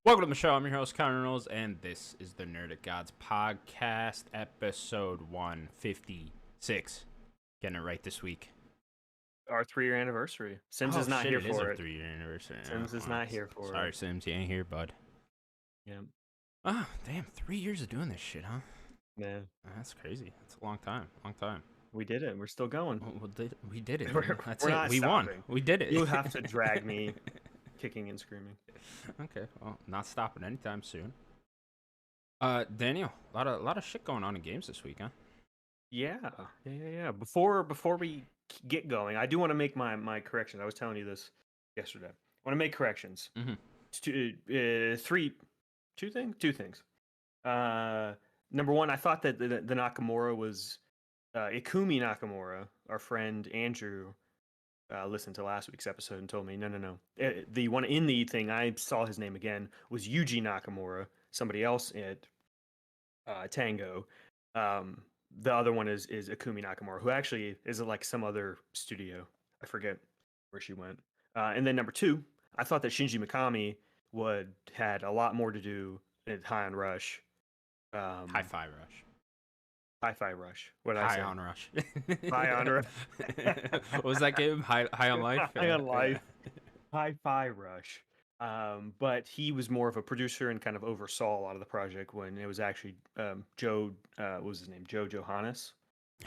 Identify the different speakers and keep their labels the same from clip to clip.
Speaker 1: Welcome to the show. I'm your host, Connor Knowles, and this is the Nerdic Gods podcast, episode 156. Getting it right this week.
Speaker 2: Our 3-year anniversary. Sims is not here for it.
Speaker 1: 3-year anniversary.
Speaker 2: Sims is not here for it.
Speaker 1: Sorry, Sims, you ain't here, bud.
Speaker 2: Yeah.
Speaker 1: Oh, damn, 3 years of doing this shit, huh?
Speaker 2: Yeah.
Speaker 1: That's crazy. That's a long time.
Speaker 2: We did it. We're still going.
Speaker 1: We did it. That's
Speaker 2: we're
Speaker 1: it.
Speaker 2: not
Speaker 1: We
Speaker 2: stopping.
Speaker 1: won. We did it.
Speaker 2: You have to drag me kicking and screaming.
Speaker 1: Okay, well, not stopping anytime soon. Daniel, a lot of shit going on in games this week, huh?
Speaker 2: Yeah. Before we get going, I do want to make my corrections. I was telling you this yesterday. I want to make corrections.
Speaker 1: Mm-hmm.
Speaker 2: Two things. Number one, I thought that the Nakamura was Ikumi Nakamura. Our friend Andrew listened to last week's episode and told me, no. The one in the thing, I saw his name again, was Yuji Nakamura, somebody else at Tango. The other one is Ikumi Nakamura, who actually is at like some other studio. I forget where she went. And then number two, I thought that Shinji Mikami had a lot more to do at High on Rush.
Speaker 1: Hi-Fi Rush.
Speaker 2: Hi-Fi Rush. What did I say?
Speaker 1: High on Rush.
Speaker 2: High on Rush.
Speaker 1: What was that game? High on Life?
Speaker 2: High on Life. Hi-Fi Rush. But he was more of a producer and kind of oversaw a lot of the project when it was actually Joe, what was his name? Joe Johannes.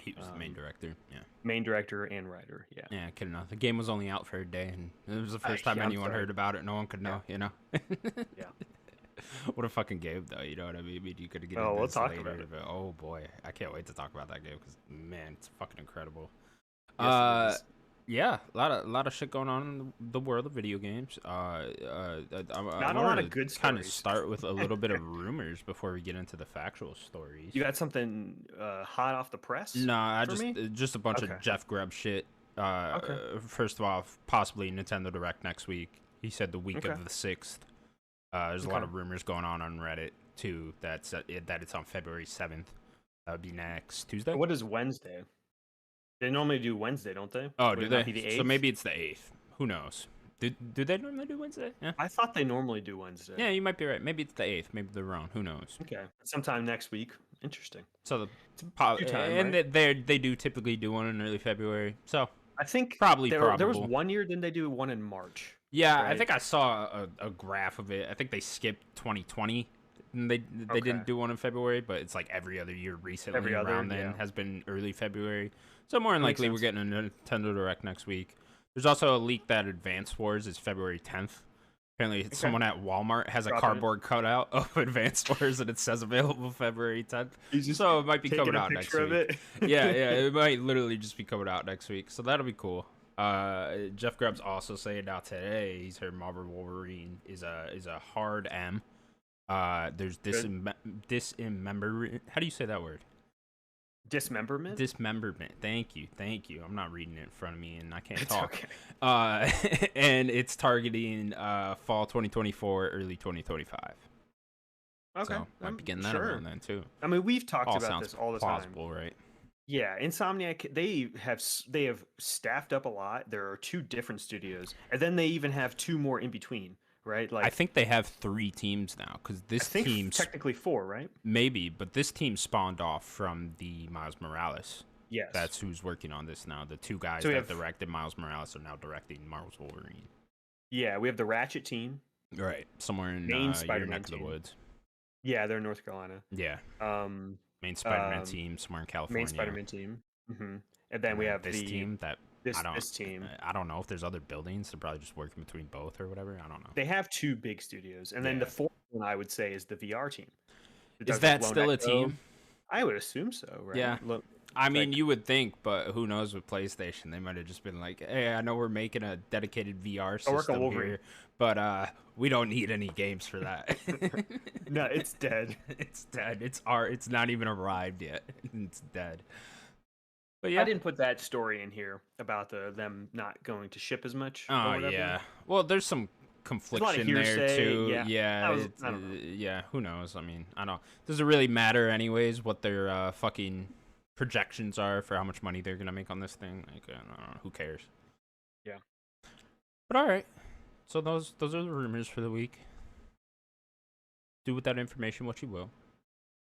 Speaker 1: He was the main director, yeah.
Speaker 2: Main director and writer, yeah.
Speaker 1: Yeah, kidding enough. The game was only out for a day, and it was the first time anyone heard about it. No one could know, you know?
Speaker 2: Yeah.
Speaker 1: What a fucking game, though, you know what I mean? You could get
Speaker 2: we'll
Speaker 1: into
Speaker 2: talk
Speaker 1: later,
Speaker 2: about it.
Speaker 1: but oh boy, I can't wait to talk about that game, because, man, it's fucking incredible.
Speaker 2: Yes, it is.
Speaker 1: Yeah, a lot of shit going on in the world of video games.
Speaker 2: Not a lot of good
Speaker 1: kind of
Speaker 2: stories.
Speaker 1: start with a little bit of rumors before we get into the factual stories.
Speaker 2: You got something hot off the press?
Speaker 1: Nah,
Speaker 2: me?
Speaker 1: just a bunch
Speaker 2: Okay.
Speaker 1: of Jeff Grubb shit.
Speaker 2: Okay.
Speaker 1: First of all, possibly Nintendo Direct next week. He said the week
Speaker 2: Okay.
Speaker 1: of the 6th. There's a lot
Speaker 2: Okay.
Speaker 1: of rumors going on Reddit too. That it's on February 7th. That would be next Tuesday.
Speaker 2: What is Wednesday? They normally do Wednesday, don't they?
Speaker 1: Oh,
Speaker 2: Would
Speaker 1: do
Speaker 2: it not
Speaker 1: they?
Speaker 2: be the
Speaker 1: So
Speaker 2: 8th?
Speaker 1: maybe it's the 8th. Who knows? Do they normally do Wednesday? Yeah.
Speaker 2: I thought they normally do Wednesday.
Speaker 1: Yeah, you might be right. Maybe it's the 8th. Maybe they're wrong. Who knows?
Speaker 2: Okay. Sometime next week. Interesting.
Speaker 1: So
Speaker 2: It's due time,
Speaker 1: and
Speaker 2: right?
Speaker 1: they do typically do one in early February. So
Speaker 2: I think
Speaker 1: probably
Speaker 2: there was
Speaker 1: probable.
Speaker 2: one year, didn't they do one in March?
Speaker 1: Yeah, I
Speaker 2: right?
Speaker 1: think I saw a graph of it. I think they skipped 2020. And they didn't
Speaker 2: Okay.
Speaker 1: do one in February, but it's like every other year recently
Speaker 2: Every other,
Speaker 1: around then
Speaker 2: yeah.
Speaker 1: has been early February. So more than
Speaker 2: Makes
Speaker 1: likely we're
Speaker 2: sense.
Speaker 1: getting a Nintendo Direct next week. There's also a leak that Advance Wars is February 10th. Apparently someone at Walmart has a
Speaker 2: Dropping it.
Speaker 1: cardboard cutout of Advance Wars and it says available February 10th.
Speaker 2: He's just
Speaker 1: So it might be
Speaker 2: taking
Speaker 1: coming
Speaker 2: a
Speaker 1: out next
Speaker 2: picture
Speaker 1: week.
Speaker 2: of it.
Speaker 1: yeah, it might literally just be coming out next week. So that'll be cool. Jeff Grubb's also saying out today he's heard Marvel Wolverine is a hard M. There's dismemberment. How do you say that word?
Speaker 2: Dismemberment?
Speaker 1: Dismemberment. Thank you. I'm not reading it in front of me, and I can't
Speaker 2: It's
Speaker 1: talk.
Speaker 2: okay.
Speaker 1: And it's targeting fall 2024, early 2025.
Speaker 2: Okay.
Speaker 1: So might be getting that
Speaker 2: sure.
Speaker 1: around then too.
Speaker 2: I mean, we've talked
Speaker 1: All
Speaker 2: about
Speaker 1: sounds
Speaker 2: this all the
Speaker 1: plausible,
Speaker 2: time.
Speaker 1: right?
Speaker 2: Yeah, Insomniac, they have staffed up a lot. There are 2 different studios, and then they even have 2 more in between, right? Like
Speaker 1: I think they have 3 teams now because this
Speaker 2: I think
Speaker 1: team
Speaker 2: technically 4, right?
Speaker 1: maybe, but this team spawned off from the Miles Morales.
Speaker 2: Yes.
Speaker 1: That's who's working on this now. The 2 guys
Speaker 2: So we
Speaker 1: that
Speaker 2: have-
Speaker 1: directed Miles Morales are now directing Marvel's Wolverine.
Speaker 2: Yeah, we have the Ratchet team.
Speaker 1: Right, somewhere in
Speaker 2: Main
Speaker 1: your
Speaker 2: Spider-Man
Speaker 1: neck of the
Speaker 2: team.
Speaker 1: woods.
Speaker 2: Yeah, they're in North Carolina.
Speaker 1: Yeah,
Speaker 2: Um,
Speaker 1: main Spider-Man
Speaker 2: um,
Speaker 1: team somewhere in California.
Speaker 2: main Spider-Man team. And then we have
Speaker 1: this team that
Speaker 2: this
Speaker 1: I don't.
Speaker 2: this team.
Speaker 1: I don't know if there's other buildings. They're probably just working between both or whatever. I don't know.
Speaker 2: They have 2 big studios, and then
Speaker 1: Yeah.
Speaker 2: the 4th one I would say is the VR team. It
Speaker 1: Is
Speaker 2: does
Speaker 1: that
Speaker 2: Lone
Speaker 1: still a
Speaker 2: Echo.
Speaker 1: team?
Speaker 2: I would assume so, right?
Speaker 1: Yeah.
Speaker 2: Look,
Speaker 1: I mean,
Speaker 2: like-
Speaker 1: you would think, but who knows with PlayStation? They might have just been like, "Hey, I know we're making a dedicated VR
Speaker 2: work on
Speaker 1: system
Speaker 2: Wolverine."
Speaker 1: here, but we don't need any games for that."
Speaker 2: No, it's dead.
Speaker 1: It's dead. It's not even arrived yet. It's dead. But yeah.
Speaker 2: I didn't put that story in here about them not going to ship as much. or
Speaker 1: Oh
Speaker 2: whatever.
Speaker 1: yeah. Well, there's some confliction there
Speaker 2: hearsay,
Speaker 1: too.
Speaker 2: yeah.
Speaker 1: Yeah.
Speaker 2: That was-
Speaker 1: it's,
Speaker 2: I don't know.
Speaker 1: yeah. Who knows? I mean, I don't. Does it really matter anyways? What their fucking projections are for how much money they're gonna make on this thing? Like, I don't know. Who cares?
Speaker 2: Yeah.
Speaker 1: But all right. So those are the rumors for the week. do with that information what you will.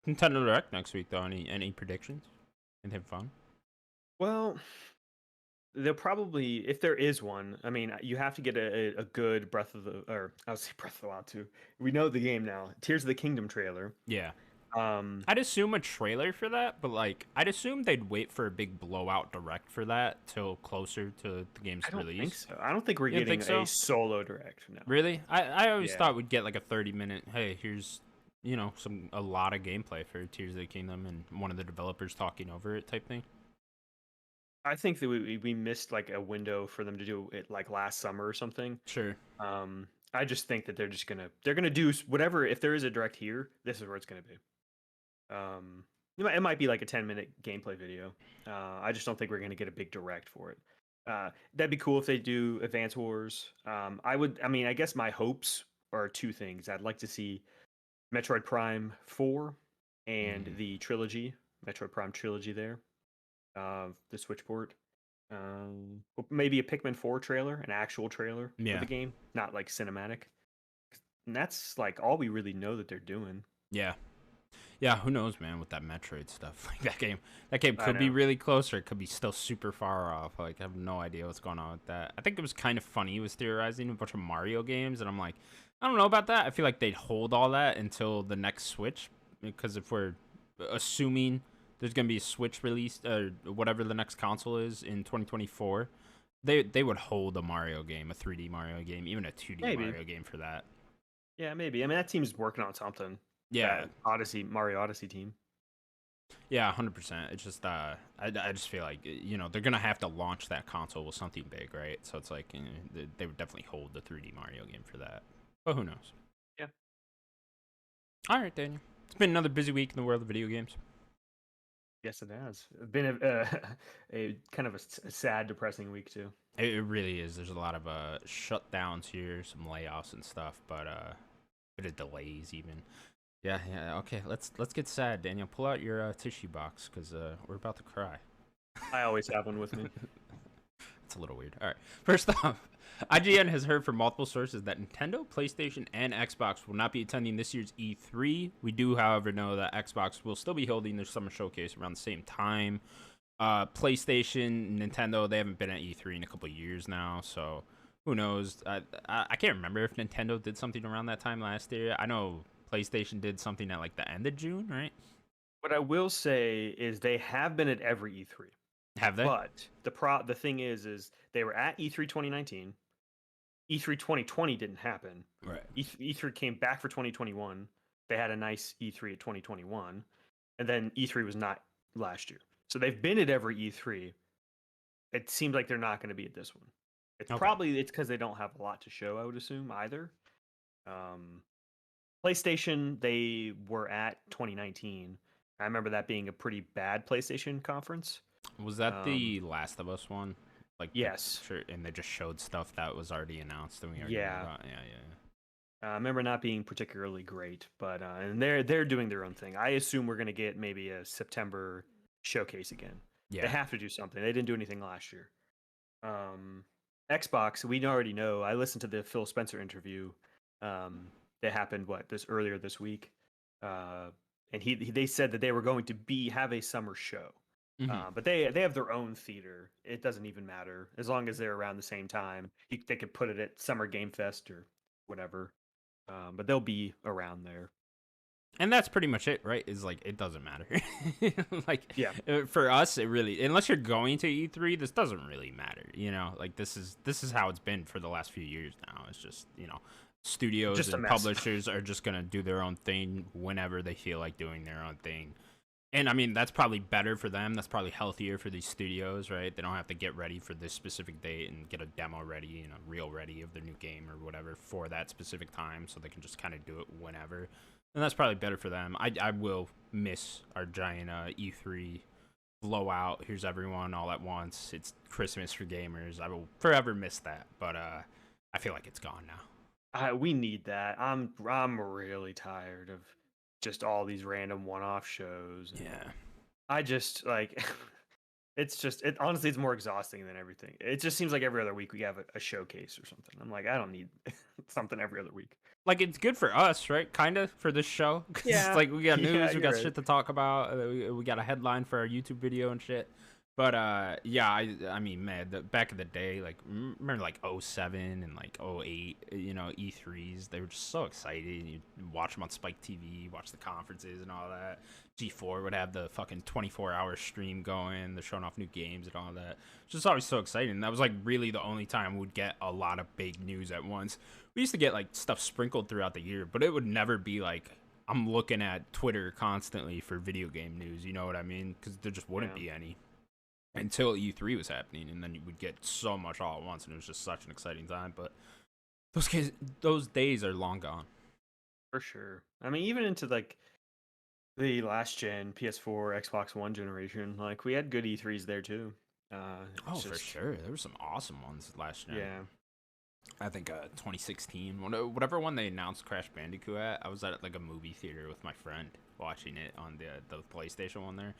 Speaker 1: Nintendo Direct next week, though. Any predictions? Anything fun?
Speaker 2: Well, they'll probably, if there is one. I mean, you have to get a good Breath of the, or I would say Breath of the Wild too. We know the game now. Tears of the Kingdom trailer.
Speaker 1: Yeah.
Speaker 2: Um,
Speaker 1: I'd assume a trailer for that, but like I'd assume they'd wait for a big blowout direct for that till closer to the game's
Speaker 2: I don't
Speaker 1: release.
Speaker 2: think so. I don't think we're
Speaker 1: You don't
Speaker 2: getting
Speaker 1: think so?
Speaker 2: a solo direct. No.
Speaker 1: Really? I always
Speaker 2: Yeah.
Speaker 1: thought we'd get like a 30-minute. Hey, here's a lot of gameplay for Tears of the Kingdom and one of the developers talking over it type thing.
Speaker 2: I think that we missed like a window for them to do it like last summer or something.
Speaker 1: Sure.
Speaker 2: I just think that they're gonna do whatever. If there is a direct here, this is where it's gonna be. It might be like a 10-minute gameplay video. I just don't think we're gonna get a big direct for it. That'd be cool if they do Advance Wars. I mean, I guess my hopes are two things. I'd like to see Metroid Prime 4 and the trilogy, Metroid Prime trilogy there, the Switch port. Maybe a Pikmin 4 trailer, an actual trailer
Speaker 1: Yeah.
Speaker 2: of the game, not like cinematic. And that's like all we really know that they're doing.
Speaker 1: Yeah. Yeah, who knows, man, with that Metroid stuff. Like that game
Speaker 2: I
Speaker 1: could be
Speaker 2: know.
Speaker 1: really close or it could be still super far off. Like I have no idea what's going on with that. I think it was kind of funny. He was theorizing a bunch of Mario games, and I'm like, I don't know about that. I feel like they'd hold all that until the next Switch, because if we're assuming there's gonna be a Switch release or whatever the next console is in 2024, they would hold a Mario game, a 3D Mario game, even a 2D
Speaker 2: Maybe.
Speaker 1: Mario game for that.
Speaker 2: Yeah, maybe. I mean, that team's working on something.
Speaker 1: Yeah,
Speaker 2: That Mario Odyssey team.
Speaker 1: yeah, 100%. It's just I just feel like they're gonna have to launch that console with something big, right? So it's like they would definitely hold the 3D Mario game for that. But who knows?
Speaker 2: Yeah.
Speaker 1: All right, Daniel. It's been another busy week in the world of video games.
Speaker 2: Yes, it has. It's been a kind of a sad, depressing week too.
Speaker 1: It really is. There's a lot of shutdowns here, some layoffs and stuff, but a bit of delays even. Yeah. Okay, let's get sad, Daniel. Pull out your tissue box because we're about to cry.
Speaker 2: I always have one with me.
Speaker 1: It's a little weird. All right. First off, IGN has heard from multiple sources that Nintendo, PlayStation, and Xbox will not be attending this year's E3. We do, however, know that Xbox will still be holding their summer showcase around the same time. PlayStation, Nintendo, they haven't been at E3 in a couple of years now, so who knows? I can't remember if Nintendo did something around that time last year. I know PlayStation did something at like the end of June, right?
Speaker 2: What I will say is they have been at every E3.
Speaker 1: Have they?
Speaker 2: But the thing is they were at E3 2019. E3 2020 didn't happen.
Speaker 1: Right.
Speaker 2: E3 came back for 2021. They had a nice E3 at 2021, and then E3 was not last year. So they've been at every E3. It seems like they're not going to be at this one. It's
Speaker 1: Okay.
Speaker 2: probably because they don't have a lot to show, I would assume, either. PlayStation, they were at 2019. I remember that being a pretty bad PlayStation conference.
Speaker 1: Was that the Last of Us one? Like
Speaker 2: Yes.
Speaker 1: Sure, and they just showed stuff that was already announced, and we already knew about. Yeah.
Speaker 2: I remember not being particularly great, but and they're doing their own thing. I assume we're going to get maybe a September showcase again.
Speaker 1: Yeah.
Speaker 2: They have to do something. They didn't do anything last year. Xbox, we already know. I listened to the Phil Spencer interview that happened earlier this week, and they said that they were going to have a summer show. But they have their own theater. It doesn't even matter as long as they're around the same time. They could put it at Summer Game Fest or whatever. But they'll be around there.
Speaker 1: And that's pretty much it, right? Is like it doesn't matter. Like
Speaker 2: Yeah.
Speaker 1: For us, it really, unless you're going to E3, this doesn't really matter. Like this is how it's been for the last few years now. It's just studios
Speaker 2: Just a
Speaker 1: and
Speaker 2: mess.
Speaker 1: publishers are just gonna do their own thing whenever they feel like doing their own thing. And I mean, that's probably better for them. That's probably healthier for these studios, right? They don't have to get ready for this specific date and get a demo ready, reel ready of their new game or whatever for that specific time, so they can just kind of do it whenever. And that's probably better for them. I will miss our giant E3 blowout. Here's everyone all at once. It's Christmas for gamers. I will forever miss that. But I feel like it's gone now.
Speaker 2: We need that. I'm really tired of just all these random one-off shows.
Speaker 1: Yeah.
Speaker 2: I just like honestly it's more exhausting than everything. It just seems like every other week we have a showcase or something. I'm like, I don't need something every other week.
Speaker 1: like it's good for us, right? Kind of for this show. 'Cause
Speaker 2: Yeah.
Speaker 1: it's like we got news,
Speaker 2: Yeah,
Speaker 1: we
Speaker 2: you're
Speaker 1: got
Speaker 2: right.
Speaker 1: shit to talk about. We got a headline for our YouTube video and shit. But yeah, I mean, man, back in the day, like remember like '07 and like '08, you know, E3s, they were just so exciting. You watch them on Spike TV, watch the conferences and all that. G4 would have the fucking 24-hour stream going. They're showing off new games and all that. It's just always so exciting. That was like really the only time we'd get a lot of big news at once. We used to get like stuff sprinkled throughout the year, but it would never be like I'm looking at Twitter constantly for video game news. You know what I mean? Because there just wouldn't be any until E3 was happening, and then you would get so much all at once, and it was just such an exciting time. But those days are long gone.
Speaker 2: For sure. I mean, even into like the last gen PS4, Xbox One generation, like we had good E3s there too.
Speaker 1: Oh, for sure. There were some awesome ones last year.
Speaker 2: Yeah.
Speaker 1: I think 2016, whatever one they announced Crash Bandicoot at, I was at like a movie theater with my friend watching it on the PlayStation one there.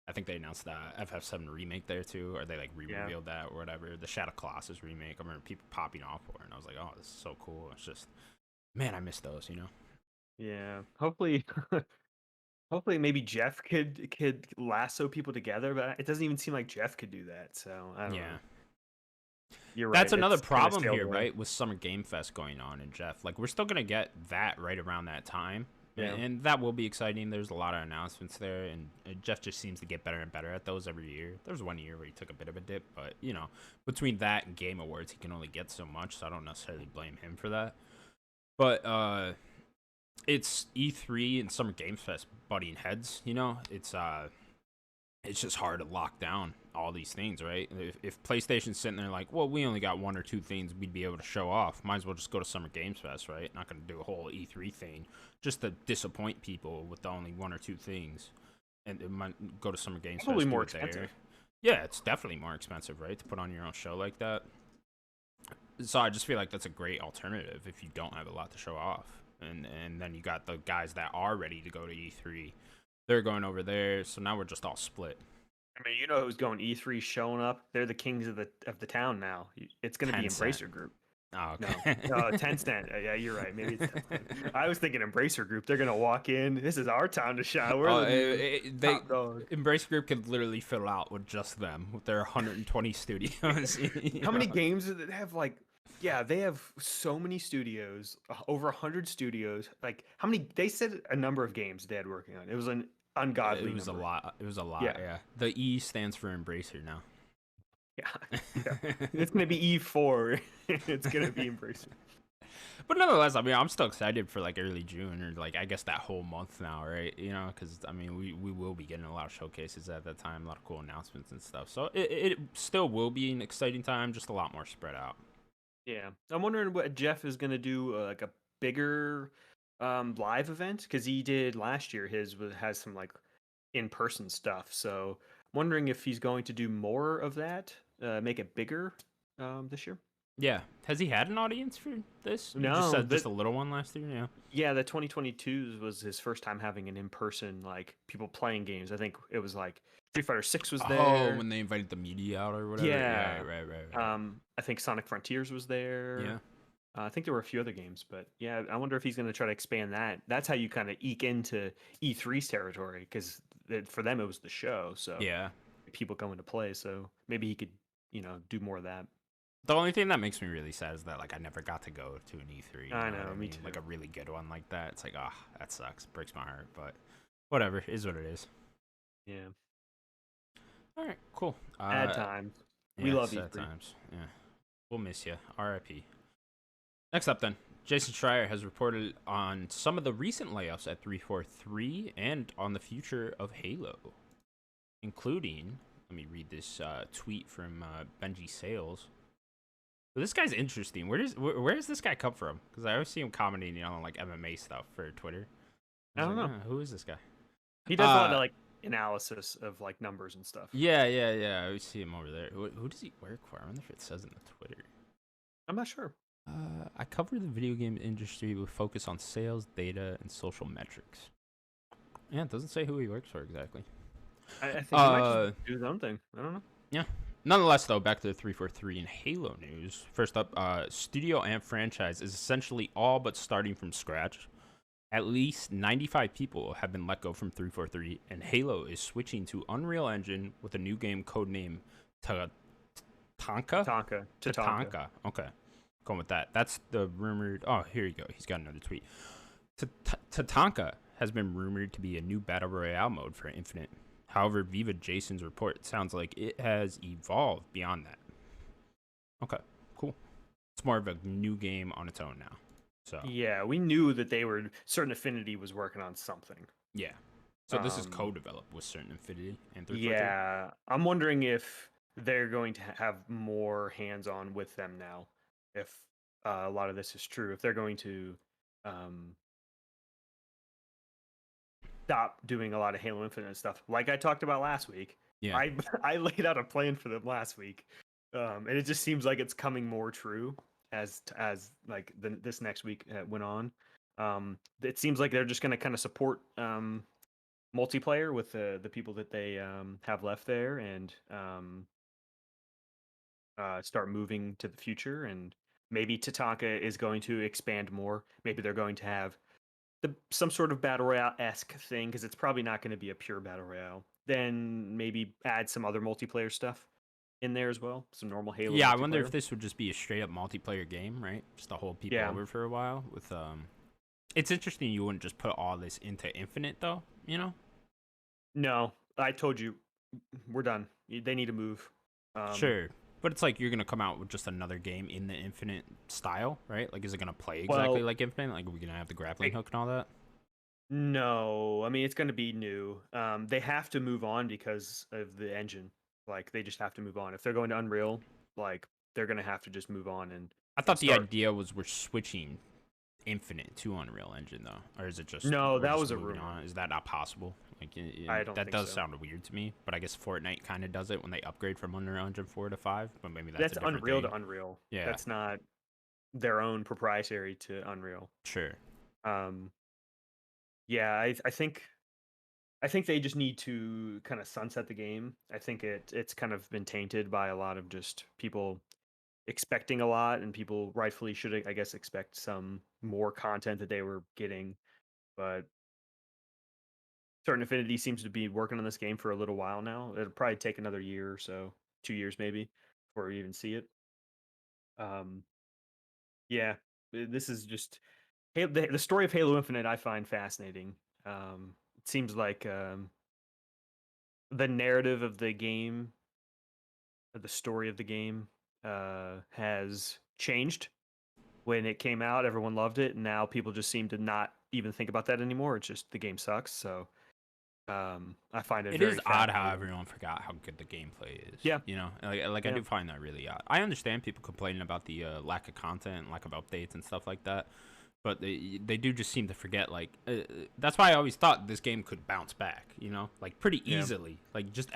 Speaker 1: I think they announced that FF7 remake there too, or they like re-revealed that or whatever. The Shadow Colossus remake. I remember people popping off for it, and I was like, oh, this is so cool. It's just, man, I miss those, you know?
Speaker 2: Yeah. Hopefully, hopefully maybe Jeff could lasso people together, but it doesn't even seem like Jeff could do that. So I don't know. You're right.
Speaker 1: That's another
Speaker 2: it's kinda
Speaker 1: problem
Speaker 2: sailed
Speaker 1: here,
Speaker 2: away.
Speaker 1: right? With Summer Game Fest going on and Jeff. Like, we're still going to get that right around that time.
Speaker 2: Yeah.
Speaker 1: And that will be exciting. There's a lot of announcements there, and Jeff just seems to get better and better at those every year. There was one year where he took a bit of a dip, but, you know, between that and Game Awards, he can only get so much, so I don't necessarily blame him for that. But it's E3 and Summer Games Fest butting heads, you know? It's just hard to lock down all these things, right? If PlayStation's sitting there like, well, we only got one or two things we'd be able to show off, might as well just go to Summer Games Fest, right? Not going to do a whole E3 thing just to disappoint people with the only one or two things. And it might go to Summer Games Fest.
Speaker 2: Probably more
Speaker 1: do it there.
Speaker 2: expensive.
Speaker 1: Yeah, it's definitely more expensive, right? To put on your own show like that. So I just feel like that's a great alternative if you don't have a lot to show off. And then you got the guys that are ready to go to E3. They're going over there, so now we're just all split.
Speaker 2: I mean, you know who's going E3 showing up? They're the kings of the town now. It's going to be Embracer Group.
Speaker 1: Oh, okay.
Speaker 2: No, Tencent. Yeah, you're right. Maybe it's Tencent. I was thinking Embracer Group. They're going to walk in. This is our time to shine. We're
Speaker 1: Embracer Group could literally fill out with just them, with their 120 studios.
Speaker 2: How many games do they have? Like, yeah, they have so many studios, over 100 studios. Like, how many? They said a number of games they had working on. It was an ungodly.
Speaker 1: It was
Speaker 2: number.
Speaker 1: a lot. It was a lot. Yeah. The E stands for Embracer now.
Speaker 2: Yeah. It's gonna be E4. It's gonna be Embracer.
Speaker 1: But nonetheless, I mean, I'm still excited for like early June or like I guess that whole month now, right? You know, because I mean, we will be getting a lot of showcases at that time, a lot of cool announcements and stuff. So it still will be an exciting time, just a lot more spread out.
Speaker 2: Yeah, I'm wondering what Jeff is gonna do, like a bigger live event, because he did last year. Has some like in-person stuff. So I'm wondering if he's going to do more of that, make it bigger this year.
Speaker 1: Yeah. Has he had an audience for this?
Speaker 2: No,
Speaker 1: You just said just a little one last year. Yeah.
Speaker 2: Yeah, the 2022 was his first time having an in-person, like people playing games. I think it was like Street Fighter 6 was there.
Speaker 1: Oh, when they invited the media out or whatever.
Speaker 2: Yeah.
Speaker 1: Right.
Speaker 2: I think Sonic Frontiers was there.
Speaker 1: Yeah.
Speaker 2: I think there were a few other games, but yeah, I wonder if he's going to try to expand that. That's how you kind of eke into E3's territory, because for them it was the show, so
Speaker 1: Yeah.
Speaker 2: people coming to play. So maybe he could, do more of that.
Speaker 1: The only thing that makes me really sad is that like I never got to go to an E3.
Speaker 2: I know,
Speaker 1: what
Speaker 2: me
Speaker 1: mean?
Speaker 2: too.
Speaker 1: Like a really good one like that. It's like, that sucks. Breaks my heart, but whatever. It is what it is.
Speaker 2: Yeah,
Speaker 1: All right, cool.
Speaker 2: bad times. We
Speaker 1: Yeah,
Speaker 2: love
Speaker 1: sad
Speaker 2: E3.
Speaker 1: times. Yeah, we'll miss you. R.I.P. Next up, then, Jason Schreier has reported on some of the recent layoffs at 343 and on the future of Halo, including. Let me read this tweet from Benji Sales. But this guy's interesting. Where does this guy come from? Because I always see him commenting on like MMA stuff for Twitter.
Speaker 2: I don't know.
Speaker 1: Who is this guy?
Speaker 2: He does a lot of like analysis of like numbers and stuff.
Speaker 1: Yeah. I always see him over there. Who does he work for? I wonder if it says in the Twitter.
Speaker 2: I'm not sure.
Speaker 1: I cover the video game industry with focus on sales, data, and social metrics. Yeah, it doesn't say who he works for exactly.
Speaker 2: I think he might just do his own thing. I don't know.
Speaker 1: Yeah. Nonetheless, though, back to the 343 and Halo news. First up, studio and franchise is essentially all but starting from scratch. At least 95 people have been let go from 343, and Halo is switching to Unreal Engine with a new game codename Tatanka?
Speaker 2: Tatanka.
Speaker 1: Okay. Going with that. That's the rumored... Oh, here you go. He's got another tweet. Tatanka has been rumored to be a new Battle Royale mode for Infinite. However, Viva Jason's report sounds like it has evolved beyond that. Okay, cool. It's more of a new game on its own now. So
Speaker 2: yeah, we knew that Certain Affinity was working on something.
Speaker 1: Yeah. So this is co-developed with Certain Affinity and 343.
Speaker 2: Yeah, I'm wondering if they're going to have more hands-on with them now. If a lot of this is true, if they're going to stop doing a lot of Halo Infinite stuff, like I talked about last week.
Speaker 1: Yeah.
Speaker 2: I laid out a plan for them last week, and it just seems like it's coming more true as like this next week went on. It seems like they're just going to kind of support multiplayer with the people that they have left there, and start moving to the future. And maybe Tatanka is going to expand more. Maybe they're going to have some sort of battle royale-esque thing, because it's probably not going to be a pure battle royale. Then maybe add some other multiplayer stuff in there as well, some normal Halo.
Speaker 1: Yeah, I wonder if this would just be a straight-up multiplayer game, right? Just to hold people over for a while. With it's interesting you wouldn't just put all this into Infinite, though. You know?
Speaker 2: No, I told you, we're done. They need to move.
Speaker 1: Sure. But it's like you're going to come out with just another game in the Infinite style, right? Like, is it going to play exactly like Infinite? Like, are we going to have the grappling hook and all that?
Speaker 2: No. I mean, it's going to be new. They have to move on because of the engine. Like, they just have to move on. If they're going to Unreal, like, they're going to have to just move on. And
Speaker 1: I thought the idea was we're switching Infinite to Unreal Engine, though. Or is it just...
Speaker 2: No, that was a rumor.
Speaker 1: Is that not possible? Like,
Speaker 2: I don't
Speaker 1: that
Speaker 2: think
Speaker 1: does
Speaker 2: so.
Speaker 1: sound weird to me, but I guess Fortnite kind of does it when they upgrade from Unreal Engine 4 to 5, but maybe that's a
Speaker 2: Unreal
Speaker 1: thing.
Speaker 2: to Unreal.
Speaker 1: Yeah.
Speaker 2: That's not their own proprietary to Unreal.
Speaker 1: Sure.
Speaker 2: Yeah, I think they just need to kind of sunset the game. I think it's kind of been tainted by a lot of just people expecting a lot, and people rightfully should, I guess, expect some more content that they were getting. But Certain Affinity seems to be working on this game for a little while now. It'll probably take another year or so, 2 years maybe, before we even see it. Yeah, this is just the story of Halo Infinite. I find fascinating. It seems like the narrative of the game, the story of the game, has changed. When it came out, everyone loved it, and now people just seem to not even think about that anymore. It's just the game sucks. So I find it very
Speaker 1: odd how everyone forgot how good the gameplay is.
Speaker 2: Yeah.
Speaker 1: You know, like I do find that really odd. I understand people complaining about the lack of content, lack of updates and stuff like that, but they do just seem to forget, like, that's why I always thought this game could bounce back, you know, like pretty easily. Like, just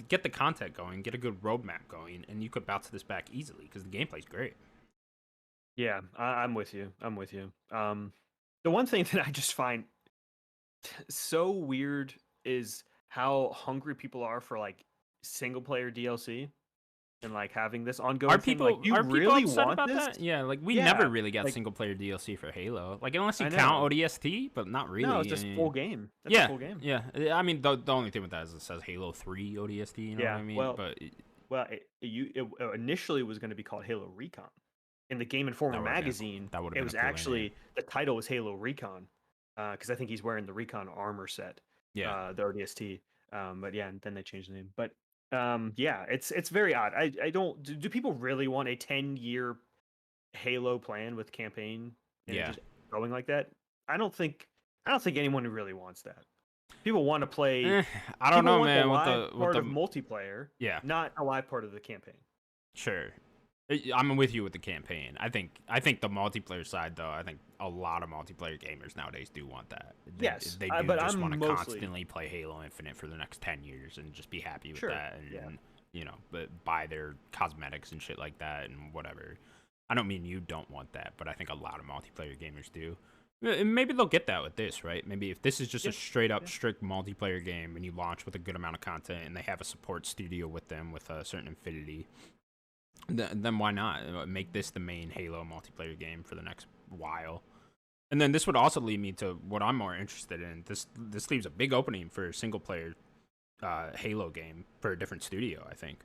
Speaker 1: get the content going, get a good roadmap going, and you could bounce this back easily because the gameplay's great.
Speaker 2: Yeah, I'm with you. The one thing that I just find so weird is how hungry people are for, like, single player DLC and, like, having this ongoing thing. Like, you really
Speaker 1: upset
Speaker 2: want
Speaker 1: about
Speaker 2: this?
Speaker 1: that? Yeah, like we never really got single player DLC for Halo. Like, unless you count ODST, but not really.
Speaker 2: No, it's just full game. That's a full game.
Speaker 1: Yeah. I mean, the only thing with that is it says Halo 3 ODST. You know what I mean?
Speaker 2: Well, it initially was going to be called Halo Recon. In the Game Informer magazine, it was actually, the title was Halo Recon, because I think he's wearing the Recon armor set.
Speaker 1: Yeah.
Speaker 2: The ODST. But yeah, and then they changed the name. But yeah, it's very odd. I don't. Do people really want a 10-year Halo plan with campaign? And just going like that? I don't think anyone really wants that. People want to play.
Speaker 1: I don't know, man.
Speaker 2: Part of multiplayer.
Speaker 1: Yeah.
Speaker 2: Not a live part of the campaign.
Speaker 1: Sure. I'm with you with the campaign. I think the multiplayer side, though, I think a lot of multiplayer gamers nowadays do want that. They do just want to constantly play Halo Infinite for the next 10 years and just be happy with that, and you know, but buy their cosmetics and shit like that and whatever. I don't mean you don't want that, but I think a lot of multiplayer gamers do. Maybe they'll get that with this, right? Maybe if this is just
Speaker 2: Yeah,
Speaker 1: a straight up
Speaker 2: yeah,
Speaker 1: strict multiplayer game and you launch with a good amount of content and they have a support studio with them with a certain affinity, then why not make this the main Halo multiplayer game for the next while? And then this would also lead me to what I'm more interested in. This leaves a big opening for a single player Halo game for a different studio. I think,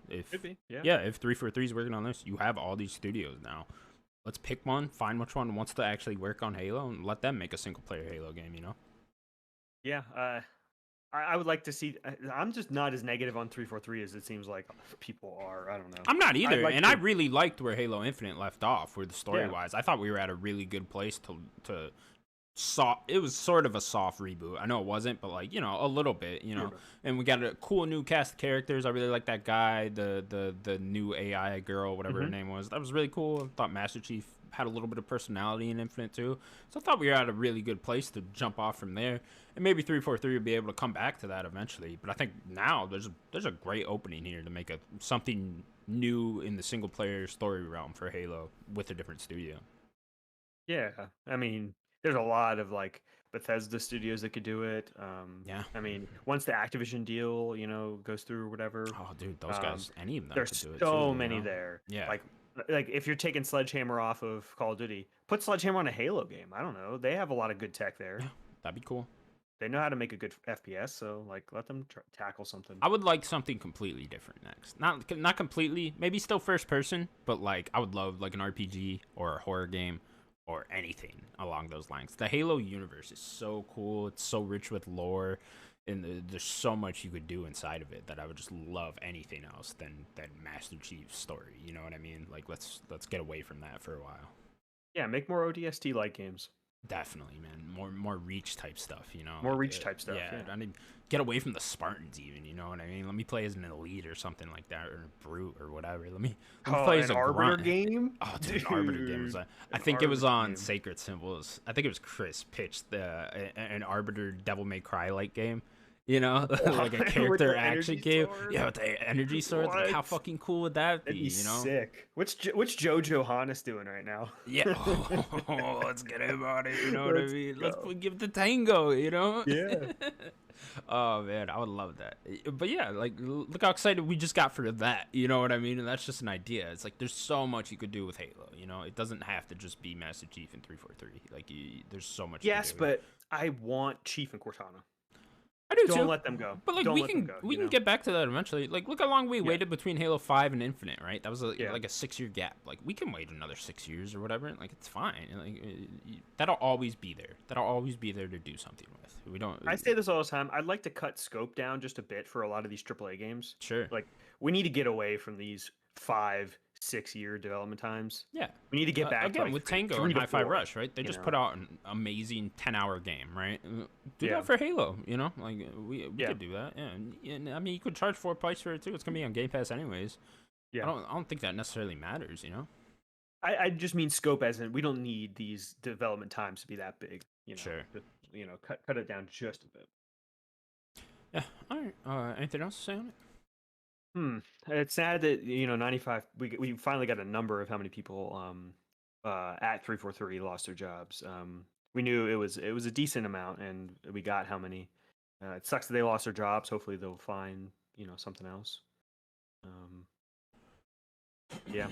Speaker 1: if
Speaker 2: could be. Yeah,
Speaker 1: yeah, if 343 is working on this, you have all these studios now. Let's pick one, find which one wants to actually work on Halo, and let them make a single player Halo game.
Speaker 2: yeah. I would like to see. I'm just not as negative on 343 as it seems like people are. I don't know.
Speaker 1: I'm not
Speaker 2: I'd
Speaker 1: either,
Speaker 2: like
Speaker 1: and
Speaker 2: to.
Speaker 1: I really liked where Halo Infinite left off, where the story
Speaker 2: Yeah.
Speaker 1: wise. I thought we were at a really good place to it was sort of a soft reboot. I know it wasn't, but a little bit,
Speaker 2: Yeah.
Speaker 1: And we got a cool new cast of characters. I really like that guy, the new AI girl, whatever her
Speaker 2: Mhm.
Speaker 1: name was. That was really cool. I thought Master Chief had a little bit of personality in Infinite too. So I thought we were at a really good place to jump off from there. And maybe 343 would be able to come back to that eventually. But I think now there's a great opening here to make something new in the single player story realm for Halo with a different studio.
Speaker 2: Yeah. I mean, there's a lot of like Bethesda studios that could do it.
Speaker 1: Yeah.
Speaker 2: I mean, once the Activision deal, goes through or whatever,
Speaker 1: Oh, dude, those
Speaker 2: um,
Speaker 1: guys, any of them could
Speaker 2: there's
Speaker 1: do it
Speaker 2: so
Speaker 1: too.
Speaker 2: many there.
Speaker 1: Yeah.
Speaker 2: Like if you're taking Sledgehammer off of Call of Duty, put Sledgehammer on a Halo game. I don't know. They have a lot of good tech there.
Speaker 1: Yeah, that'd be cool.
Speaker 2: They know how to make a good FPS, so like let them tackle something.
Speaker 1: I would like something completely different next. Not completely, maybe still first person, but like I would love like an RPG or a horror game or anything along those lines. The Halo universe is so cool. It's so rich with lore, and there's so much you could do inside of it that I would just love anything else than Master Chief's story. You know what I mean? Like let's get away from that for a while.
Speaker 2: Yeah, make more ODST like games.
Speaker 1: Definitely, man. More reach type stuff,
Speaker 2: More
Speaker 1: like,
Speaker 2: reach type stuff. Yeah.
Speaker 1: I mean, get away from the Spartans, even. You know what I mean? Let me play as an elite or something like that, or a brute or whatever. Let me play as
Speaker 2: an
Speaker 1: a
Speaker 2: Arbiter
Speaker 1: grunt.
Speaker 2: game.
Speaker 1: Oh, dude, an Arbiter game was. I think it was on Sacred Symbols. I think it was Chris pitched an Arbiter Devil May Cry like game. Like a character action game.
Speaker 2: Sword?
Speaker 1: Yeah, with the energy swords. Like, how fucking cool would that be?
Speaker 2: That'd be sick. Which Joe Johannes doing right now?
Speaker 1: Yeah. Oh, let's get him on it. You know what I mean?
Speaker 2: go.
Speaker 1: Let's give the tango.
Speaker 2: Yeah.
Speaker 1: Oh man, I would love that. But yeah, like look how excited we just got for that. You know what I mean? And that's just an idea. It's like there's so much you could do with Halo. It doesn't have to just be Master Chief and 343. Like there's so much.
Speaker 2: Yes,
Speaker 1: you can do.
Speaker 2: but I want Chief and Cortana.
Speaker 1: I do
Speaker 2: Don't
Speaker 1: too.
Speaker 2: let them go.
Speaker 1: But like
Speaker 2: Don't
Speaker 1: we
Speaker 2: let
Speaker 1: can
Speaker 2: them go,
Speaker 1: we can get back to that eventually. Like look how long we
Speaker 2: Yeah.
Speaker 1: waited between Halo 5 and Infinite, right? That was
Speaker 2: Yeah.
Speaker 1: like a 6-year gap. Like we can wait another 6 years or whatever. Like it's fine. Like that'll always be there. That'll always be there to do something with. We don't.
Speaker 2: I say this all the time. I'd like to cut scope down just a bit for a lot of these AAA games.
Speaker 1: Sure.
Speaker 2: Like we need to get away from these 5-6 year development times.
Speaker 1: Yeah.
Speaker 2: We need to get back
Speaker 1: again
Speaker 2: to like
Speaker 1: with
Speaker 2: three
Speaker 1: Tango
Speaker 2: to
Speaker 1: and Hi-Fi
Speaker 2: 4,
Speaker 1: Rush, right? They
Speaker 2: you
Speaker 1: just
Speaker 2: know?
Speaker 1: put out an amazing 10-hour game, right? Do
Speaker 2: Yeah.
Speaker 1: that for Halo, Like we
Speaker 2: Yeah.
Speaker 1: could do that. Yeah. And I mean, you could charge full price for it too. It's gonna be on Game Pass anyways.
Speaker 2: Yeah.
Speaker 1: I don't think that necessarily matters,
Speaker 2: I just mean scope as in we don't need these development times to be that big.
Speaker 1: Sure.
Speaker 2: Just, cut it down just a bit.
Speaker 1: Yeah. All right. Anything else to say on it?
Speaker 2: It's sad that 95. We finally got a number of how many people at 343 lost their jobs. We knew it was a decent amount, and we got how many. It sucks that they lost their jobs. Hopefully they'll find something else. Yeah.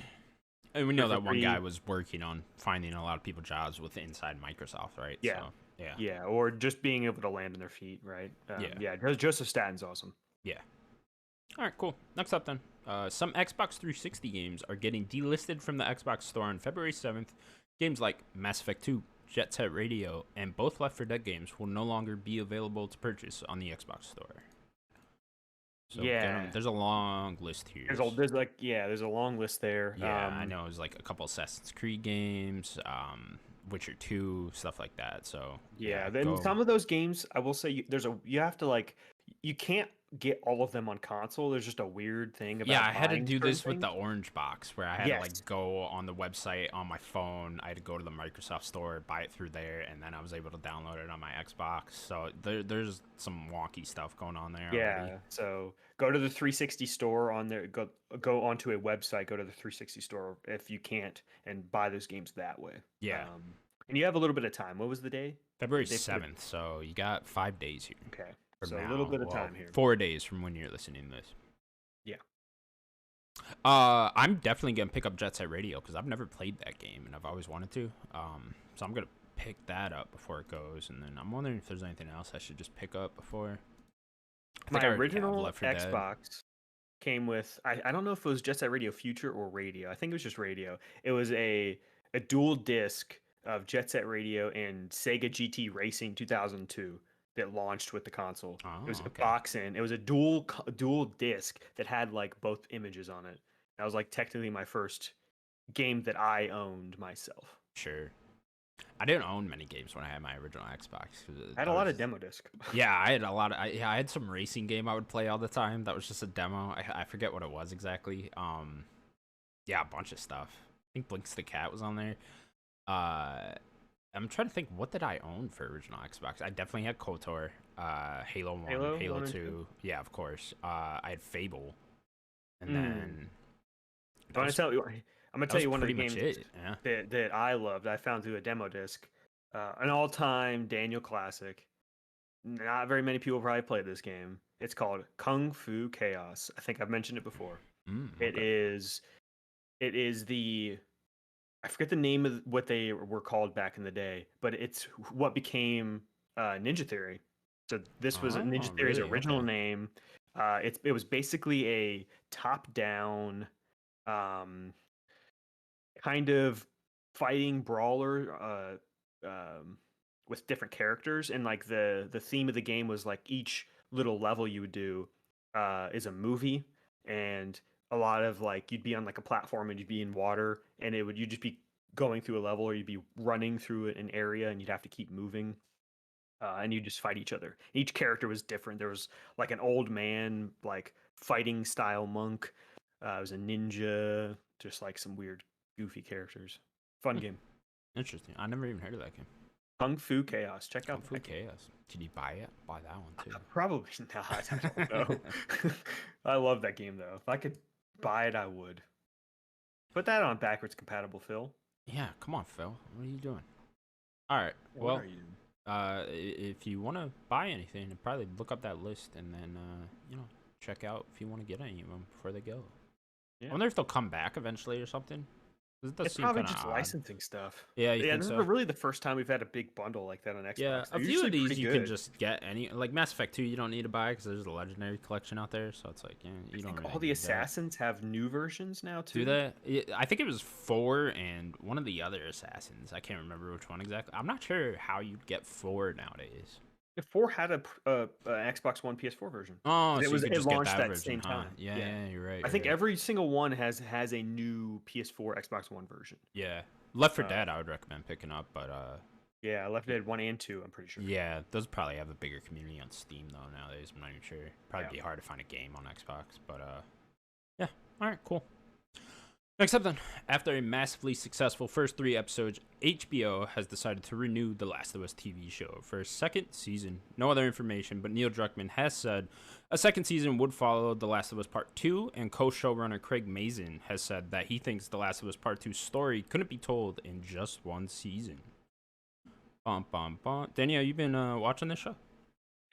Speaker 1: And we know that one
Speaker 2: 343
Speaker 1: guy was working on finding a lot of people jobs with inside Microsoft, right?
Speaker 2: Yeah.
Speaker 1: So, yeah.
Speaker 2: Yeah, or just being able to land on their feet, right?
Speaker 1: Yeah.
Speaker 2: Joseph Staten's awesome.
Speaker 1: Yeah. All right, cool. Next up, then. Some Xbox 360 games are getting delisted from the Xbox Store on February 7th. Games like Mass Effect 2, Jet Set Radio, and both Left 4 Dead games will no longer be available to purchase on the Xbox Store. So,
Speaker 2: Yeah.
Speaker 1: there's a long list here.
Speaker 2: There's a long list there.
Speaker 1: Yeah, I know. It's like a couple Assassin's Creed games, Witcher 2, stuff like that. So
Speaker 2: Yeah, then some of those games, I will say, you have to you can't get all of them on console. There's just a weird thing about.
Speaker 1: Yeah, I had to
Speaker 2: buying
Speaker 1: do
Speaker 2: certain
Speaker 1: this with the
Speaker 2: things.
Speaker 1: Orange Box, where I had
Speaker 2: Yes.
Speaker 1: to go on the website on my phone. I had to go to the Microsoft Store, buy it through there, and then I was able to download it on my Xbox. So there's some wonky stuff going on there.
Speaker 2: Yeah,
Speaker 1: already.
Speaker 2: so go to the 360 store on there. Go onto a website. Go to the 360 store if you can't, and buy those games that way.
Speaker 1: Yeah.
Speaker 2: And you have a little bit of time. What was the day?
Speaker 1: February
Speaker 2: They put it-
Speaker 1: 7th, so you got 5 days here
Speaker 2: Okay,
Speaker 1: from
Speaker 2: so a little
Speaker 1: now.
Speaker 2: bit of
Speaker 1: Well,
Speaker 2: time here.
Speaker 1: 4 days from when you're listening to this.
Speaker 2: Yeah.
Speaker 1: I'm definitely gonna pick up Jet Set Radio because I've never played that game and I've always wanted to. So I'm gonna pick that up before it goes, and then I'm wondering if there's anything else I should just pick up before. I think
Speaker 2: My
Speaker 1: I already have
Speaker 2: original
Speaker 1: Left 4 Dead.
Speaker 2: Xbox came with I don't know if it was Jet Set Radio Future or Radio. I think it was just Radio. It was a dual disc of Jet Set Radio and Sega GT Racing 2002 that launched with the console.
Speaker 1: Oh,
Speaker 2: It was a
Speaker 1: okay.
Speaker 2: box in. It was a dual disc that had like both images on it. That was like technically my first game that I owned myself.
Speaker 1: Sure. I didn't own many games when I had my original Xbox.
Speaker 2: I had a lot of demo disc.
Speaker 1: Yeah, I had a lot of. I had some racing game I would play all the time. That was just a demo. I forget what it was exactly. Yeah, a bunch of stuff. I think Blinks the Cat was on there. I'm trying to think, what did I own for original Xbox? I definitely had KOTOR, Halo 1, Halo
Speaker 2: 1 and
Speaker 1: 2. Yeah, of course. I had Fable, and then
Speaker 2: I'm gonna tell you one of the games
Speaker 1: Yeah.
Speaker 2: that I loved. I found through a demo disc, an all-time Daniel classic. Not very many people probably played this game. It's called Kung Fu Chaos. I think I've mentioned it before.
Speaker 1: Okay.
Speaker 2: It is the I forget the name of what they were called back in the day, but it's what became Ninja Theory. So this was Ninja Theory's
Speaker 1: really?
Speaker 2: original
Speaker 1: Okay.
Speaker 2: name. It was basically a top-down kind of fighting brawler with different characters, and like the theme of the game was like each little level you would do is a movie, and a lot of like you'd be on like a platform and you'd be in water, and you'd just be going through a level, or you'd be running through an area and you'd have to keep moving. And you just fight each other. Each character was different. There was like an old man, like fighting style monk. It was a ninja, just like some weird, goofy characters. Fun game.
Speaker 1: Interesting. I never even heard of that game.
Speaker 2: Kung Fu Chaos. Check out
Speaker 1: Kung Fu Chaos. Did you buy it? Buy that one too.
Speaker 2: Probably not. I don't know. I love that game though. If I could buy it, I would. Put that on backwards compatible, Phil.
Speaker 1: Yeah, come on, Phil. What are you doing? All right.
Speaker 2: What
Speaker 1: Well,
Speaker 2: are you doing?
Speaker 1: if you want to buy anything, probably look up that list and then check out if you want to get any of them before they go.
Speaker 2: Yeah.
Speaker 1: I wonder if they'll come back eventually or something. 'Cause it does
Speaker 2: It's
Speaker 1: seem
Speaker 2: probably
Speaker 1: kinda
Speaker 2: just
Speaker 1: odd.
Speaker 2: licensing stuff.
Speaker 1: Yeah, you
Speaker 2: Yeah,
Speaker 1: think
Speaker 2: this
Speaker 1: so?
Speaker 2: is really the first time we've had a big bundle like that on Xbox.
Speaker 1: Yeah,
Speaker 2: They're
Speaker 1: a few
Speaker 2: usually
Speaker 1: of these
Speaker 2: pretty
Speaker 1: you
Speaker 2: good.
Speaker 1: can just get any, like Mass Effect 2. You don't need to buy because there's a legendary collection out there. So it's like, yeah, you
Speaker 2: I
Speaker 1: don't.
Speaker 2: think
Speaker 1: really
Speaker 2: all the
Speaker 1: need that.
Speaker 2: assassins have new versions now too.
Speaker 1: Do they? Yeah, I think it was 4 and one of the other assassins. I can't remember which one exactly. I'm not sure how you'd get 4 nowadays.
Speaker 2: If 4 had a Xbox One PS4 version.
Speaker 1: Oh,
Speaker 2: It
Speaker 1: so
Speaker 2: was-
Speaker 1: you could
Speaker 2: it
Speaker 1: just get
Speaker 2: launched
Speaker 1: that
Speaker 2: that
Speaker 1: version,
Speaker 2: same
Speaker 1: huh?
Speaker 2: time.
Speaker 1: Yeah,
Speaker 2: Yeah.
Speaker 1: yeah, you're right.
Speaker 2: I think
Speaker 1: you're right.
Speaker 2: every single one has a new PS4 Xbox One version.
Speaker 1: Yeah, Left 4
Speaker 2: uh,
Speaker 1: Dead I would recommend picking up, but
Speaker 2: Yeah, Left 4 Dead 1 and 2, I'm pretty sure.
Speaker 1: yeah, those probably have a bigger community on Steam though nowadays. I'm not even sure. Probably
Speaker 2: Yeah.
Speaker 1: be hard to find a game on Xbox, but yeah. All right, cool. Next up then, after a massively successful first 3 episodes, HBO has decided to renew The Last of Us TV show for a second season. No other information, but Neil Druckmann has said a second season would follow The Last of Us Part 2, and co-showrunner Craig Mazin has said that he thinks The Last of Us Part 2's story couldn't be told in just one season. Bum, bum, bum. Danielle, you been watching this show?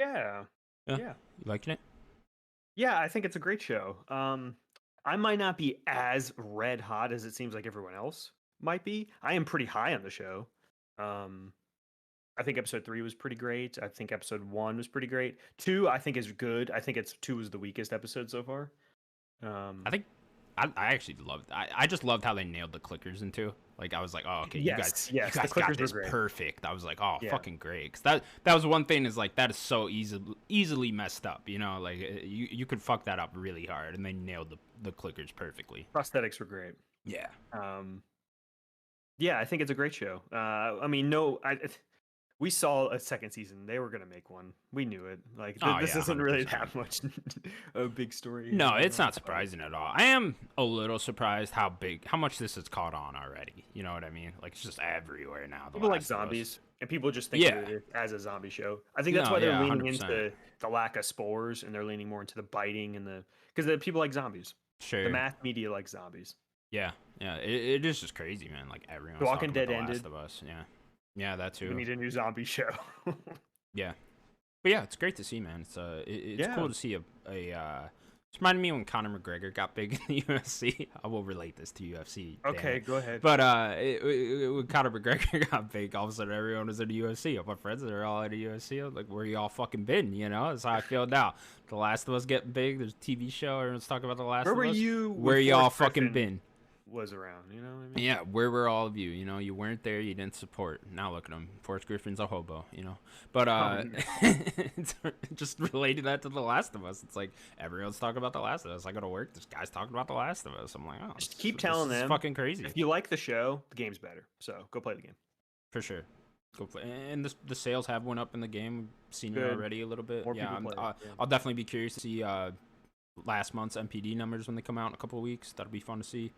Speaker 2: Yeah.
Speaker 1: Yeah.
Speaker 2: Yeah.
Speaker 1: You liking it?
Speaker 2: Yeah, I think it's a great show. I might not be as red hot as it seems like everyone else might be. I am pretty high on the show. I think episode 3 was pretty great. I think episode 1 was pretty great. 2, I think is good. I think 2 was the weakest episode so far.
Speaker 1: I think I actually loved. I just loved how they nailed the clickers into. Like I was like, oh, okay,
Speaker 2: Yes,
Speaker 1: you
Speaker 2: the
Speaker 1: guys
Speaker 2: clickers
Speaker 1: got
Speaker 2: were
Speaker 1: this
Speaker 2: great.
Speaker 1: perfect. I was like, oh,
Speaker 2: Yeah.
Speaker 1: fucking great. 'Cause that was one thing is like that is so easily messed up. You know, like you could fuck that up really hard, and they nailed the clickers perfectly.
Speaker 2: Prosthetics were great.
Speaker 1: Yeah.
Speaker 2: Yeah, I think it's a great show. I mean, we saw a second season. They were gonna make one. We knew it. Like
Speaker 1: Oh,
Speaker 2: this
Speaker 1: yeah,
Speaker 2: isn't really
Speaker 1: 100%.
Speaker 2: that much a big story.
Speaker 1: No,
Speaker 2: you
Speaker 1: it's
Speaker 2: know,
Speaker 1: not surprising at all. I am a little surprised how much this has caught on already. You know what I mean? Like it's just everywhere now. The
Speaker 2: People like
Speaker 1: Last of Us.
Speaker 2: zombies, and people just think
Speaker 1: Yeah.
Speaker 2: of it as a zombie show. I think that's
Speaker 1: No,
Speaker 2: why they're
Speaker 1: yeah,
Speaker 2: leaning
Speaker 1: 100%.
Speaker 2: into the lack of spores, and they're leaning more into the biting and because the people like zombies.
Speaker 1: Sure.
Speaker 2: The mass media likes zombies.
Speaker 1: Yeah, yeah. It is just crazy, man. Like everyone's
Speaker 2: The Walking
Speaker 1: talking about
Speaker 2: Dead
Speaker 1: The Last
Speaker 2: ended.
Speaker 1: of Us. Yeah. Yeah, that
Speaker 2: We
Speaker 1: too.
Speaker 2: need a new zombie show.
Speaker 1: Yeah. But yeah, it's great to see, man. It's
Speaker 2: Yeah.
Speaker 1: cool to see it's reminded me when Conor McGregor got big in the UFC. I will relate this to UFC. Damn
Speaker 2: Okay,
Speaker 1: it.
Speaker 2: go ahead.
Speaker 1: But when Conor McGregor got big, all of a sudden everyone was in the UFC. All my friends are all in the UFC. I'm like, where you all fucking been? You know, that's how I feel now. The Last of Us getting big. There's a TV show. Everyone's talking about The Last
Speaker 2: Where
Speaker 1: of
Speaker 2: were
Speaker 1: Us.
Speaker 2: you
Speaker 1: Where
Speaker 2: when
Speaker 1: y'all
Speaker 2: Forrest
Speaker 1: fucking
Speaker 2: Griffin
Speaker 1: been?
Speaker 2: was around? You know what I mean?
Speaker 1: Yeah, where were all of you? You know, you weren't there. You didn't support. Now look at him. Forrest Griffin's a hobo. You know, but
Speaker 2: Oh, no.
Speaker 1: it's just relating that to The Last of Us. It's like everyone's talking about The Last of Us. I go to work. This guy's talking about The Last of Us. I'm like, oh,
Speaker 2: Just keep telling
Speaker 1: this is
Speaker 2: them.
Speaker 1: fucking crazy.
Speaker 2: If you like the show, the game's better. So go play the game.
Speaker 1: For sure. Go play. And the sales have went up in the game. We've seen it
Speaker 2: Good.
Speaker 1: already a little bit.
Speaker 2: More
Speaker 1: Yeah,
Speaker 2: people play it, yeah.
Speaker 1: I'll definitely be curious to see last month's MPD numbers when they come out in a couple of weeks. That'll be fun to see.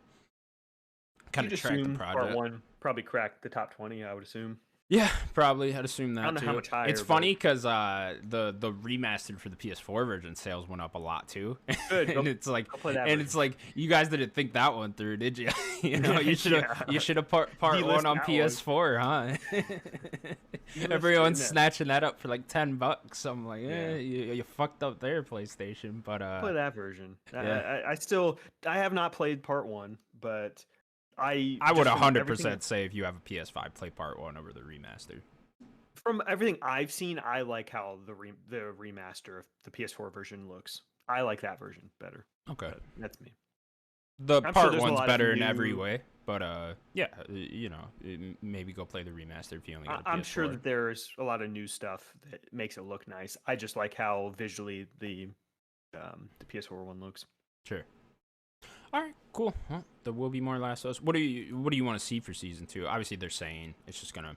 Speaker 1: Kind of
Speaker 2: You'd
Speaker 1: track the
Speaker 2: assume
Speaker 1: project.
Speaker 2: Part 1 probably cracked the top 20, I would assume.
Speaker 1: Yeah, probably. I'd assume that
Speaker 2: I don't know
Speaker 1: too.
Speaker 2: how much higher,
Speaker 1: It's
Speaker 2: but-
Speaker 1: funny because the remastered for the PS4 version sales went up a lot too.
Speaker 2: Good.
Speaker 1: And it's like,
Speaker 2: I'll play that
Speaker 1: and it's like, you guys didn't think that one through, did you? You know, you should have
Speaker 2: Yeah.
Speaker 1: you should have part
Speaker 2: Delist
Speaker 1: one on
Speaker 2: that one.
Speaker 1: PS4, huh? Everyone's
Speaker 2: that.
Speaker 1: snatching that up for like $10. I'm like,
Speaker 2: Yeah.
Speaker 1: you fucked up there, PlayStation. But
Speaker 2: Play that version.
Speaker 1: Yeah.
Speaker 2: I have not played Part 1, but I
Speaker 1: would
Speaker 2: just from
Speaker 1: 100%
Speaker 2: everything-
Speaker 1: say if you have a PS5, play part one over the remaster.
Speaker 2: From everything I've seen, I like how the remaster of the PS4 version looks. I like that version better.
Speaker 1: Okay.
Speaker 2: But that's me.
Speaker 1: The
Speaker 2: I'm sure
Speaker 1: part
Speaker 2: there's a
Speaker 1: one's
Speaker 2: lot of
Speaker 1: better in every
Speaker 2: new-
Speaker 1: way, but yeah, you know, maybe go play the remaster if you only got a PS4.
Speaker 2: I'm sure that there's a lot of new stuff that makes it look nice. I just like how visually the PS4 one looks.
Speaker 1: Sure. All right, cool. Well, there will be more Last of Us. What do you want to see for season 2? Obviously, they're saying it's just gonna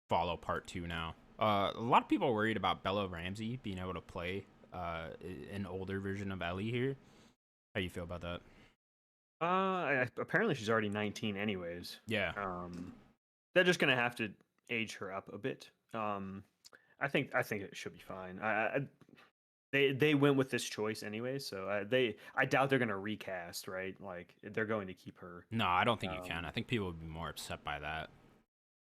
Speaker 1: follow part 2 now. A lot of people are worried about Bella Ramsey being able to play an older version of Ellie here. How do you feel about that?
Speaker 2: Apparently she's already 19 anyways.
Speaker 1: Yeah.
Speaker 2: They're just gonna have to age her up a bit. I think it should be fine. They went with this choice anyway, so I doubt they're gonna recast, right? Like they're going to keep her.
Speaker 1: No, I don't think you can. I think people would be more upset by that.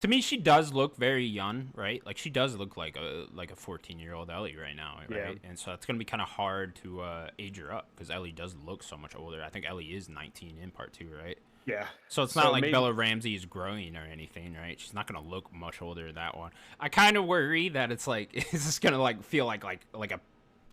Speaker 1: To me, she does look very young, right? Like she does look like a 14-year-old Ellie right now, right?
Speaker 2: Yeah.
Speaker 1: And so it's gonna be kind of hard to age her up because Ellie does look so much older. I think Ellie is 19 in part 2, right?
Speaker 2: Yeah.
Speaker 1: So it's not
Speaker 2: So
Speaker 1: like
Speaker 2: maybe-
Speaker 1: Bella Ramsey is growing or anything, right? She's not gonna look much older in that one. I kind of worry that it's like is this gonna like feel like a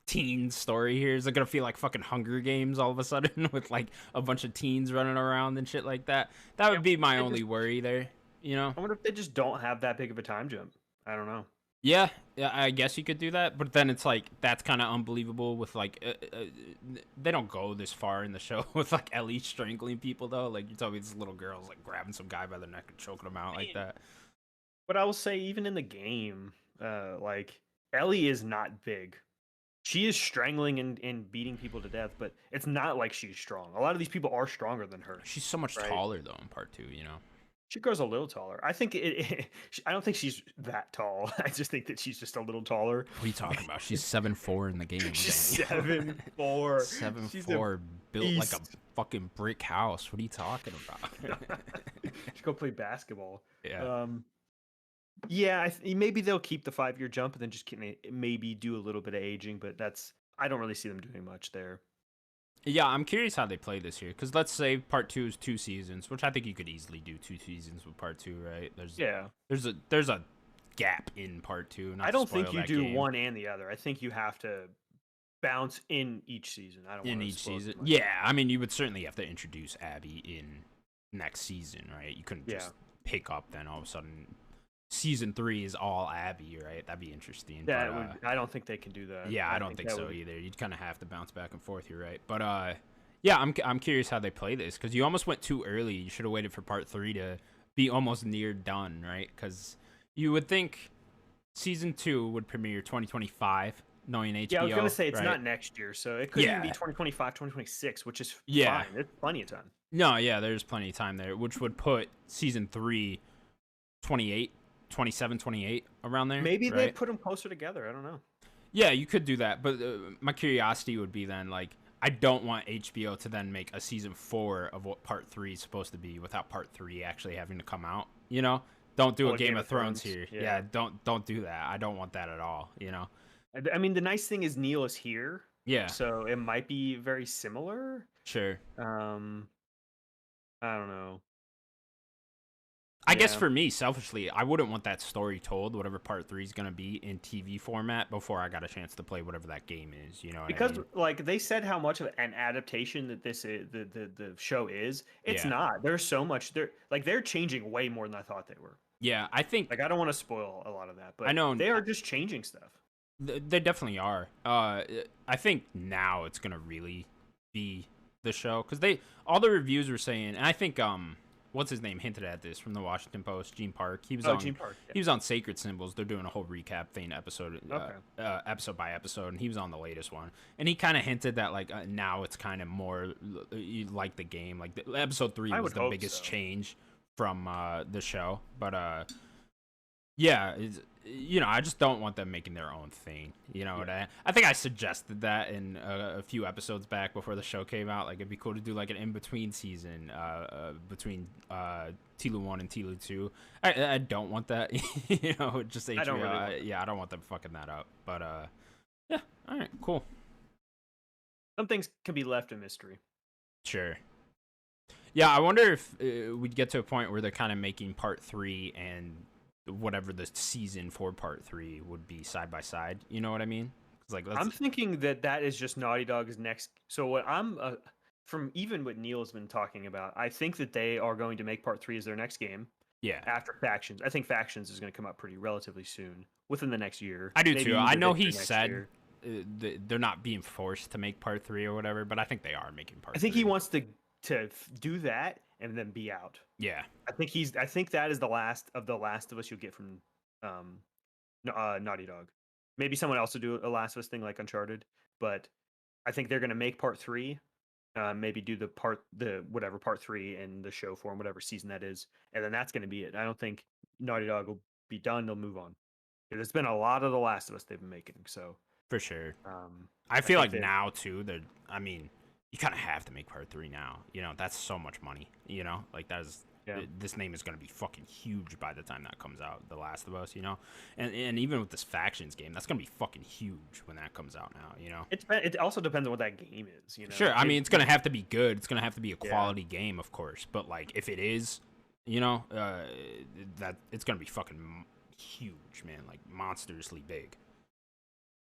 Speaker 1: teen story here? Is it gonna feel like fucking Hunger Games all of a sudden with like a bunch of teens running around and shit like that? That would be my only worry there. You know?
Speaker 2: I wonder if they just don't have that big of a time jump. I don't know.
Speaker 1: Yeah, I guess you could do that, but then it's like that's kind of unbelievable. With like, they don't go this far in the show with like Ellie strangling people though. Like you told me, this little girl's like grabbing some guy by the neck and choking him out like that.
Speaker 2: But I will say, even in the game, like Ellie is not big. She is strangling and beating people to death, but it's not like she's strong. A lot of these people are stronger than her.
Speaker 1: She's so much
Speaker 2: Right.
Speaker 1: taller though in part 2. You know.
Speaker 2: She grows a little taller. I think I don't think she's that tall. I just think that she's just a little taller.
Speaker 1: What are you talking about? She's 7'4" in the game.
Speaker 2: She's
Speaker 1: Daniel.
Speaker 2: 7'4".
Speaker 1: 7'4", built like a
Speaker 2: beast.
Speaker 1: fucking brick house. What are you talking about?
Speaker 2: She go play basketball.
Speaker 1: Yeah.
Speaker 2: Yeah. Maybe they'll keep the 5-year jump and then just maybe do a little bit of aging, but I don't really see them doing much there.
Speaker 1: Yeah, I'm curious how they play this here. Because let's say part 2 is 2 seasons, which I think you could easily do 2 seasons with part 2, right? There's a gap in part 2. Not
Speaker 2: I
Speaker 1: to
Speaker 2: don't think
Speaker 1: spoil
Speaker 2: you
Speaker 1: that
Speaker 2: do
Speaker 1: game.
Speaker 2: one and the other. I think you have to bounce in each season. I don't
Speaker 1: in
Speaker 2: wanna
Speaker 1: each
Speaker 2: spoil
Speaker 1: season.
Speaker 2: too much.
Speaker 1: Yeah, I mean, you would certainly have to introduce Abby in next season, right? You couldn't just pick up then all of a sudden. Season 3 is all Abby, right? That'd be interesting.
Speaker 2: I don't think they can do that.
Speaker 1: Yeah, I don't think
Speaker 2: that
Speaker 1: so
Speaker 2: would-
Speaker 1: either. You'd kind of have to bounce back and forth. You're right, but yeah, I'm curious how they play this because you almost went too early. You should have waited for part 3 to be almost near done, right? Because you would think season 2 would premiere 2025, knowing HBO.
Speaker 2: Yeah, I was gonna say it's
Speaker 1: right?
Speaker 2: not next year, so it could even be
Speaker 1: Yeah.
Speaker 2: 2025, 2026, which is
Speaker 1: Yeah.
Speaker 2: fine. There's plenty of time.
Speaker 1: No, yeah, there's plenty of time there, which would put season 3 28, 27, 28 around there.
Speaker 2: Maybe they
Speaker 1: right?
Speaker 2: put them closer together. I don't know.
Speaker 1: Yeah, you could do that, but my curiosity would be then like I don't want HBO to then make a season 4 of what part 3 is supposed to be without part 3 actually having to come out. You know, Don't do
Speaker 2: Well,
Speaker 1: a Game of Thrones here.
Speaker 2: Yeah.
Speaker 1: Yeah, don't do that. I don't want that at all. You know.
Speaker 2: I mean, the nice thing is Neil is here,
Speaker 1: Yeah.
Speaker 2: so it might be very similar.
Speaker 1: Sure.
Speaker 2: I don't know.
Speaker 1: I guess
Speaker 2: Yeah.
Speaker 1: for me, selfishly, I wouldn't want that story told, whatever part 3 is going to be in TV format, before I got a chance to play whatever that game is. You know what
Speaker 2: Because
Speaker 1: I mean?
Speaker 2: like they said how much of an adaptation that this is, the show is. It's
Speaker 1: Yeah.
Speaker 2: not. There's so much. They're changing way more than I thought they were.
Speaker 1: Yeah, I think
Speaker 2: Like I don't want to spoil a lot of that, but
Speaker 1: I know
Speaker 2: they are just changing stuff.
Speaker 1: they definitely are. I think now it's going to really be the show, because all the reviews were saying, and I think what's his name hinted at this from the Washington Post, Gene Park. He was on
Speaker 2: Gene Park. Yeah.
Speaker 1: He was on Sacred Symbols. They're doing a whole recap thing, episode by episode, and he was on the latest one. And he kind of hinted that like now it's kind of more like the game. Like episode 3 was the biggest change from the show, but yeah, you know, I just don't want them making their own thing. You know what I think I suggested that in a few episodes back before the show came out. Like, it'd be cool to do like an in-between season between Tilo 1 and Tilo 2. I don't want that. You know, just HBO. I don't want them fucking that up. But yeah, all right, cool.
Speaker 2: Some things can be left a mystery.
Speaker 1: Sure. Yeah, I wonder if we'd get to a point where they're kind of making part 3 and whatever the season for part 3 would be side by side. You know what I mean? Like,
Speaker 2: I'm thinking that is just Naughty Dog's next. So what I'm from even what Neil's been talking about, I think that they are going to make part 3 as their next game.
Speaker 1: Yeah.
Speaker 2: After Factions, I think Factions is going to come out pretty relatively soon, within the next year.
Speaker 1: I do too. I know he said they're not being forced to make part 3 or whatever, but I think they are making part 3.
Speaker 2: I think he wants to do that and then be out.
Speaker 1: Yeah.
Speaker 2: I think that is the last of Us you'll get from Naughty Dog. Maybe someone else will do a Last of Us thing like Uncharted, but I think they're going to make part 3, maybe do the part 3 in the show form, whatever season that is, and then that's going to be it. I don't think Naughty Dog will be done. They'll move on. There's been a lot of the Last of Us they've been making, so
Speaker 1: for sure. I feel like now too, I mean, you kind of have to make part 3 now. You know, that's so much money. You know, like this name is going to be fucking huge by the time that comes out, The Last of Us, you know? And even with this Factions game, that's going to be fucking huge when that comes out now, you know?
Speaker 2: It also depends on what that game is, you know?
Speaker 1: Sure, I mean, it's going to have to be good. It's going to have to be a quality game, of course. But, like, if it is, you know, that it's going to be fucking huge, man. Like, monstrously big.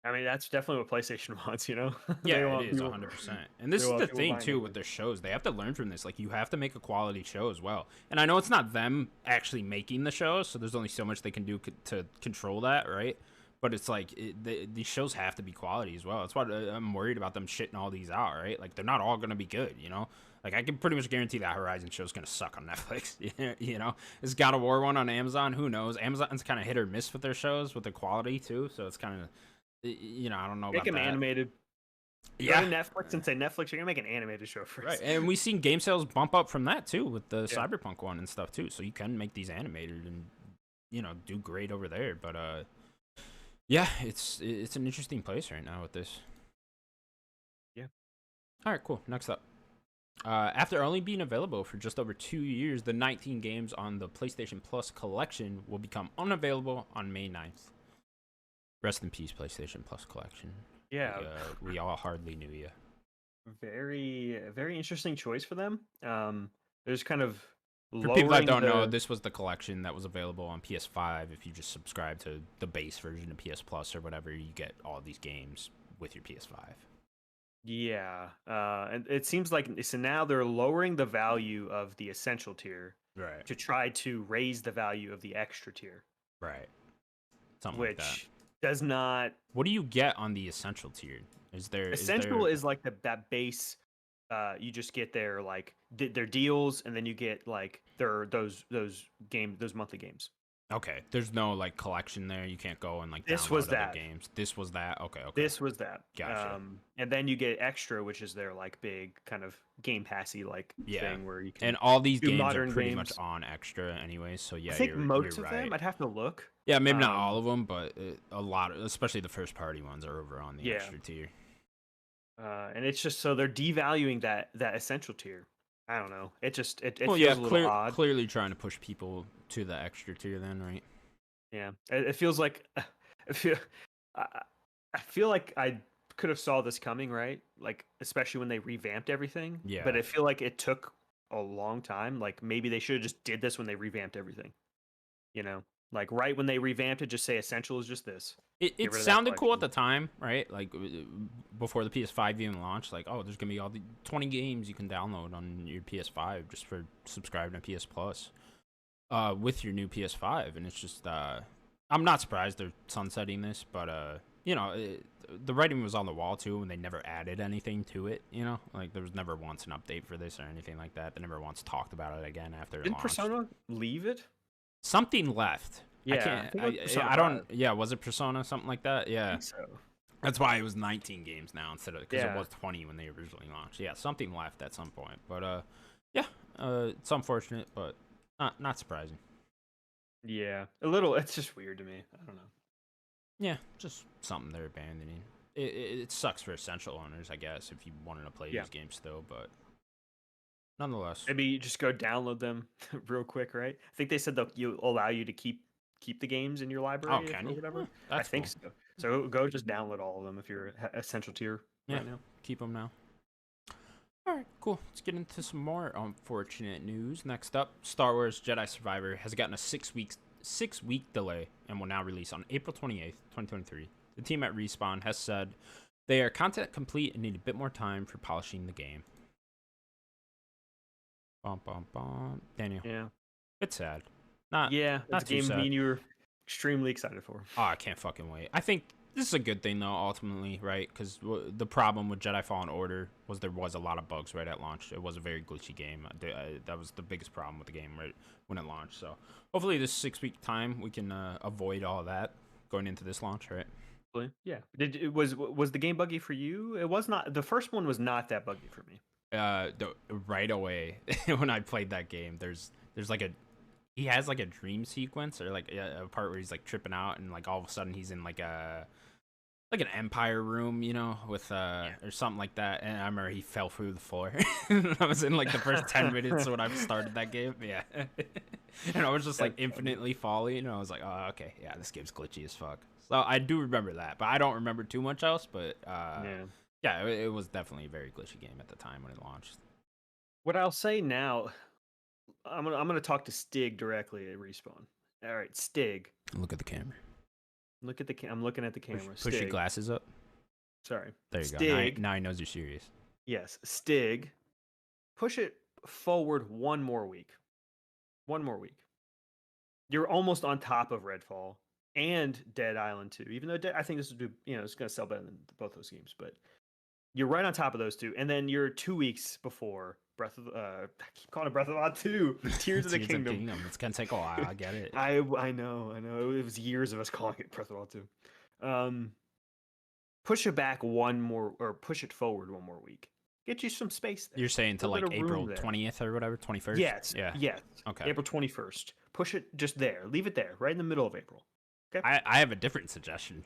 Speaker 2: I mean, that's definitely what PlayStation wants, you know?
Speaker 1: Yeah, it is 100%. And this is the thing, too, with their shows. They have to learn from this. Like, you have to make a quality show as well. And I know it's not them actually making the shows, so there's only so much they can do to control that, right? But it's like, these shows have to be quality as well. That's why I'm worried about them shitting all these out, right? Like, they're not all going to be good, you know? Like, I can pretty much guarantee that Horizon show's going to suck on Netflix, you know? Is God of War one on Amazon? Who knows? Amazon's kind of hit or miss with their shows, with the quality, too, so it's kind of... You know, I don't know about that.
Speaker 2: Make them animated.
Speaker 1: Yeah.
Speaker 2: Go to Netflix and say, Netflix, you're going to make an animated show for us.
Speaker 1: Right, and we've seen game sales bump up from that, too, with the Cyberpunk one and stuff, too. So you can make these animated and, you know, do great over there. But, yeah, it's an interesting place right now with this.
Speaker 2: Yeah.
Speaker 1: All right, cool. Next up. After only being available for just over 2 years, the 19 games on the PlayStation Plus collection will become unavailable on May 9th. Rest in peace, PlayStation Plus collection.
Speaker 2: Yeah.
Speaker 1: We all hardly knew you.
Speaker 2: Very, very interesting choice for them. There's kind of...
Speaker 1: For people that don't know, this was the collection that was available on PS5. If you just subscribe to the base version of PS Plus or whatever, you get all these games with your PS5.
Speaker 2: Yeah. And it seems like... So now they're lowering the value of the Essential tier.
Speaker 1: Right.
Speaker 2: To try to raise the value of the Extra tier.
Speaker 1: Right. Something like that.
Speaker 2: Does not.
Speaker 1: What do you get on the Essential tier?
Speaker 2: Essential is like that base. You just get their like their deals, and then you get like those monthly games.
Speaker 1: Okay, there's no like collection there. You can't go and like
Speaker 2: this
Speaker 1: download
Speaker 2: was
Speaker 1: other
Speaker 2: that
Speaker 1: games. This was that. Okay.
Speaker 2: This was that.
Speaker 1: Gotcha.
Speaker 2: And then you get Extra, which is their like big kind of Game Passy like thing where you can.
Speaker 1: And all these games are pretty
Speaker 2: games.
Speaker 1: much on Extra anyway. So yeah,
Speaker 2: I think most
Speaker 1: you're
Speaker 2: of
Speaker 1: right.
Speaker 2: them. I'd have to look.
Speaker 1: Yeah, maybe not all of them, but a lot, especially the first party ones, are over on the Extra tier.
Speaker 2: And it's just so they're devaluing that Essential tier. I don't know. It
Speaker 1: Well, yeah,
Speaker 2: feels a little odd.
Speaker 1: clearly trying to push people to the extra tier, then, right?
Speaker 2: Yeah, it feels like I feel I, I feel like I could have saw this coming, right? Like especially when they revamped everything. But
Speaker 1: Yeah,
Speaker 2: I feel like it took a long time. Like maybe they should have just did this when they revamped everything. You know, like right when they revamped it, just say essential is just this. Get
Speaker 1: it
Speaker 2: rid of that
Speaker 1: sounded cool at
Speaker 2: collection.
Speaker 1: the time, right? Like before the PS5 even launched, like, oh, there's gonna be all the 20 games you can download on your PS5 just for subscribing to PS Plus, with your new PS5, and it's just, I'm not surprised they're sunsetting this, but you know, the writing was on the wall too, and they never added anything to it. You know, like there was never once an update for this or anything like that. They never once talked about it again after it
Speaker 2: Didn't
Speaker 1: launched.
Speaker 2: Persona leave it?
Speaker 1: Something left. I
Speaker 2: Yeah, I
Speaker 1: can't.
Speaker 2: think it was Persona
Speaker 1: I don't.
Speaker 2: 5.
Speaker 1: Yeah, was it Persona something like that?
Speaker 2: I
Speaker 1: Yeah,
Speaker 2: think so.
Speaker 1: that's why it was 19 games now instead of, because it
Speaker 2: Yeah,
Speaker 1: was 20 when they originally launched. Yeah, something left at some point, but yeah, it's unfortunate, but not surprising.
Speaker 2: yeah. A little. It's just weird to me. I don't know.
Speaker 1: Yeah, just something they're abandoning. It sucks for essential owners, I guess, if you wanted to play
Speaker 2: Yeah.
Speaker 1: these games still, but nonetheless.
Speaker 2: Maybe you just go download them real quick, right? I think they said they'll allow you to keep the games in your
Speaker 1: Oh,
Speaker 2: library
Speaker 1: can
Speaker 2: or
Speaker 1: you?
Speaker 2: whatever. I
Speaker 1: That's
Speaker 2: think
Speaker 1: cool.
Speaker 2: so. So go just download all of them if you're essential tier
Speaker 1: Yeah,
Speaker 2: right now.
Speaker 1: keep them now. All right, cool. Let's get into some more unfortunate news. Next up, Star Wars Jedi Survivor has gotten a 6-week delay and will now release on April 28th, 2023. The team at Respawn has said they are content complete and need a bit more time for polishing the game. Bum, bum, bum. Daniel,
Speaker 2: Yeah.
Speaker 1: it's sad. Not
Speaker 2: Yeah, it's
Speaker 1: not
Speaker 2: a
Speaker 1: too
Speaker 2: game me
Speaker 1: sad.
Speaker 2: and you were extremely excited for.
Speaker 1: Oh, I can't fucking wait. I think this is a good thing though, ultimately, right? Because the problem with Jedi Fallen Order was there was a lot of bugs right at launch. It was a very glitchy game. That was the biggest problem with the game right when it launched. So hopefully, this 6-week time we can avoid all that going into this launch, right?
Speaker 2: Yeah. Was the game buggy for you? It was not. The first one was not that buggy for me.
Speaker 1: Right away when I played that game, there's like a he has like a dream sequence or like a part where he's like tripping out and like all of a sudden he's in like an empire room, you know, with or something like that. And I remember he fell through the floor. I was in like the first 10 minutes when I started that game. Yeah. And I was just like
Speaker 2: That's funny.
Speaker 1: infinitely falling, and I was like, oh, okay, yeah, this game's glitchy as fuck. So I do remember that, but I don't remember too much else. But
Speaker 2: Yeah.
Speaker 1: yeah, it was definitely a very glitchy game at the time when it launched.
Speaker 2: What I'll say now, I'm gonna talk to Stig directly at Respawn. All right, Stig.
Speaker 1: Look at the camera.
Speaker 2: Look at the I'm looking at the
Speaker 1: Push,
Speaker 2: camera.
Speaker 1: push your
Speaker 2: Stig.
Speaker 1: glasses up.
Speaker 2: Sorry.
Speaker 1: There you go.
Speaker 2: Stig.
Speaker 1: Now he knows you're serious.
Speaker 2: Yes, Stig. Push it forward one more week. One more week. You're almost on top of Redfall and Dead Island 2. Even though I think this would be, it's going to sell better than both those games, but you're right on top of those two. And then you're 2 weeks before I keep calling it Breath of the Wild 2, Tears of the
Speaker 1: Tears of
Speaker 2: Kingdom.
Speaker 1: Kingdom. It's gonna take a while. I get it.
Speaker 2: I know. It was years of us calling it Breath of the Wild 2. Push it back one more, or push it forward one more week. Get you some space there.
Speaker 1: You're saying to
Speaker 2: A little
Speaker 1: like
Speaker 2: bit of room
Speaker 1: April
Speaker 2: there.
Speaker 1: 20th or whatever, 21st?
Speaker 2: Yes.
Speaker 1: Yeah.
Speaker 2: Yes.
Speaker 1: Okay.
Speaker 2: April 21st. Push it just there. Leave it there, right in the middle of April. Okay.
Speaker 1: I have a different suggestion.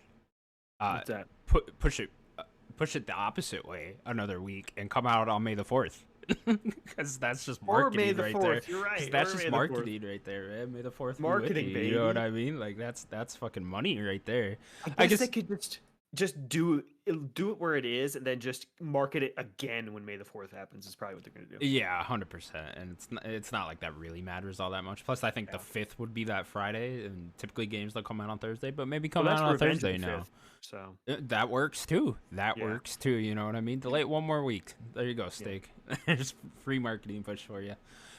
Speaker 2: What's that?
Speaker 1: Push it the opposite way another week and come out on May the 4th. Because that's just
Speaker 2: Or May
Speaker 1: marketing
Speaker 2: the
Speaker 1: right
Speaker 2: 4th.
Speaker 1: there.
Speaker 2: You're
Speaker 1: 'Cause
Speaker 2: right.
Speaker 1: that's
Speaker 2: Or
Speaker 1: just
Speaker 2: May the 4th.
Speaker 1: marketing right there, man. May the 4th be with
Speaker 2: Marketing,
Speaker 1: you. You know what
Speaker 2: baby.
Speaker 1: I mean? Like that's fucking money right there.
Speaker 2: I
Speaker 1: I
Speaker 2: guess
Speaker 1: guess
Speaker 2: they could just do it where it is, and then just market it again when May the 4th happens. Is probably what they're gonna do.
Speaker 1: yeah, 100%. And it's not like that really matters all that much. Plus, I think
Speaker 2: Yeah.
Speaker 1: the 5th would be that Friday, and typically games don't come out on Thursday, but maybe
Speaker 2: Well,
Speaker 1: come
Speaker 2: that's
Speaker 1: out on
Speaker 2: Revenge of
Speaker 1: Thursday
Speaker 2: the
Speaker 1: now.
Speaker 2: 5th, so
Speaker 1: That works too. That
Speaker 2: Yeah.
Speaker 1: works too. You know what I mean? Delay it one more week. There you go, Steak. Just free marketing push for you.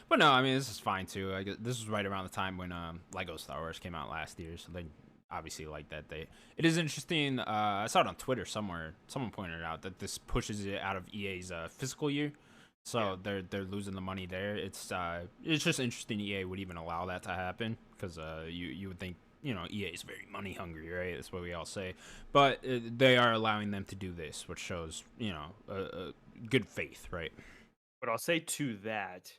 Speaker 1: But no, I mean this is fine too. I guess this was right around the time when Lego Star Wars came out last year, so they obviously like that. It is interesting. I saw it on Twitter somewhere. Someone pointed out that this pushes it out of EA's fiscal year, so they're losing the money there. It's just interesting. EA would even allow that to happen because you would think. EA is very money hungry, right? That's what we all say. But they are allowing them to do this, which shows, good faith, right?
Speaker 2: But I'll say to that,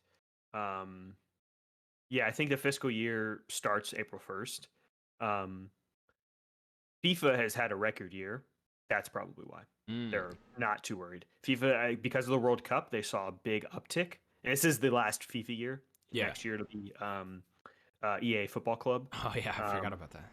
Speaker 2: yeah, I think the fiscal year starts April 1st. FIFA has had a record year. That's probably why
Speaker 1: Mm.
Speaker 2: they're not too worried. FIFA, because of the World Cup, they saw a big uptick, And this is the last FIFA year.
Speaker 1: Yeah.
Speaker 2: Next year it'll be EA Football Club.
Speaker 1: Oh yeah, I forgot about that.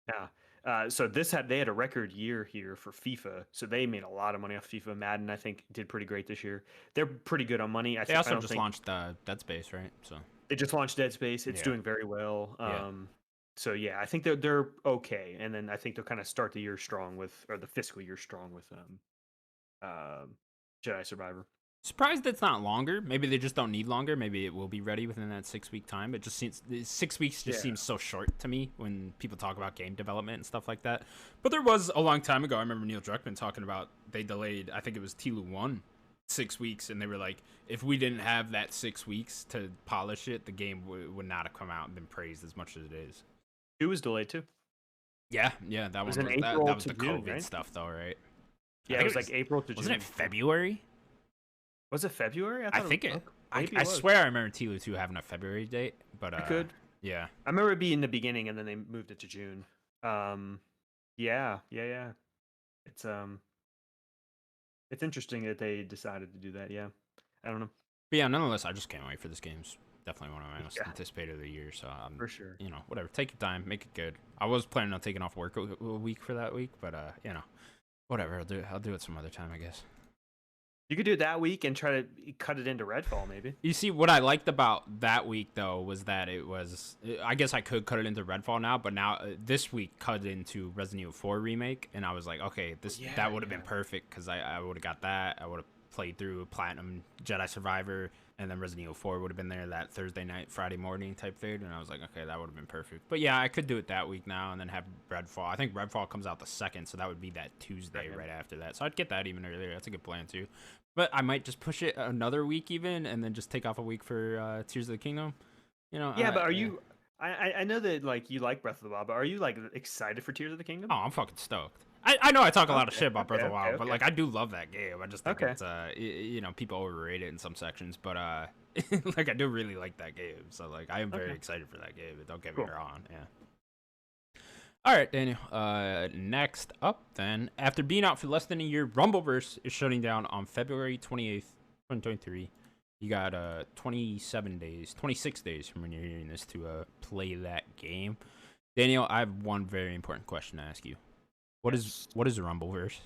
Speaker 2: Yeah. So they had a record year here for FIFA, so they made a lot of money off FIFA. Madden, I think, did pretty great this year. They're pretty good on money.
Speaker 1: They also just launched Dead Space, right? So
Speaker 2: they just launched Dead Space. It's doing very well. So yeah, I think they're okay, and then I think they'll kind of start the year strong or the fiscal year strong with Jedi Survivor.
Speaker 1: Surprised it's not longer. Maybe they just don't need longer. Maybe it will be ready within that 6-week time. It just seems 6 weeks just seems so short to me when people talk about game development and stuff like that. But there was a long time ago. I remember Neil Druckmann talking about they delayed. I think it was TLU 1 6 weeks, and they were like, if we didn't have that 6 weeks to polish it, the game would not have come out and been praised as much as it is.
Speaker 2: 2 was delayed too.
Speaker 1: Yeah, that was that was the COVID June, stuff though, right?
Speaker 2: Yeah, it was like April to June.
Speaker 1: Wasn't it February?
Speaker 2: Was it February?
Speaker 1: I think it. I swear I remember TLU 2 having a February date, but
Speaker 2: it could.
Speaker 1: Yeah.
Speaker 2: I remember it being in the beginning, and then they moved it to June. Yeah. It's interesting that they decided to do that. Yeah, I don't know.
Speaker 1: But yeah, nonetheless, I just can't wait for this game. It's definitely one of my most anticipated of the year. So
Speaker 2: for sure,
Speaker 1: whatever. Take your time, make it good. I was planning on taking off work a week for that week, but whatever. I'll do it some other time, I guess.
Speaker 2: You could do it that week and try to cut it into Redfall, maybe.
Speaker 1: You see, what I liked about that week, though, was that it was... I guess I could cut it into Redfall now, but now this week cut it into Resident Evil 4 Remake, and I was like, okay, that would have been perfect, because I would have got that. I would have played through Platinum, Jedi Survivor, and then Resident Evil 4 would have been there that Thursday night, Friday morning type thing, and I was like, okay, that would have been perfect. But yeah, I could do it that week now and then have Redfall. I think Redfall comes out the 2nd, so that would be that Tuesday right after that. So I'd get that even earlier. That's a good plan, too. But I might just push it another week even, and then just take off a week for Tears of the Kingdom.
Speaker 2: Yeah, but are you... I know that like you like Breath of the Wild, but are you like excited for Tears of the Kingdom?
Speaker 1: Oh, I'm fucking stoked. I know I talk a lot of shit about Breath of the Wild, but like I do love that game. I just think it's people overrate it in some sections, but like I do really like that game. So like I am very excited for that game. Don't get me wrong. Yeah. All right, Daniel. Next up, then, after being out for less than a year, Rumbleverse is shutting down on February 28th, 2023. You got 26 days from when you're hearing this to play that game. Daniel, I have one very important question to ask you. What is Rumbleverse?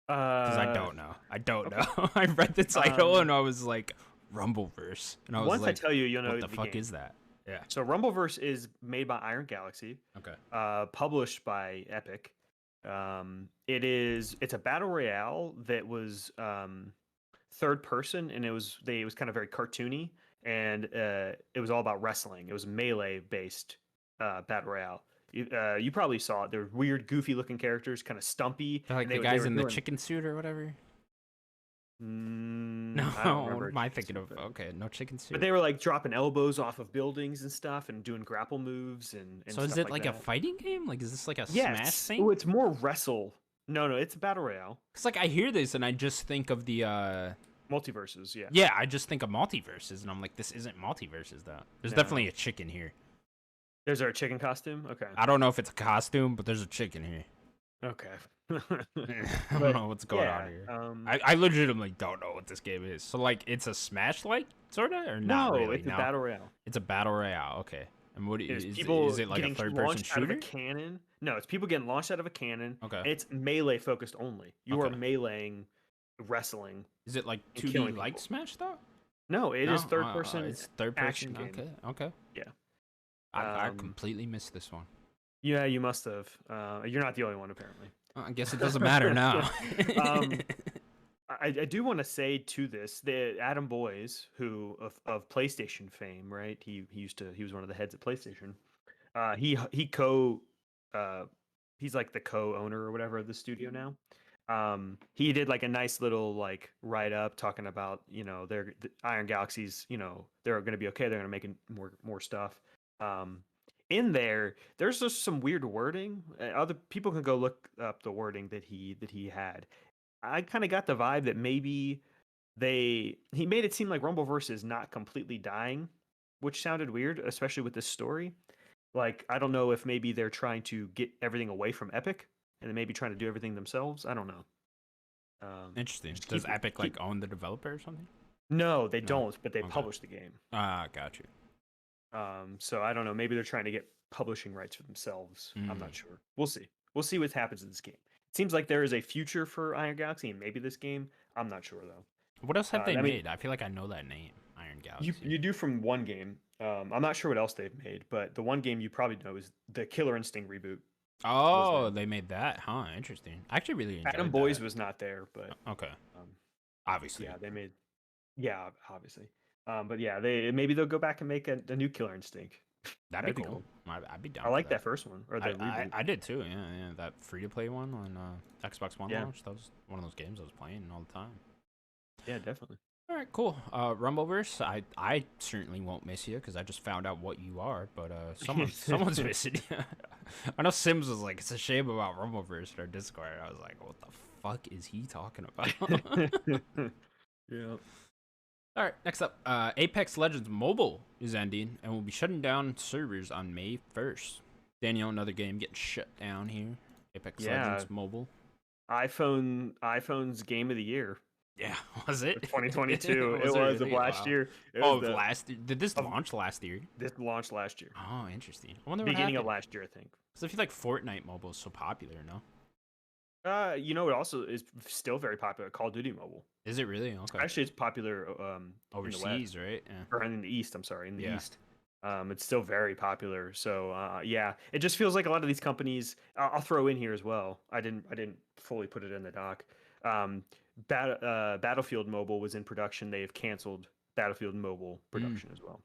Speaker 1: Because I don't know. I read the title and I was like, Rumbleverse, and I was
Speaker 2: once I tell you, you'll know
Speaker 1: what the fuck
Speaker 2: game.
Speaker 1: Is that? Yeah.
Speaker 2: So Rumbleverse is made by Iron Galaxy.
Speaker 1: Okay.
Speaker 2: Published by Epic. It's a battle royale that was third person, and it was kind of very cartoony, and it was all about wrestling. It was melee based battle royale. You probably saw it. They're weird, goofy looking characters, kind of stumpy.
Speaker 1: Like the guys in the chicken suit or whatever. No, what am I thinking of? Okay, no chicken suit.
Speaker 2: But they were like dropping elbows off of buildings and stuff, and doing grapple moves and
Speaker 1: so is it like a fighting game? Like, is this like a Smash thing?
Speaker 2: Oh, it's more wrestle. No, it's a battle royale.
Speaker 1: Because like I hear this and I just think of the
Speaker 2: multiverses. Yeah.
Speaker 1: Yeah, I just think of multiverses, and I'm like, this isn't multiverses though. There's definitely a chicken here.
Speaker 2: Is there a chicken costume? Okay.
Speaker 1: I don't know if it's a costume, but there's a chicken here.
Speaker 2: Okay.
Speaker 1: I don't know what's going on here. I legitimately don't know what this game is. So, like, it's a Smash-like, sort of? Or not really?
Speaker 2: No, it's a battle royale.
Speaker 1: It's a battle royale, okay. And what is it like a third-person shooter?
Speaker 2: Out of a cannon? No, it's people getting launched out of a cannon.
Speaker 1: Okay.
Speaker 2: And it's melee-focused only. You are meleeing, wrestling.
Speaker 1: Is it like 2D like Smash, though?
Speaker 2: No, it is third-person
Speaker 1: It's third-person, okay.
Speaker 2: Yeah.
Speaker 1: I completely missed this one.
Speaker 2: Yeah, you must have. You're not the only one, apparently.
Speaker 1: I guess it doesn't matter now.
Speaker 2: I do want to say to this that Adam Boyes, who of PlayStation fame, right? He was one of the heads at PlayStation. He's like the co-owner or whatever of the studio now. He did like a nice little like write up talking about the Iron Galaxies. They're going to be okay. They're going to make more stuff. In there's just some weird wording. Other people can go look up the wording that he had. I kind of got the vibe that maybe he made it seem like Rumbleverse is not completely dying, which sounded weird, especially with this story. Like, I don't know if maybe they're trying to get everything away from Epic and then maybe trying to do everything themselves. I don't know.
Speaker 1: Interesting. Does Epic own the developer or something?
Speaker 2: No, they
Speaker 1: No.
Speaker 2: don't, but they
Speaker 1: Okay.
Speaker 2: publish the game.
Speaker 1: Ah, got you.
Speaker 2: So I don't know. Maybe they're trying to get publishing rights for themselves. I'm
Speaker 1: Mm.
Speaker 2: not sure. We'll see. We'll see what happens in this game. It seems like there is a future for Iron Galaxy and maybe this game. I'm not sure though.
Speaker 1: What else have they
Speaker 2: I mean,
Speaker 1: made? I feel like I know that name, Iron
Speaker 2: you
Speaker 1: Galaxy.
Speaker 2: you do from one game. I'm not sure what else they've made, but the one game you probably know is the Killer Instinct reboot. Was
Speaker 1: Oh,
Speaker 2: them.
Speaker 1: they made that, huh? Interesting. I actually really
Speaker 2: Adam
Speaker 1: enjoyed
Speaker 2: Boys
Speaker 1: that.
Speaker 2: was not there, but
Speaker 1: Okay,
Speaker 2: um,
Speaker 1: obviously.
Speaker 2: yeah, they made. Yeah, obviously. But yeah, they maybe they'll go back and make a new Killer Instinct.
Speaker 1: That'd
Speaker 2: That'd
Speaker 1: be
Speaker 2: be
Speaker 1: cool.
Speaker 2: cool.
Speaker 1: I'd be
Speaker 2: I
Speaker 1: down for
Speaker 2: like
Speaker 1: that.
Speaker 2: that first one or the
Speaker 1: I,
Speaker 2: reboot.
Speaker 1: I did too. Yeah, yeah. That free to play one on Xbox One
Speaker 2: Yeah,
Speaker 1: launch. That was one of those games I was playing all the time.
Speaker 2: yeah, definitely.
Speaker 1: All right, cool. Rumbleverse, I certainly won't miss you because I just found out what you are. But someone's missing you. I know Sims was like, it's a shame about Rumbleverse in our Discord. I was like, what the fuck is he talking about?
Speaker 2: Yeah.
Speaker 1: All right, next up, Apex Legends Mobile is ending and will be shutting down servers on May 1st. Daniel, another game getting shut down here. Apex
Speaker 2: Yeah.
Speaker 1: Legends Mobile.
Speaker 2: iPhone's game of the year
Speaker 1: Yeah, was it?
Speaker 2: for 2022.
Speaker 1: Was
Speaker 2: it was of
Speaker 1: really?
Speaker 2: last
Speaker 1: Wow.
Speaker 2: year. It
Speaker 1: Oh,
Speaker 2: was the
Speaker 1: last year. Did this
Speaker 2: of,
Speaker 1: launch last year?
Speaker 2: this launched last year.
Speaker 1: Oh, interesting. I wonder what
Speaker 2: Beginning of
Speaker 1: happened.
Speaker 2: last year, I think.
Speaker 1: Because I feel like Fortnite Mobile is so popular, no?
Speaker 2: You know, it also is still very popular. Call of Duty Mobile.
Speaker 1: Is it really? Okay.
Speaker 2: Actually, it's popular in the West
Speaker 1: Overseas, right? Yeah.
Speaker 2: or in the East. I'm sorry, in the
Speaker 1: Yeah.
Speaker 2: East. It's still very popular. So yeah, it just feels like a lot of these companies. I'll throw in here as well. I didn't fully put it in the doc. Um, Battlefield Mobile was in production. They have canceled Battlefield Mobile production as well.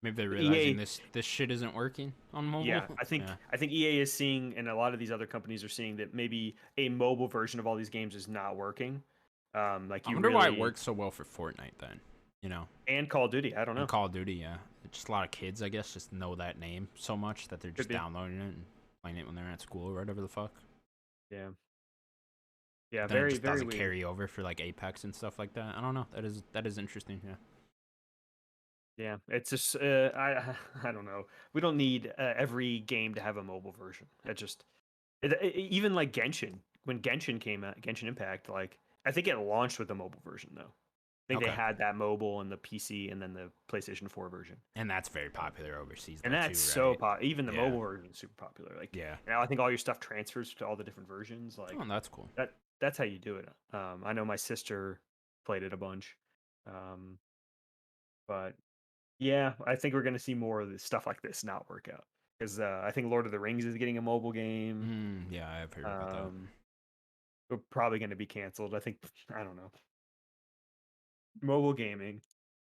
Speaker 1: Maybe they're
Speaker 2: EA,
Speaker 1: realizing this shit isn't working on mobile.
Speaker 2: yeah, I think
Speaker 1: Yeah.
Speaker 2: I think EA is seeing, and a lot of these other companies are seeing that maybe a mobile version of all these games is not working. Like
Speaker 1: I
Speaker 2: you
Speaker 1: wonder why it
Speaker 2: really
Speaker 1: works so well for Fortnite then. You know,
Speaker 2: and Call of Duty. I don't know.
Speaker 1: and Call of Duty, yeah. It's just a lot of kids, I guess, just know that name so much that they're
Speaker 2: Could
Speaker 1: just
Speaker 2: be.
Speaker 1: downloading it and playing it when they're at school or whatever the fuck.
Speaker 2: Yeah, yeah,
Speaker 1: Then it
Speaker 2: very
Speaker 1: just
Speaker 2: very
Speaker 1: doesn't
Speaker 2: weird.
Speaker 1: carry over for like Apex and stuff like that. I don't know. That is interesting. Yeah.
Speaker 2: Yeah, it's just I don't know. We don't need every game to have a mobile version. Even like Genshin, when Genshin came out, Genshin Impact, like I think it launched with a mobile version though. I think they
Speaker 1: Okay.
Speaker 2: had that mobile and the PC and then the PlayStation 4 version.
Speaker 1: And that's very popular overseas.
Speaker 2: And
Speaker 1: though,
Speaker 2: that's
Speaker 1: too, right?
Speaker 2: even the
Speaker 1: Yeah.
Speaker 2: mobile version is super popular. Like
Speaker 1: Yeah.
Speaker 2: now I think all your stuff transfers to all the different versions. Like
Speaker 1: Oh, that's cool.
Speaker 2: that's how you do it. I know my sister played it a bunch. But yeah, I think we're gonna see more of this stuff like this not work out because I think Lord of the Rings is getting a mobile game.
Speaker 1: Yeah, I've heard about that.
Speaker 2: We're probably gonna be canceled. I think I don't know. Mobile gaming,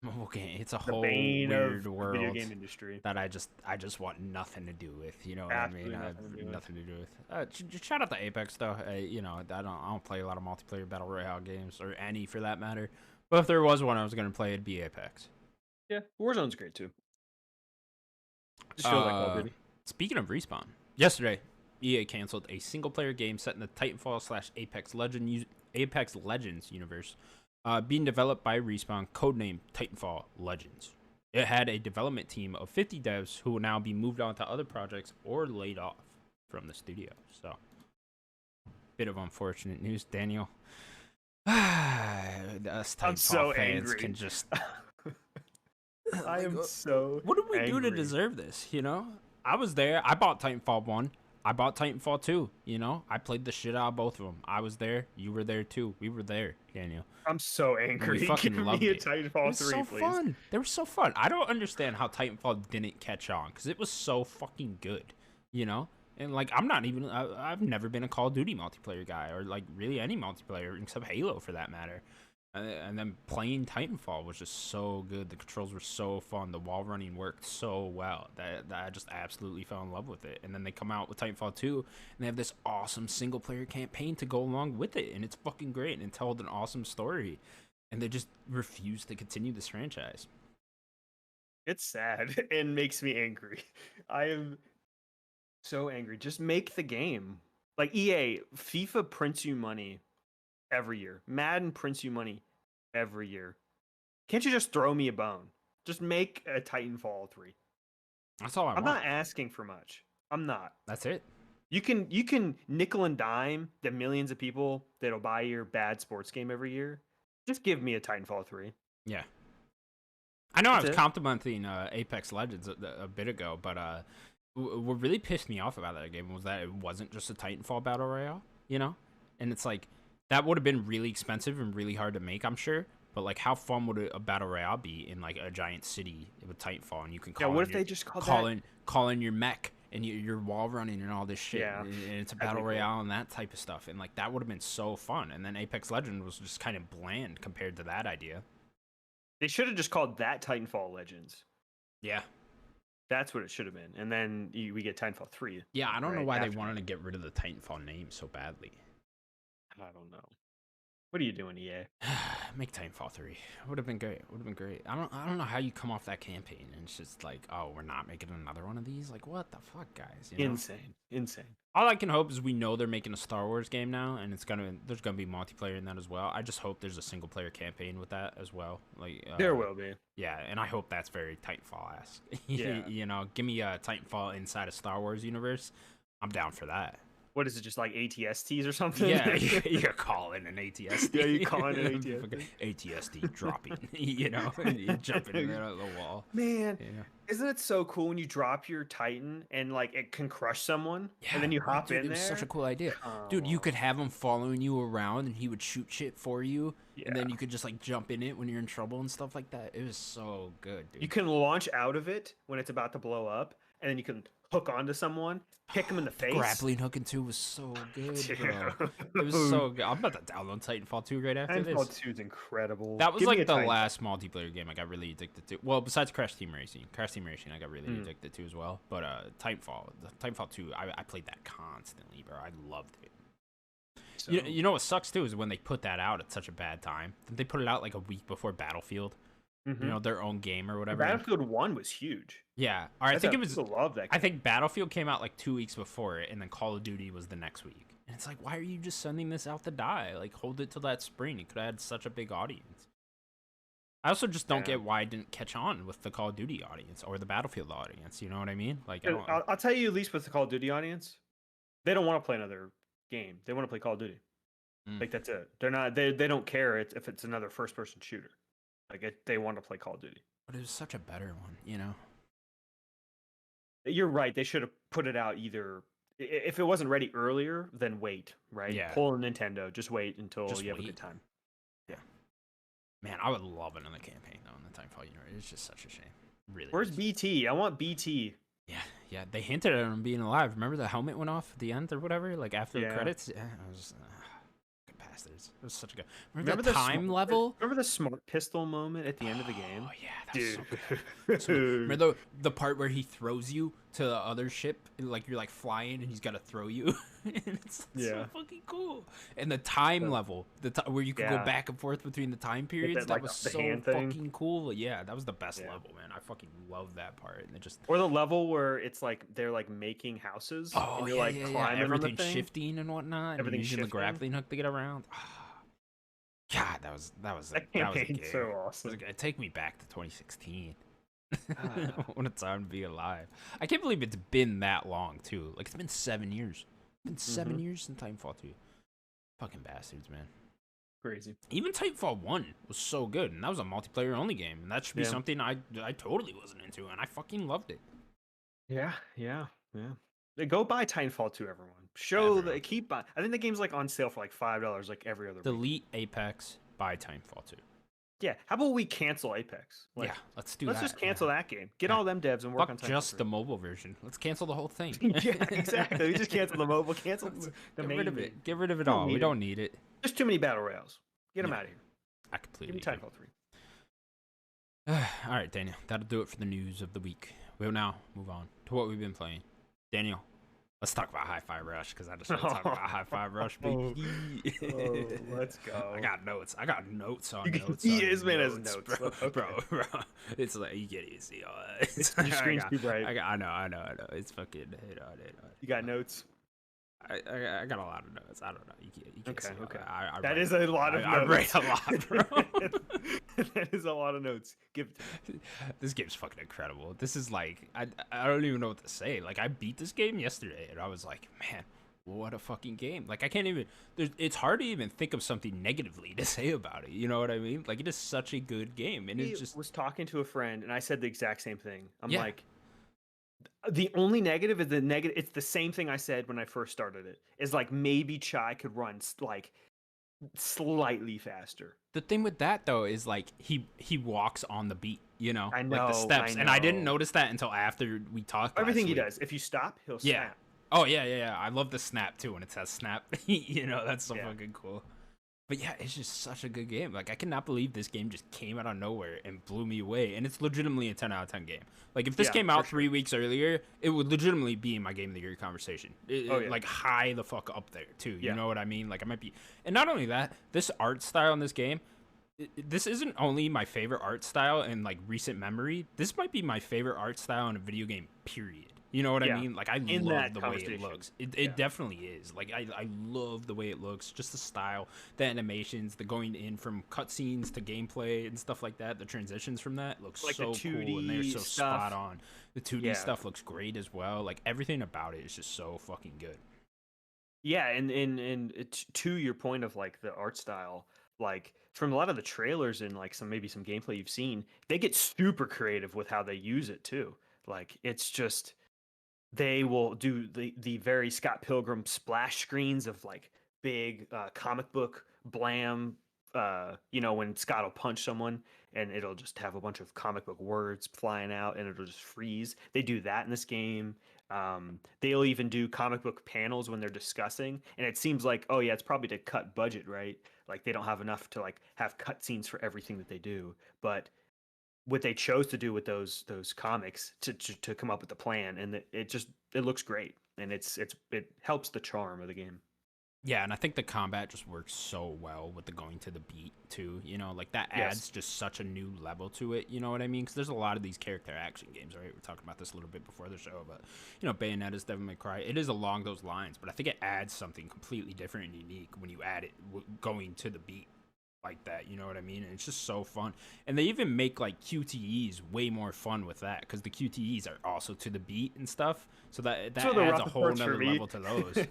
Speaker 1: Mobile game. It's a
Speaker 2: the
Speaker 1: whole
Speaker 2: bane
Speaker 1: weird
Speaker 2: of the video
Speaker 1: world
Speaker 2: game industry.
Speaker 1: that I just want nothing to do with. You know what
Speaker 2: Absolutely
Speaker 1: I mean?
Speaker 2: nothing to do with.
Speaker 1: Nothing to do with. Just shout out to Apex though. You know, I don't play a lot of multiplayer battle royale games or any for that matter. But if there was one I was gonna play, it'd be Apex.
Speaker 2: Yeah, Warzone's great too. Just feels like Call of Duty.
Speaker 1: Speaking of Respawn, yesterday EA canceled a single-player game set in the Titanfall / Apex Legends universe, being developed by Respawn, codenamed Titanfall Legends. It had a development team of 50 devs who will now be moved on to other projects or laid off from the studio. So, bit of unfortunate news, Daniel. Us
Speaker 2: I'm
Speaker 1: Titanfall
Speaker 2: so
Speaker 1: fans
Speaker 2: angry.
Speaker 1: can just.
Speaker 2: I am so.
Speaker 1: What did we do to
Speaker 2: angry.
Speaker 1: deserve this? You know, I was there. I bought Titanfall 1. I bought Titanfall 2. You know, I played the shit out of both of them. I was there. You were there too. We were there, Daniel.
Speaker 2: I'm so angry.
Speaker 1: We fucking
Speaker 2: Give
Speaker 1: loved
Speaker 2: me a
Speaker 1: it.
Speaker 2: Titanfall
Speaker 1: It was
Speaker 2: 3,
Speaker 1: so
Speaker 2: please.
Speaker 1: fun. They were so fun. I don't understand how Titanfall didn't catch on because it was so fucking good. You know, and like I've never been a Call of Duty multiplayer guy or like really any multiplayer except Halo for that matter. And then playing Titanfall was just so good. The controls were so fun. The wall running worked so well that I just absolutely fell in love with it. And then they come out with Titanfall 2, and they have this awesome single-player campaign to go along with it. And it's fucking great, and it told an awesome story. And they just refuse to continue this franchise.
Speaker 2: It's sad and makes me angry. I am so angry. Just make the game. Like EA, FIFA prints you money every year. Madden prints you money every year. Can't you just throw me a bone? Just make a Titanfall 3.
Speaker 1: That's all I
Speaker 2: I'm
Speaker 1: want.
Speaker 2: not asking for much. I'm not.
Speaker 1: That's it.
Speaker 2: You can nickel and dime the millions of people that'll buy your bad sports game every year. Just give me a Titanfall 3.
Speaker 1: Yeah. I know I
Speaker 2: That's
Speaker 1: was
Speaker 2: it.
Speaker 1: complimenting Apex Legends a bit ago, but what really pissed me off about that game was that it wasn't just a Titanfall battle royale, you know? And it's like that would have been really expensive and really hard to make, I'm sure. But like, how fun would a battle royale be in like a giant city with Titanfall, and you can
Speaker 2: Yeah,
Speaker 1: call
Speaker 2: what
Speaker 1: in
Speaker 2: if
Speaker 1: your,
Speaker 2: they just called that?
Speaker 1: call in your mech and you're wall running and all this shit,
Speaker 2: Yeah,
Speaker 1: and it's a
Speaker 2: that'd
Speaker 1: battle
Speaker 2: be cool.
Speaker 1: royale and that type of stuff, and like that would have been so fun. And then Apex Legends was just kind of bland compared to that idea.
Speaker 2: They should have just called that Titanfall Legends.
Speaker 1: Yeah.
Speaker 2: That's what it should have been. And then we get Titanfall 3.
Speaker 1: Yeah, I don't know
Speaker 2: right
Speaker 1: why they
Speaker 2: after
Speaker 1: wanted
Speaker 2: that.
Speaker 1: to get rid of the Titanfall name so badly.
Speaker 2: I don't know. What are you doing, EA?
Speaker 1: Make Titanfall 3. Would have been great. Would have been great. I don't know how you come off that campaign and it's just like, oh, we're not making another one of these. Like, what the fuck, guys? You know?
Speaker 2: Insane.
Speaker 1: All I can hope is we know they're making a Star Wars game now, and there's gonna be multiplayer in that as well. I just hope there's a single player campaign with that as well. Like
Speaker 2: There will be.
Speaker 1: Yeah, and I hope that's very Titanfall-esque.
Speaker 2: Yeah.
Speaker 1: You know, give me a Titanfall inside a Star Wars universe. I'm down for that.
Speaker 2: What is it, just like ATSTs or something?
Speaker 1: Yeah, you're calling an ATSD.
Speaker 2: Yeah, you calling an ATSD.
Speaker 1: ATSD dropping, you know, and you're jumping in there at the wall.
Speaker 2: Man,
Speaker 1: Yeah.
Speaker 2: isn't it so cool when you drop your Titan and like it can crush someone, and then you
Speaker 1: right,
Speaker 2: hop
Speaker 1: dude,
Speaker 2: in
Speaker 1: it was
Speaker 2: there?
Speaker 1: such a cool idea. Dude, you could have him following you around and he would shoot shit for you, and then you could just like jump in it when you're in trouble and stuff like that. It was so good, dude.
Speaker 2: You can launch out of it when it's about to blow up, and then you can hook onto someone, kick them in the face.
Speaker 1: Grappling hooking too was so good,
Speaker 2: Dude.
Speaker 1: bro. It was so good. I'm about to download Titanfall 2 right after
Speaker 2: Titanfall
Speaker 1: this.
Speaker 2: 2 is incredible.
Speaker 1: That was
Speaker 2: Give me
Speaker 1: like
Speaker 2: a
Speaker 1: the
Speaker 2: Titanfall.
Speaker 1: last multiplayer game I got really addicted to. Well, besides Crash Team Racing. Crash Team Racing I got really addicted to as well. But Titanfall 2, I played that constantly, bro. I loved it.
Speaker 2: So,
Speaker 1: You know what sucks too is when they put that out at such a bad time. Didn't they put it out like a week before Battlefield? You know, their own game or whatever.
Speaker 2: Battlefield 1 was huge.
Speaker 1: Yeah. Or I think it was.
Speaker 2: People love that.
Speaker 1: I think Battlefield came out like 2 weeks before it, and then Call of Duty was the next week. And it's like, why are you just sending this out to die? Like, hold it till that spring. It could have had such a big audience. I also just don't get why it didn't catch on with the Call of Duty audience or the Battlefield audience. You know what I mean? Like,
Speaker 2: I'll tell you, at least with the Call of Duty audience, they don't want to play another game. They want to play Call of Duty. Like, that's it. They're not. They don't care if it's another first-person shooter. Like, they want to play Call of Duty.
Speaker 1: But it was such a better one, you know?
Speaker 2: You're right. They should have put it out either. If it wasn't ready earlier, then wait, right?
Speaker 1: Yeah.
Speaker 2: Pull Nintendo. Just wait until
Speaker 1: Just
Speaker 2: you have a
Speaker 1: wait.
Speaker 2: good time. Yeah.
Speaker 1: Man, I would love another campaign, though, in the Titanfall universe. It's just such a shame. Really.
Speaker 2: Where's
Speaker 1: is.
Speaker 2: BT? I want BT.
Speaker 1: Yeah. They hinted at him being alive. Remember the helmet went off at the end or whatever? Like, after the credits? Yeah, I was fucking bastards. It was such a good. Remember the time level?
Speaker 2: Remember the smart pistol moment at the end of the game?
Speaker 1: Oh, yeah. That was
Speaker 2: Dude.
Speaker 1: so good. Remember the part where he throws you to the other ship? Like, you're, like, flying and he's got to throw you? And it's so fucking cool. And the time level, where you could go back and forth between the time periods, that was so fucking cool. Yeah, that was the best level, man. I fucking love that part. And it just...
Speaker 2: Or the level where it's like they're like making houses and you're like climbing
Speaker 1: everything
Speaker 2: on the thing.
Speaker 1: shifting and whatnot.
Speaker 2: Everything
Speaker 1: and using the
Speaker 2: shifting.
Speaker 1: grappling hook to get around. God, that was
Speaker 2: That campaign's so awesome.
Speaker 1: Take me back to 2016. What a time to be alive. I can't believe it's been that long too. Like, it's been 7 years. It's been 7 years since Titanfall 2. Fucking bastards, man.
Speaker 2: Crazy.
Speaker 1: Even Titanfall 1 was so good, and that was a multiplayer only game, and that should be something I totally wasn't into, and I fucking loved it.
Speaker 2: Yeah. Go buy Titanfall 2, everyone. Keep buying. I think the game's like on sale for like $5 like every other week.
Speaker 1: Delete Apex, buy Titanfall 2.
Speaker 2: Yeah, how about we cancel Apex?
Speaker 1: Yeah, let's do that.
Speaker 2: Let's just cancel that game. Get all them devs and work on Titanfall
Speaker 1: just
Speaker 2: 3.
Speaker 1: the mobile version. Let's cancel the whole thing.
Speaker 2: Yeah, exactly. We just cancel the mobile, cancel the
Speaker 1: Get
Speaker 2: main
Speaker 1: rid of
Speaker 2: game.
Speaker 1: it. Get rid of it all. We don't need it.
Speaker 2: There's too many battle royales. Get them out of here.
Speaker 1: I completely
Speaker 2: Give me
Speaker 1: agree.
Speaker 2: Titanfall 3.
Speaker 1: All right, Daniel. That'll do it for the news of the week. We'll now move on to what we've been playing. Daniel, let's talk about Hi-Fi Rush, because I just want to talk about Hi-Fi Rush, baby.
Speaker 2: Let's go.
Speaker 1: I got notes on notes.
Speaker 2: This man has notes.
Speaker 1: Bro. It's like, you can't even see all that.
Speaker 2: Your screen's too bright.
Speaker 1: I know. It's fucking...
Speaker 2: You got notes?
Speaker 1: I got a lot of notes. I don't know. You can't see all that.
Speaker 2: That is a lot of notes.
Speaker 1: I write a lot, bro.
Speaker 2: That is a lot of notes. Give it to me.
Speaker 1: This game's fucking incredible. This is like... I don't even know what to say. Like, I beat this game yesterday, and I was like, man, what a fucking game. Like I can't even it's hard to even think of something negatively to say about it. You know what I mean? Like it is such a good game and
Speaker 2: I
Speaker 1: it's just
Speaker 2: was talking to a friend and I said the exact same thing. I'm
Speaker 1: yeah.
Speaker 2: like, the only negative is the negative. It's the same thing I said when I first started it. Is like maybe Chai could run like slightly faster.
Speaker 1: The thing with that though is like he walks on the beat, you know?
Speaker 2: I
Speaker 1: Like the
Speaker 2: know, I
Speaker 1: steps. And I didn't
Speaker 2: know.
Speaker 1: notice that until after we talked
Speaker 2: Everything
Speaker 1: last
Speaker 2: he
Speaker 1: week.
Speaker 2: does, if you stop, he'll
Speaker 1: Yeah.
Speaker 2: snap.
Speaker 1: Oh yeah. I love the snap too when it says snap. You know, that's so
Speaker 2: Yeah.
Speaker 1: fucking cool. But yeah, it's just such a good game. Like I cannot believe this game just came out of nowhere and blew me away. And it's legitimately a 10 out of 10 game. Like if this
Speaker 2: Yeah,
Speaker 1: came
Speaker 2: for
Speaker 1: out
Speaker 2: sure.
Speaker 1: 3 weeks earlier, it would legitimately be in my game of the year conversation.
Speaker 2: Oh, yeah.
Speaker 1: Like high the fuck up there too. You
Speaker 2: Yeah.
Speaker 1: know what I mean? Like I might be. And not only that, this art style in this game. This isn't only my favorite art style in like recent memory. This might be my favorite art style in a video game. Period. You know what I
Speaker 2: Yeah.
Speaker 1: mean? Like I
Speaker 2: In
Speaker 1: love
Speaker 2: that
Speaker 1: the way it
Speaker 2: conversation.
Speaker 1: looks. It
Speaker 2: Yeah.
Speaker 1: definitely is. Like I love the way it looks. Just the style, the animations, the going in from cutscenes to gameplay and stuff like that. The transitions from that looks
Speaker 2: Like the
Speaker 1: so cool and they're
Speaker 2: 2D
Speaker 1: so
Speaker 2: stuff.
Speaker 1: spot on. The 2D
Speaker 2: Yeah.
Speaker 1: stuff looks great as well. Like everything about it is just so fucking good.
Speaker 2: Yeah, and to your point of like the art style, like from a lot of the trailers and like maybe some gameplay you've seen, they get super creative with how they use it too. Like it's just they will do the very Scott Pilgrim splash screens of like big comic book blam. When Scott will punch someone and it'll just have a bunch of comic book words flying out and it'll just freeze. They do that in this game. They'll even do comic book panels when they're discussing, and it seems like, oh yeah, it's probably to cut budget, right? Like they don't have enough to like have cutscenes for everything that they do, but what they chose to do with those comics to come up with the plan, and it looks great, and it helps the charm of the game.
Speaker 1: Yeah, and I think the combat just works so well with the going to the beat too. You know, like that
Speaker 2: Yes.
Speaker 1: adds just such a new level to it. You know what I mean? Because there's a lot of these character action games, right? We're talking about this a little bit before the show, but you know, Bayonetta's Devil May Cry. It is along those lines, but I think it adds something completely different and unique when you add it going to the beat like that. You know what I mean? And it's just so fun. And they even make like QTEs way more fun with that because the QTEs are also to the beat and stuff. So that
Speaker 2: So the
Speaker 1: adds a
Speaker 2: roughest
Speaker 1: whole
Speaker 2: parts for
Speaker 1: nother
Speaker 2: me.
Speaker 1: level to those.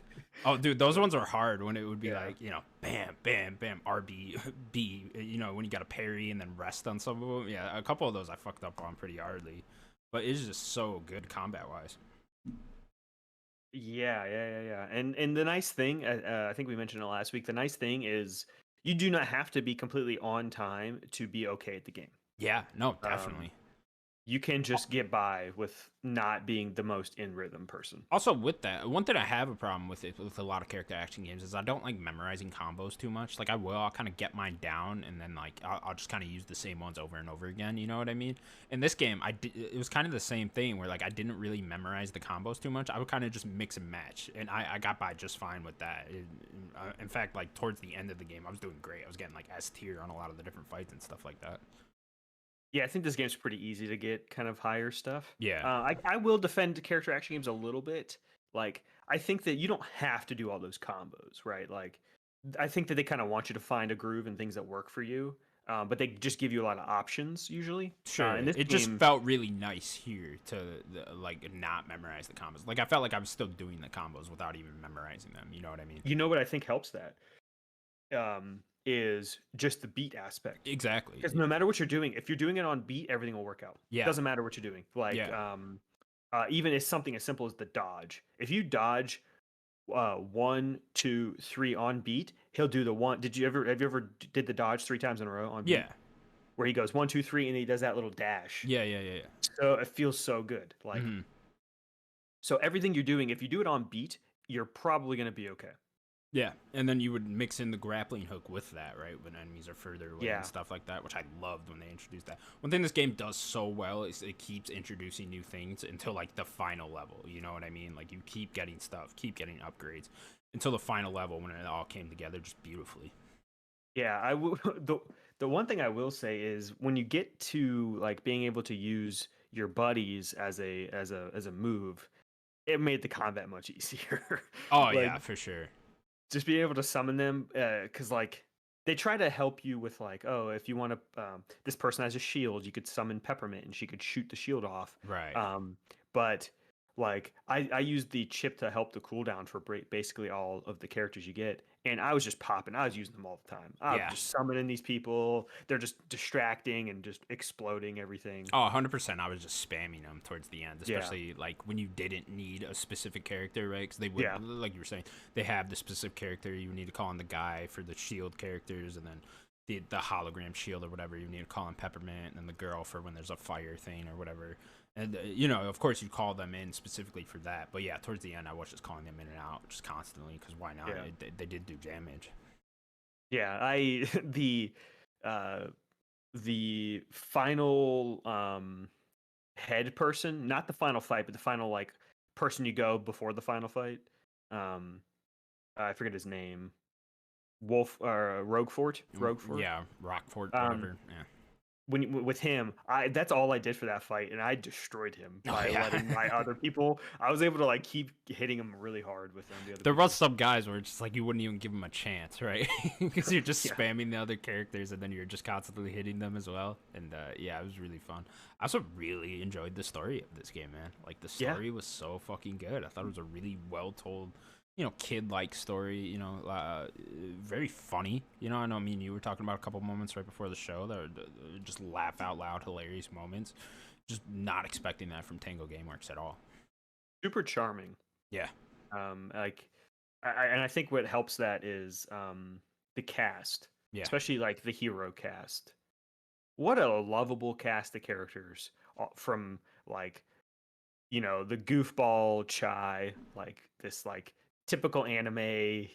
Speaker 1: Oh, dude, those ones are hard when it would be
Speaker 2: Yeah.
Speaker 1: like, you know, bam, bam, bam, RB, B, you know, when you got to parry and then rest on some of them. Yeah, a couple of those I fucked up on pretty hardly. But it's just so good combat wise.
Speaker 2: Yeah. And the nice thing, I think we mentioned it last week. The nice thing is you do not have to be completely on time to be okay at the game.
Speaker 1: Yeah, no,
Speaker 2: Um,
Speaker 1: definitely.
Speaker 2: you can just get by with not being the most in rhythm person.
Speaker 1: Also, with that, one thing I have a problem with it with a lot of character action games is I don't like memorizing combos too much. Like I'll kind of get mine down, and then like I'll just kind of use the same ones over and over again. You know what I mean? In this game, it was kind of the same thing where like I didn't really memorize the combos too much. I would kind of just mix and match, and I got by just fine with that. In fact, like towards the end of the game, I was doing great. I was getting like S tier on a lot of the different fights and stuff like that.
Speaker 2: Yeah, I think this game's pretty easy to get kind of higher stuff.
Speaker 1: Yeah.
Speaker 2: I will defend character action games a little bit. Like, I think that you don't have to do all those combos, right? Like, I think that they kind of want you to find a groove and things that work for you, but they just give you a lot of options usually.
Speaker 1: Sure,
Speaker 2: In this
Speaker 1: it
Speaker 2: game,
Speaker 1: just felt really nice here to like not memorize the combos. Like I felt like I was still doing the combos without even memorizing them. You know what I mean?
Speaker 2: you know what I think helps that is just the beat aspect.
Speaker 1: Exactly.
Speaker 2: Because no matter what you're doing, if you're doing it on beat, everything will work out.
Speaker 1: Yeah.
Speaker 2: Doesn't matter what you're doing. Like,
Speaker 1: Yeah.
Speaker 2: even if something as simple as the dodge. If you dodge 1, 2, 3 on beat, he'll do the one. Have you ever did the dodge 3 times in a row on beat?
Speaker 1: Yeah.
Speaker 2: Where he goes 1, 2, 3, and he does that little dash.
Speaker 1: Yeah.
Speaker 2: So it feels so good. Like,
Speaker 1: Mhm.
Speaker 2: so everything you're doing, if you do it on beat, you're probably gonna be okay.
Speaker 1: Yeah, and then you would mix in the grappling hook with that, right? When enemies are further away
Speaker 2: Yeah.
Speaker 1: and stuff like that, which I loved when they introduced that. One thing this game does so well is it keeps introducing new things until like the final level. You know what I mean? Like you keep getting stuff, keep getting upgrades until the final level when it all came together just beautifully.
Speaker 2: Yeah, I will. The one thing I will say is when you get to like being able to use your buddies as a move, it made the combat much easier.
Speaker 1: Oh
Speaker 2: Like,
Speaker 1: yeah, for sure.
Speaker 2: just being able to summon them, because like they try to help you with like, oh, if you want to, this person has a shield, you could summon Peppermint and she could shoot the shield off.
Speaker 1: Right.
Speaker 2: But like I used the chip to help the cooldown for basically all of the characters you get, and I was just popping. I was using them all the time. I was
Speaker 1: Yeah.
Speaker 2: just summoning these people. They're just distracting and just exploding everything.
Speaker 1: Oh, 100%. I was just spamming them towards the end,
Speaker 2: Yeah,
Speaker 1: especially like when you didn't need a specific character, right? Because they would,
Speaker 2: yeah,
Speaker 1: like you were saying, they have the specific character. You need to call on the guy for the shield characters, and then the hologram shield or whatever. You need to call on Peppermint, and the girl for when there's a fire thing or whatever. And of course, you call them in specifically for that. But yeah, towards the end, I was just calling them in and out just constantly because why not?
Speaker 2: yeah,
Speaker 1: They did do damage.
Speaker 2: yeah. I uh the final head person, not the final fight, but the final like person you go before the final fight. Um, I forget his name. Wolf or Roguefort. Roguefort.
Speaker 1: Yeah, Rockfort,
Speaker 2: Um,
Speaker 1: whatever. Yeah.
Speaker 2: with him, I that's all I did for that fight, and I destroyed him
Speaker 1: Oh
Speaker 2: by
Speaker 1: yeah.
Speaker 2: letting my other people. I was able to like keep hitting him really hard with them. The other
Speaker 1: There
Speaker 2: people.
Speaker 1: was some guys where it's just like you wouldn't even give them a chance, right? Because you're just
Speaker 2: Yeah,
Speaker 1: spamming the other characters and then you're just constantly hitting them as well. And yeah, it was really fun. I also really enjoyed the story of this game, man. Like the
Speaker 2: yeah,
Speaker 1: story was so fucking good. I thought it was a really well told, kid-like story. Very funny. I know me and you were talking about a couple moments right before the show that were just laugh out loud, hilarious moments. Just not expecting that from Tango GameWorks at all.
Speaker 2: super charming.
Speaker 1: Yeah,
Speaker 2: Like, and I think what helps that is the cast,
Speaker 1: yeah.
Speaker 2: especially like the hero cast. What a lovable cast of characters from like the goofball Chai, like this like typical anime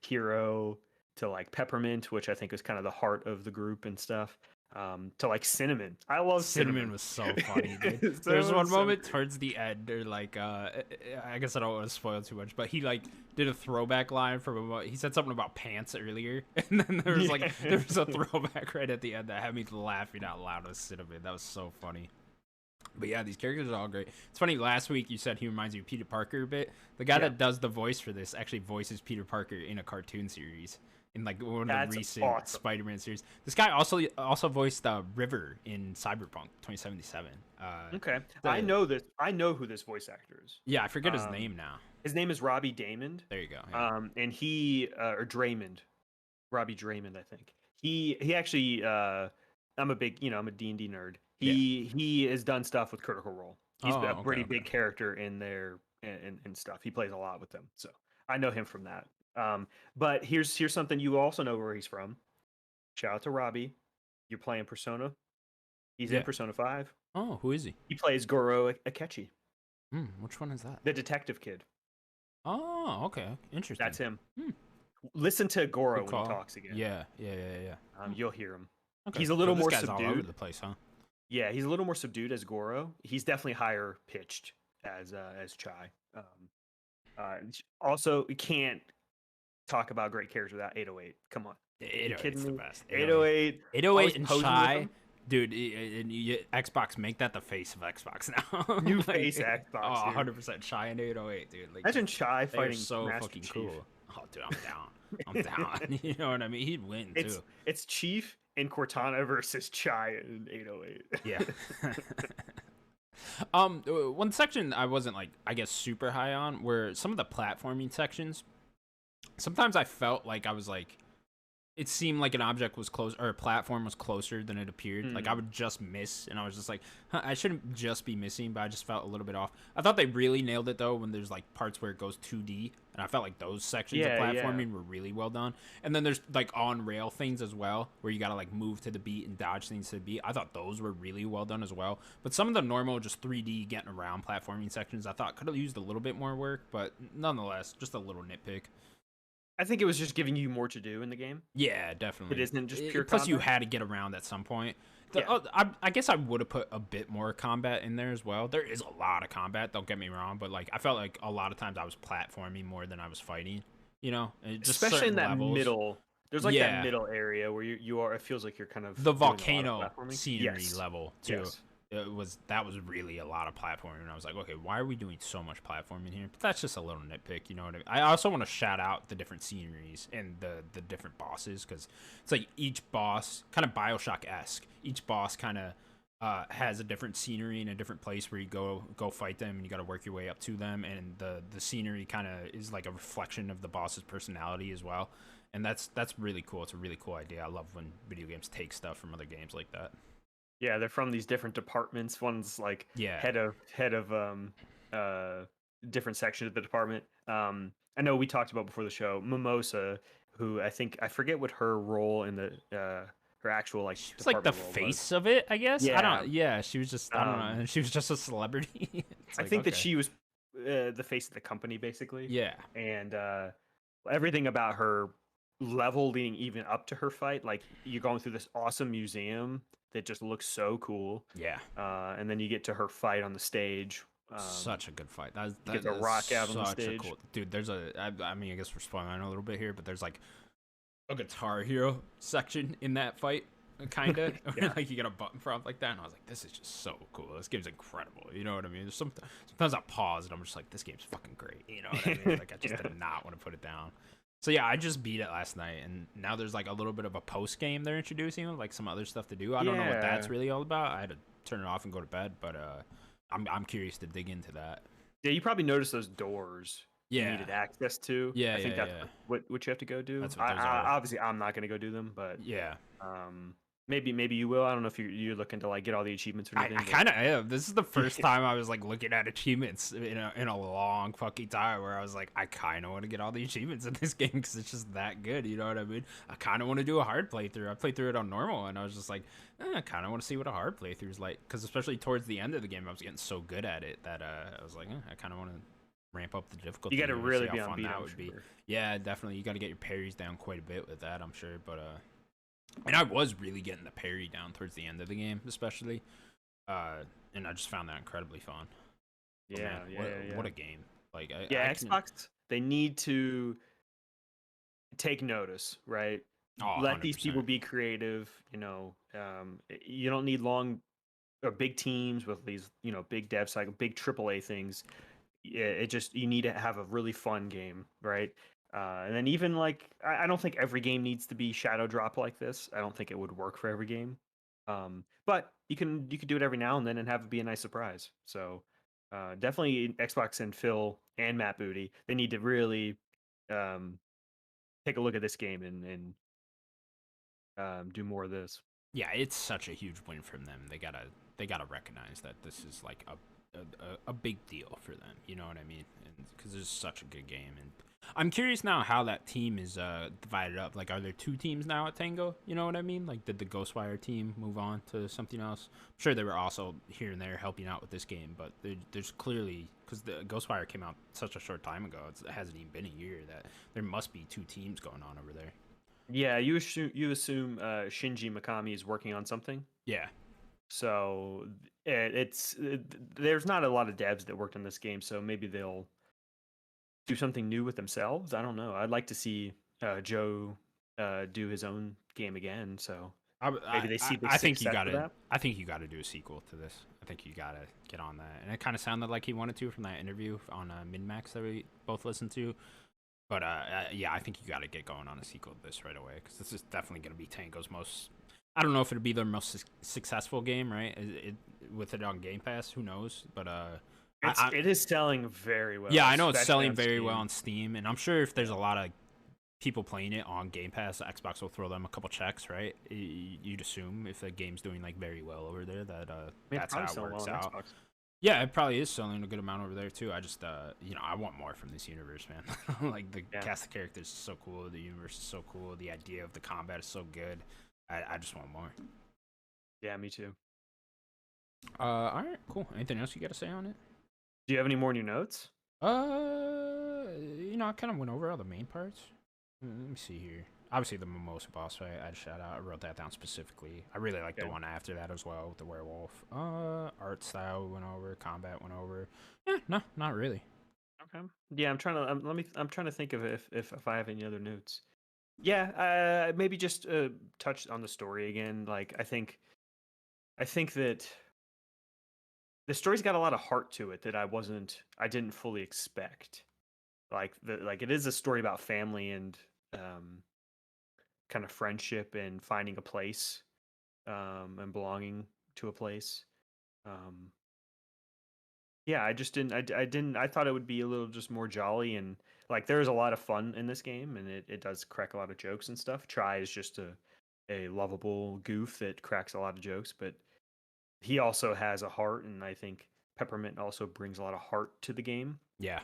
Speaker 2: hero, to like Peppermint, which I think was kind of the heart of the group and stuff. To like Cinnamon. I love
Speaker 1: Cinnamon
Speaker 2: Cinnamon.
Speaker 1: was so funny, dude. There's one
Speaker 2: Cinnamon's so
Speaker 1: moment
Speaker 2: great.
Speaker 1: towards the end, or like, I guess I don't want to spoil too much, but he like did a throwback line from he said something about pants earlier, and then there was a throwback right at the end that had me laughing out loud with Cinnamon. That was so funny. But yeah, these characters are all great. It's funny, last week you said he reminds you of Peter Parker a bit. The guy
Speaker 2: Yeah,
Speaker 1: that does the voice for this actually voices Peter Parker in a cartoon series. In like one of the
Speaker 2: that's
Speaker 1: recent
Speaker 2: awesome.
Speaker 1: Spider-Man series, this guy also voiced River in Cyberpunk 2077.
Speaker 2: Okay, I
Speaker 1: The,
Speaker 2: know this. I know who this voice actor is.
Speaker 1: yeah, I forget his
Speaker 2: Um,
Speaker 1: name now.
Speaker 2: his name is Robbie Daymond.
Speaker 1: There you go. Yeah.
Speaker 2: And he or Draymond, Robbie Draymond, I think. He actually. I'm a big, I'm a D&D nerd.
Speaker 1: Yeah.
Speaker 2: He has done stuff with Critical Role. He's
Speaker 1: Oh,
Speaker 2: a
Speaker 1: okay,
Speaker 2: pretty
Speaker 1: okay.
Speaker 2: big character in there and stuff. He plays a lot with them, so I know him from that. But here's something you also know where he's from. Shout out to Robbie. You're playing Persona. He's in
Speaker 1: Yeah.
Speaker 2: Persona 5.
Speaker 1: Oh, who is he?
Speaker 2: He plays Goro Akechi,
Speaker 1: Which one is that?
Speaker 2: the detective kid.
Speaker 1: Oh, okay. Interesting.
Speaker 2: That's him.
Speaker 1: Hmm.
Speaker 2: Listen to Goro
Speaker 1: Good
Speaker 2: when he
Speaker 1: call.
Speaker 2: talks again.
Speaker 1: Yeah.
Speaker 2: You'll hear him.
Speaker 1: Okay.
Speaker 2: He's a
Speaker 1: So
Speaker 2: little
Speaker 1: this
Speaker 2: more
Speaker 1: guy's all over
Speaker 2: subdued.
Speaker 1: the place, huh?
Speaker 2: Yeah, he's a little more subdued as Goro. He's definitely higher pitched as Chai. Also, you can't talk about great characters without 808. Come on, you
Speaker 1: 808's
Speaker 2: kidding
Speaker 1: the
Speaker 2: me?
Speaker 1: best.
Speaker 2: 808,
Speaker 1: 808
Speaker 2: always
Speaker 1: and
Speaker 2: posing with
Speaker 1: Shy,
Speaker 2: him.
Speaker 1: dude. Xbox make that the face of Xbox now.
Speaker 2: New
Speaker 1: Like,
Speaker 2: face Xbox.
Speaker 1: Oh,
Speaker 2: Dude.
Speaker 1: 100% Shy and 808, dude. Like
Speaker 2: Imagine Chai
Speaker 1: they're
Speaker 2: fighting
Speaker 1: so
Speaker 2: Master
Speaker 1: fucking
Speaker 2: Chief.
Speaker 1: cool. Oh, dude, I'm down. I'm down. You know what I mean? He'd win too.
Speaker 2: It's Chief and Cortana versus Chai and 808.
Speaker 1: Yeah. One section I wasn't like, I guess, super high on were some of the platforming sections. Sometimes I felt like I was like, it seemed like an object was close or a platform was closer than it appeared. Like I would just miss, and I was just like, I shouldn't just be missing, but I just felt a little bit off. I thought they really nailed it though when there's like parts where it goes 2D, and I felt like those sections of
Speaker 2: Yeah,
Speaker 1: platforming were really well done. And then there's like on rail things as well, where you gotta like move to the beat and dodge things to the beat. I thought those were really well done as well. But some of the normal just 3D getting around platforming sections, I thought could have used a little bit more work, but nonetheless, just a little nitpick.
Speaker 2: I think it was just giving you more to do in the game.
Speaker 1: Yeah, definitely.
Speaker 2: It isn't just pure
Speaker 1: Plus, you
Speaker 2: combat.
Speaker 1: had to get around at some point.
Speaker 2: Yeah.
Speaker 1: I guess I would have put a bit more combat in there as well. There is a lot of combat. Don't get me wrong, but like I felt like a lot of times I was platforming more than I was fighting. And just
Speaker 2: Especially in
Speaker 1: certain
Speaker 2: that
Speaker 1: levels.
Speaker 2: middle. There's like
Speaker 1: Yeah.
Speaker 2: that middle area where you are. It feels like you're kind of
Speaker 1: The
Speaker 2: doing a lot of
Speaker 1: volcano
Speaker 2: platforming.
Speaker 1: scenery
Speaker 2: Yes.
Speaker 1: level too.
Speaker 2: Yes.
Speaker 1: That was really a lot of platforming, and I was like, okay, why are we doing so much platforming here? But that's just a little nitpick, you know what I mean? I also want to shout out the different sceneries and the different bosses, because it's like each boss kind of Bioshock-esque. Each boss kind of has a different scenery and a different place where you go fight them, and you got to work your way up to them, and the scenery kind of is like a reflection of the boss's personality as well, and that's really cool. It's a really cool idea. I love when video games take stuff from other games like that.
Speaker 2: Yeah, they're from these different departments. One's like
Speaker 1: Yeah.
Speaker 2: head of uh different section of the department. I know we talked about before the show Mimosa, who I forget what her role in the her actual like
Speaker 1: She was like the
Speaker 2: department role was.
Speaker 1: face of it, I guess. I
Speaker 2: Yeah.
Speaker 1: don't. Yeah, she was just. I don't know.
Speaker 2: Um,
Speaker 1: She was just a celebrity. It's
Speaker 2: I
Speaker 1: like
Speaker 2: think that
Speaker 1: okay.
Speaker 2: she was the face of the company basically,
Speaker 1: Yeah.
Speaker 2: and everything about her level leading even up to her fight, like you're going through this awesome museum that just looks so cool,
Speaker 1: Yeah.
Speaker 2: and then you get to her fight on the stage.
Speaker 1: Such a good fight. That
Speaker 2: You
Speaker 1: that
Speaker 2: get to
Speaker 1: is
Speaker 2: rock out on the
Speaker 1: such a
Speaker 2: stage.
Speaker 1: cool dude. There's I mean, I guess we're spoiling a little bit here, but there's like a Guitar Hero section in that fight, kinda.
Speaker 2: Yeah.
Speaker 1: Like you get a button prompt like that, and I was like, this is just so cool. This game's incredible. You know what I mean? There's sometimes I pause and I'm just like, this game's fucking great. You know what I mean? Like I just
Speaker 2: Yeah.
Speaker 1: did not want to put it down. So yeah, I just beat it last night, and now there's like a little bit of a post game they're introducing, like some other stuff to do. I don't know what that's
Speaker 2: Yeah.
Speaker 1: really all about. I had to turn it off and go to bed, but I'm curious to dig into that.
Speaker 2: Yeah, you probably noticed those doors you
Speaker 1: Yeah.
Speaker 2: needed access to.
Speaker 1: Yeah,
Speaker 2: I think
Speaker 1: yeah,
Speaker 2: that's
Speaker 1: yeah.
Speaker 2: what you have to go do.
Speaker 1: That's what those are.
Speaker 2: Obviously, I'm not going to go do them, but
Speaker 1: Yeah.
Speaker 2: maybe you will. I don't know if you're looking to like get all the achievements or
Speaker 1: I
Speaker 2: anything.
Speaker 1: kind of am. This is the first time I was like looking at achievements in a long fucking time where I was like, I kind of want to get all the achievements in this game because it's just that good. You know what I mean? I kind of want to do a hard playthrough. I played through it on normal, and I was just like, I kind of want to see what a hard playthrough is like. Because especially towards the end of the game, I was getting so good at it that I was like, I kind of want to ramp up the difficulty.
Speaker 2: You got to
Speaker 1: and
Speaker 2: really
Speaker 1: see
Speaker 2: be
Speaker 1: how
Speaker 2: on
Speaker 1: fun
Speaker 2: beat.
Speaker 1: that
Speaker 2: I'm
Speaker 1: would be.
Speaker 2: sure.
Speaker 1: Yeah, definitely. You got to get your parries down quite a bit with that, I'm sure. But and I was really getting the parry down towards the end of the game, especially. And I just found that incredibly fun. But
Speaker 2: Yeah,
Speaker 1: man,
Speaker 2: yeah.
Speaker 1: what a game! Like,
Speaker 2: Yeah,
Speaker 1: I can,
Speaker 2: Xbox. They need to take notice, right?
Speaker 1: oh,
Speaker 2: Let these people
Speaker 1: 100%.
Speaker 2: be creative. You don't need long or big teams with these, big dev cycle, big AAA things. Yeah, it just you need to have a really fun game, right? And then even like I don't think every game needs to be shadow drop like this. I don't think it would work for every game. But you could do it every now and then and have it be a nice surprise. So definitely Xbox and Phil and Matt Booty, they need to really um, take a look at this game and do more of this.
Speaker 1: Yeah, it's such a huge win from them. They gotta recognize that this is like a big deal for them. You know what I mean? And because it's such a good game, and I'm curious now how that team is divided up. Like, are there two teams now at Tango? You know what I mean? Like, did the Ghostwire team move on to something else? I'm sure they were also here and there helping out with this game, but there's clearly, because the Ghostwire came out such a short time ago, it hasn't even been a year, that there must be two teams going on over there.
Speaker 2: Yeah, you assume Shinji Mikami is working on something.
Speaker 1: Yeah.
Speaker 2: So there's not a lot of devs that worked on this game, so maybe they'll do something new with themselves. I don't know. I'd like to see Joe do his own game again. So maybe they see the
Speaker 1: I think you
Speaker 2: success of
Speaker 1: gotta.
Speaker 2: that.
Speaker 1: I think you gotta do a sequel to this. I think you gotta get on that. And it kind of sounded like he wanted to from that interview on MinMax that we both listened to. But yeah, I think you gotta get going on a sequel to this right away because this is definitely gonna be Tango's most. I don't know if it'll be their most successful game, right? With it on Game Pass, who knows? But
Speaker 2: It is selling very well.
Speaker 1: yeah, I know it's
Speaker 2: especially
Speaker 1: selling
Speaker 2: on
Speaker 1: very
Speaker 2: Steam.
Speaker 1: well on Steam, and I'm sure if there's a lot of people playing it on Game Pass, Xbox will throw them a couple checks, right? You'd assume if the game's doing like very well over there, that
Speaker 2: I mean,
Speaker 1: that's how
Speaker 2: probably
Speaker 1: it
Speaker 2: selling
Speaker 1: works
Speaker 2: well on
Speaker 1: out.
Speaker 2: Xbox.
Speaker 1: Yeah, it probably is selling a good amount over there too. I just, I want more from this universe, man. Like the
Speaker 2: Yeah.
Speaker 1: cast of characters is so cool, the universe is so cool, the idea of the combat is so good. I just want more.
Speaker 2: Yeah, me too.
Speaker 1: All right, cool. Anything else you got to say on it?
Speaker 2: Do you have any more new notes?
Speaker 1: I kind of went over all the main parts. Let me see here. Obviously, the Mimosa boss fight, I'd shout out. I wrote that down specifically. I really like the
Speaker 2: Okay.
Speaker 1: one after that as well, with the werewolf. Art style went over, combat went over. Yeah, no, not really.
Speaker 2: Okay. Yeah, I'm trying to I'm trying to think of if I have any other notes. Yeah, maybe just touch on the story again. Like I think that the story's got a lot of heart to it that I didn't fully expect. Like it is a story about family and kind of friendship and finding a place and belonging. to a place. Um, yeah, I just didn't. I didn't. I thought it would be a little just more jolly and like there's a lot of fun in this game, and it does crack a lot of jokes and stuff. Try is just a lovable goof that cracks a lot of jokes, but he also has a heart, and I think Peppermint also brings a lot of heart to the game.
Speaker 1: Yeah.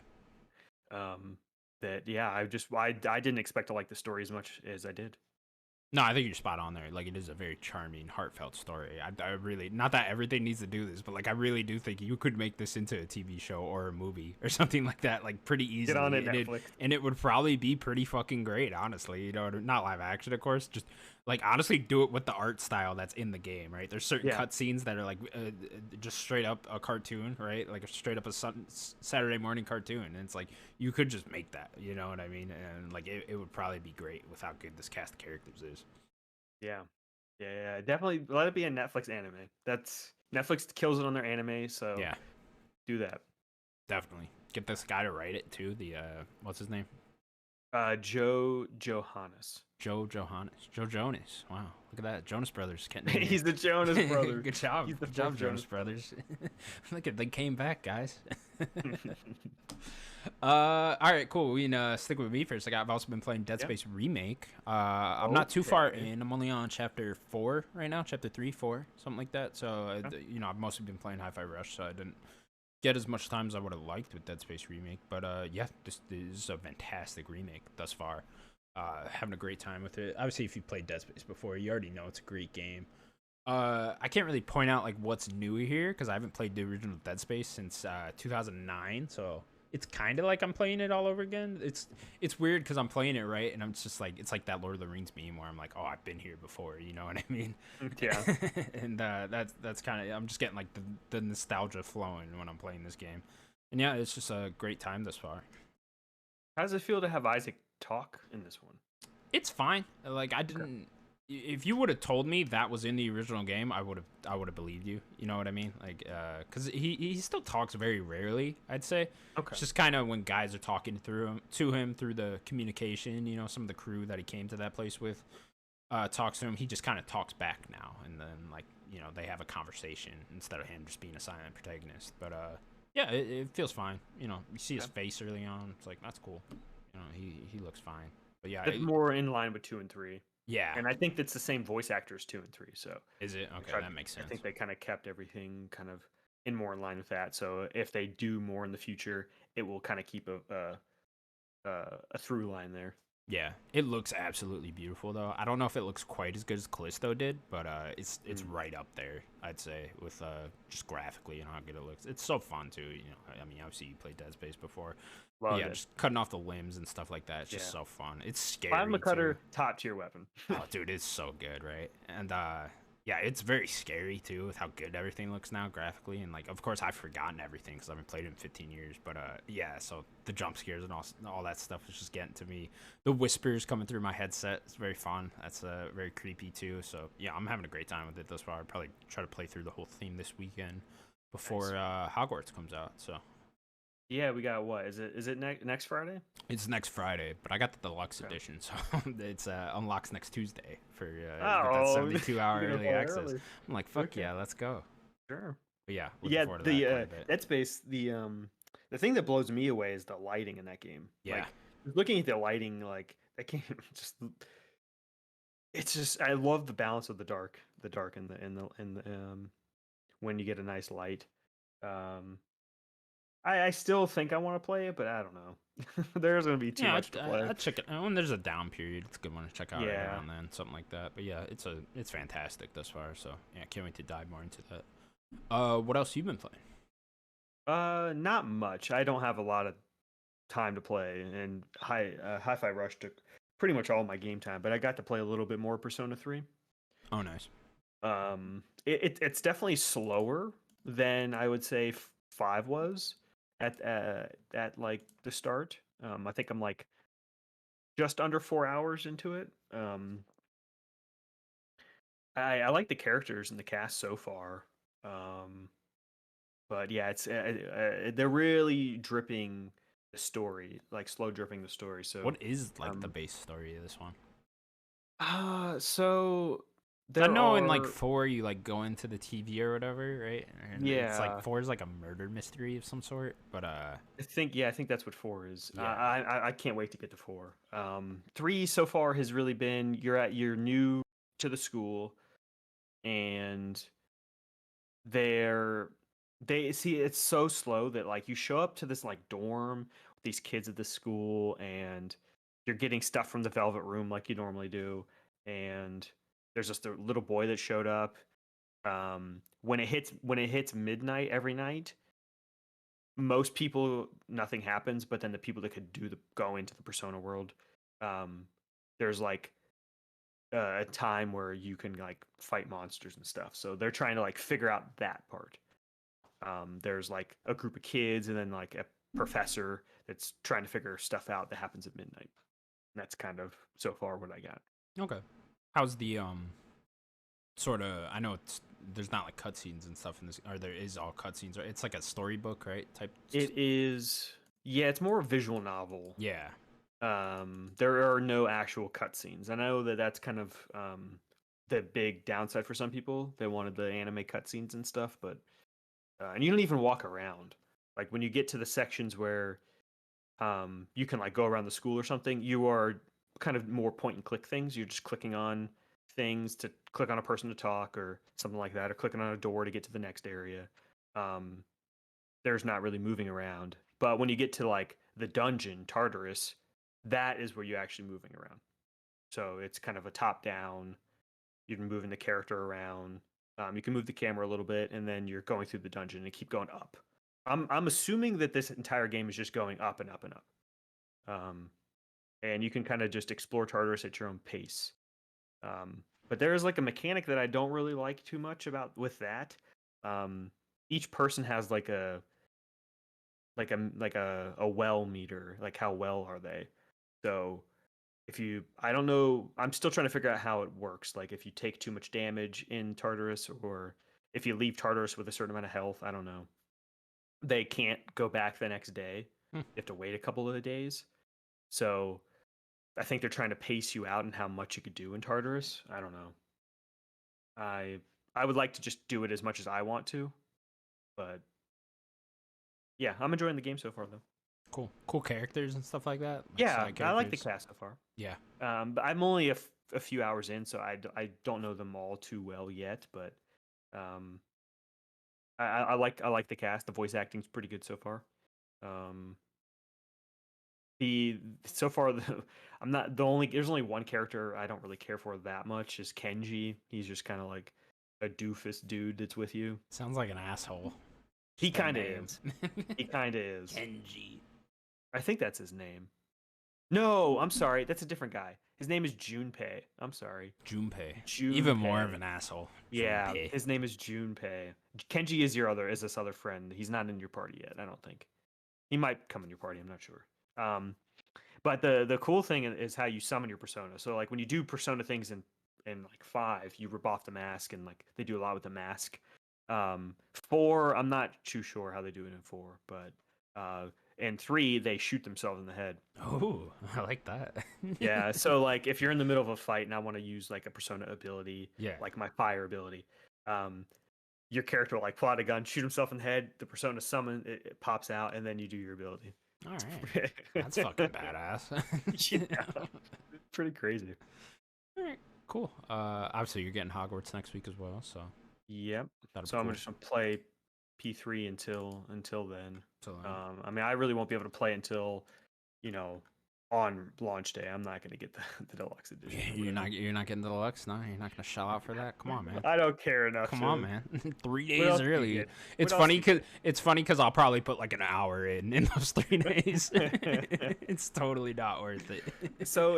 Speaker 2: That yeah, I didn't expect to like the story as much as I did.
Speaker 1: No, I think you're spot on there. Like, it is a very charming, heartfelt story. I really, not that everything needs to do this, but like, I really do think you could make this into a TV show or a movie or something like that, like pretty easily.
Speaker 2: Get on it,
Speaker 1: and
Speaker 2: Netflix.
Speaker 1: And it would probably be pretty fucking great, honestly. You know, not live action, of course. Just like honestly, do it with the art style that's in the game, right? There's certain cutscenes that are like just straight up a cartoon, right? Like straight up a Saturday morning cartoon, and it's like you could just make that. You know what I mean? And like, it would probably be great with how good this cast of characters is.
Speaker 2: Yeah, definitely let it be a Netflix anime. That's Netflix kills it on their anime, so
Speaker 1: yeah,
Speaker 2: do that.
Speaker 1: Definitely get this guy to write it too. The what's his name?
Speaker 2: Joe Johannes.
Speaker 1: Joe Jonas. Wow, look at that, Jonas Brothers.
Speaker 2: He's the Jonas Brothers.
Speaker 1: Good job.
Speaker 2: He's the
Speaker 1: Good job, Jonas Brothers. Look at, they came back, guys. All right, cool. We can stick with me first. I've also been playing Dead Space Remake. I'm not too far in. I'm only on chapter 4 right now, chapter 3, 4, something like that. So I've mostly been playing Hi-Fi Rush, so I didn't get as much time as I would have liked with Dead Space Remake. But yeah, this is a fantastic remake thus far. Having a great time with it. Obviously, if you played Dead Space before, you already know it's a great game. I can't really point out like what's new here because I haven't played the original Dead Space since 2009, so it's kind of like I'm playing it all over again. It's weird because I'm playing it, right, and I'm just like, it's like that Lord of the Rings meme where I'm like, oh, I've been here before, you know what I mean?
Speaker 2: Yeah.
Speaker 1: And that's kind of, I'm just getting like the nostalgia flowing when I'm playing this game, and yeah, it's just a great time thus far.
Speaker 2: How does it feel to have Isaac talk in this one?
Speaker 1: It's fine. Like, I didn't. If you would have told me that was in the original game, I would have believed you. You know what I mean? Like, because he still talks very rarely, I'd say.
Speaker 2: Okay.
Speaker 1: It's just kind of when guys are talking to him through the communication. You know, some of the crew that he came to that place with talks to him. He just kind of talks back now, and then like, you know, they have a conversation instead of him just being a silent protagonist. But yeah, it feels fine. You know, you see his face early on. It's like, that's cool. You know, he looks fine. But yeah,
Speaker 2: it's more in line with 2 and 3.
Speaker 1: Yeah,
Speaker 2: and I think that's the same voice actors 2 and 3. So
Speaker 1: is it okay? That makes sense.
Speaker 2: I think they kind of kept everything kind of in more in line with that. So if they do more in the future, it will kind of keep a through line there.
Speaker 1: Yeah, it looks absolutely beautiful though. I don't know if it looks quite as good as Callisto did, but it's right up there, I'd say, with just graphically and how good it looks. It's so fun too. You know, I mean, obviously you played Dead Space before. Well, yeah, just cutting off the limbs and stuff like that. It's just so fun. It's scary.
Speaker 2: Plasma cutter, top tier weapon.
Speaker 1: Oh, dude, it's so good, right? And yeah, it's very scary too with how good everything looks now graphically. And like, of course, I've forgotten everything because I haven't played it in 15 years. But yeah, so the jump scares and all that stuff is just getting to me. The whispers coming through my headset, it's very fun. That's very creepy too. So yeah, I'm having a great time with it thus far. I'll probably try to play through the whole theme this weekend before Hogwarts comes out. So.
Speaker 2: Yeah, we got what? Is it next Friday?
Speaker 1: It's next Friday, but I got the deluxe edition, so it's unlocks next Tuesday for that 72-hour early access. Early. I'm like, fuck yeah, let's go.
Speaker 2: Sure.
Speaker 1: But yeah,
Speaker 2: the Dead Space, the thing that blows me away is the lighting in that game.
Speaker 1: Yeah.
Speaker 2: Like, looking at the lighting, like that game it's I love the balance of the dark and the when you get a nice light. I still think I want to play it, but I don't know. There's going to be too much to play.
Speaker 1: I'll check it. When there's a down period, it's a good one to check out right around then, something like that. But yeah, it's fantastic thus far. So yeah, can't wait to dive more into that. What else you been playing?
Speaker 2: Not much. I don't have a lot of time to play, and Hi-Fi Rush took pretty much all my game time. But I got to play a little bit more Persona 3.
Speaker 1: Oh, nice.
Speaker 2: It's definitely slower than I would say 5 was. At like the start. I think I'm like just under 4 hours into it. I like the characters and the cast so far. But yeah, it's they're really dripping the story, like slow dripping the story. So
Speaker 1: what is like the base story of this one?
Speaker 2: So
Speaker 1: I
Speaker 2: there
Speaker 1: know in like
Speaker 2: are
Speaker 1: 4 you like go into the TV or whatever, right? And it's like
Speaker 2: yeah.
Speaker 1: 4 is like a murder mystery of some sort. But
Speaker 2: I think that's what 4 is.
Speaker 1: yeah.
Speaker 2: I can't wait to get to 4. 3 so far has really been you're new to the school, and they're they see it's so slow that like you show up to this like dorm with these kids at the school, and you're getting stuff from the Velvet Room like you normally do, and there's just a little boy that showed up. When it hits midnight every night, most people nothing happens, but then the people that could go into the persona world, um there's like a time where you can like fight monsters and stuff, so they're trying to like figure out that part. There's like a group of kids and then like a professor that's trying to figure stuff out that happens at midnight. And that's kind of so far what I got.
Speaker 1: Okay. How's the sort of? I know it's there's not like cutscenes and stuff in this, or there is all cutscenes, right? It's like a storybook, right? Type.
Speaker 2: It is, yeah, it's more a visual novel.
Speaker 1: Yeah.
Speaker 2: There are no actual cutscenes. I know that that's kind of the big downside for some people. They wanted the anime cutscenes and stuff, but and you don't even walk around. Like when you get to the sections where you can like go around the school or something, you are kind of more point and click things. You're just clicking on things to click on a person to talk or something like that, or clicking on a door to get to the next area. Um, there's not really moving around. But when you get to like the dungeon, Tartarus, that is where you're actually moving around. So it's kind of a top down. You're moving the character around. You can move the camera a little bit, and then you're going through the dungeon and keep going up. I'm assuming that this entire game is just going up and up and up. And you can kind of just explore Tartarus at your own pace. But there is like a mechanic that I don't really like too much about with that. Each person has like a well meter, like how well are they? So if you, I don't know, I'm still trying to figure out how it works. Like if you take too much damage in Tartarus, or if you leave Tartarus with a certain amount of health, I don't know. They can't go back the next day.
Speaker 1: Hmm.
Speaker 2: You have to wait a couple of days. So I think they're trying to pace you out and how much you could do in Tartarus. I don't know. I I would like to just do it as much as I want to, but yeah, I'm enjoying the game so far though.
Speaker 1: Cool characters and stuff like that. Like
Speaker 2: Yeah,
Speaker 1: side
Speaker 2: I like the
Speaker 1: characters.
Speaker 2: cast so far.
Speaker 1: Yeah.
Speaker 2: But I'm only a few hours in, so I don't know them all too well yet. But um, I like the cast. The voice acting's pretty good so far. Um, the so far the I'm not the only. There's only one character I don't really care for that much. Is Kenji. He's just kind of like a doofus dude that's with you.
Speaker 1: Sounds like an asshole.
Speaker 2: He
Speaker 1: Just that
Speaker 2: kind of
Speaker 1: name.
Speaker 2: is. He kind of is.
Speaker 1: Kenji.
Speaker 2: I think that's his name. No, I'm sorry. That's a different guy. His name is Junpei. I'm sorry.
Speaker 1: Junpei.
Speaker 2: Junpei.
Speaker 1: Even more of an asshole.
Speaker 2: Yeah,
Speaker 1: Junpei.
Speaker 2: his name is Junpei. Kenji is this other friend. He's not in your party yet, I don't think. He might come in your party, I'm not sure. But the cool thing is how you summon your persona. So like when you do persona things in like 5, you rip off the mask, and like they do a lot with the mask. 4, I'm not too sure how they do it in 4, but and 3, they shoot themselves in the head.
Speaker 1: Oh, I like that.
Speaker 2: Yeah, so like if you're in the middle of a fight and I want to use like a persona ability,
Speaker 1: Yeah.
Speaker 2: like my fire ability, your character will like pull out a gun, shoot himself in the head, the persona summon, it pops out, and then you do your ability.
Speaker 1: All right. That's fucking badass.
Speaker 2: Yeah, pretty crazy.
Speaker 1: All right. Cool. Obviously you're getting Hogwarts next week as well, so
Speaker 2: Yep.
Speaker 1: that'll
Speaker 2: So
Speaker 1: be
Speaker 2: I'm
Speaker 1: cool.
Speaker 2: just gonna play P3 until then.
Speaker 1: So,
Speaker 2: I mean, I really won't be able to play until, on launch day. I'm not gonna get the deluxe edition. or
Speaker 1: you're
Speaker 2: whatever.
Speaker 1: you're not getting the deluxe? No, you're not gonna shell out for that? Come on, man.
Speaker 2: I don't care enough.
Speaker 1: Come
Speaker 2: to,
Speaker 1: on, man. 3
Speaker 2: What else
Speaker 1: days
Speaker 2: do you
Speaker 1: early.
Speaker 2: get?
Speaker 1: It's
Speaker 2: What else
Speaker 1: funny
Speaker 2: do you
Speaker 1: because I'll probably put like an hour in those 3 days. It's totally not worth it.
Speaker 2: So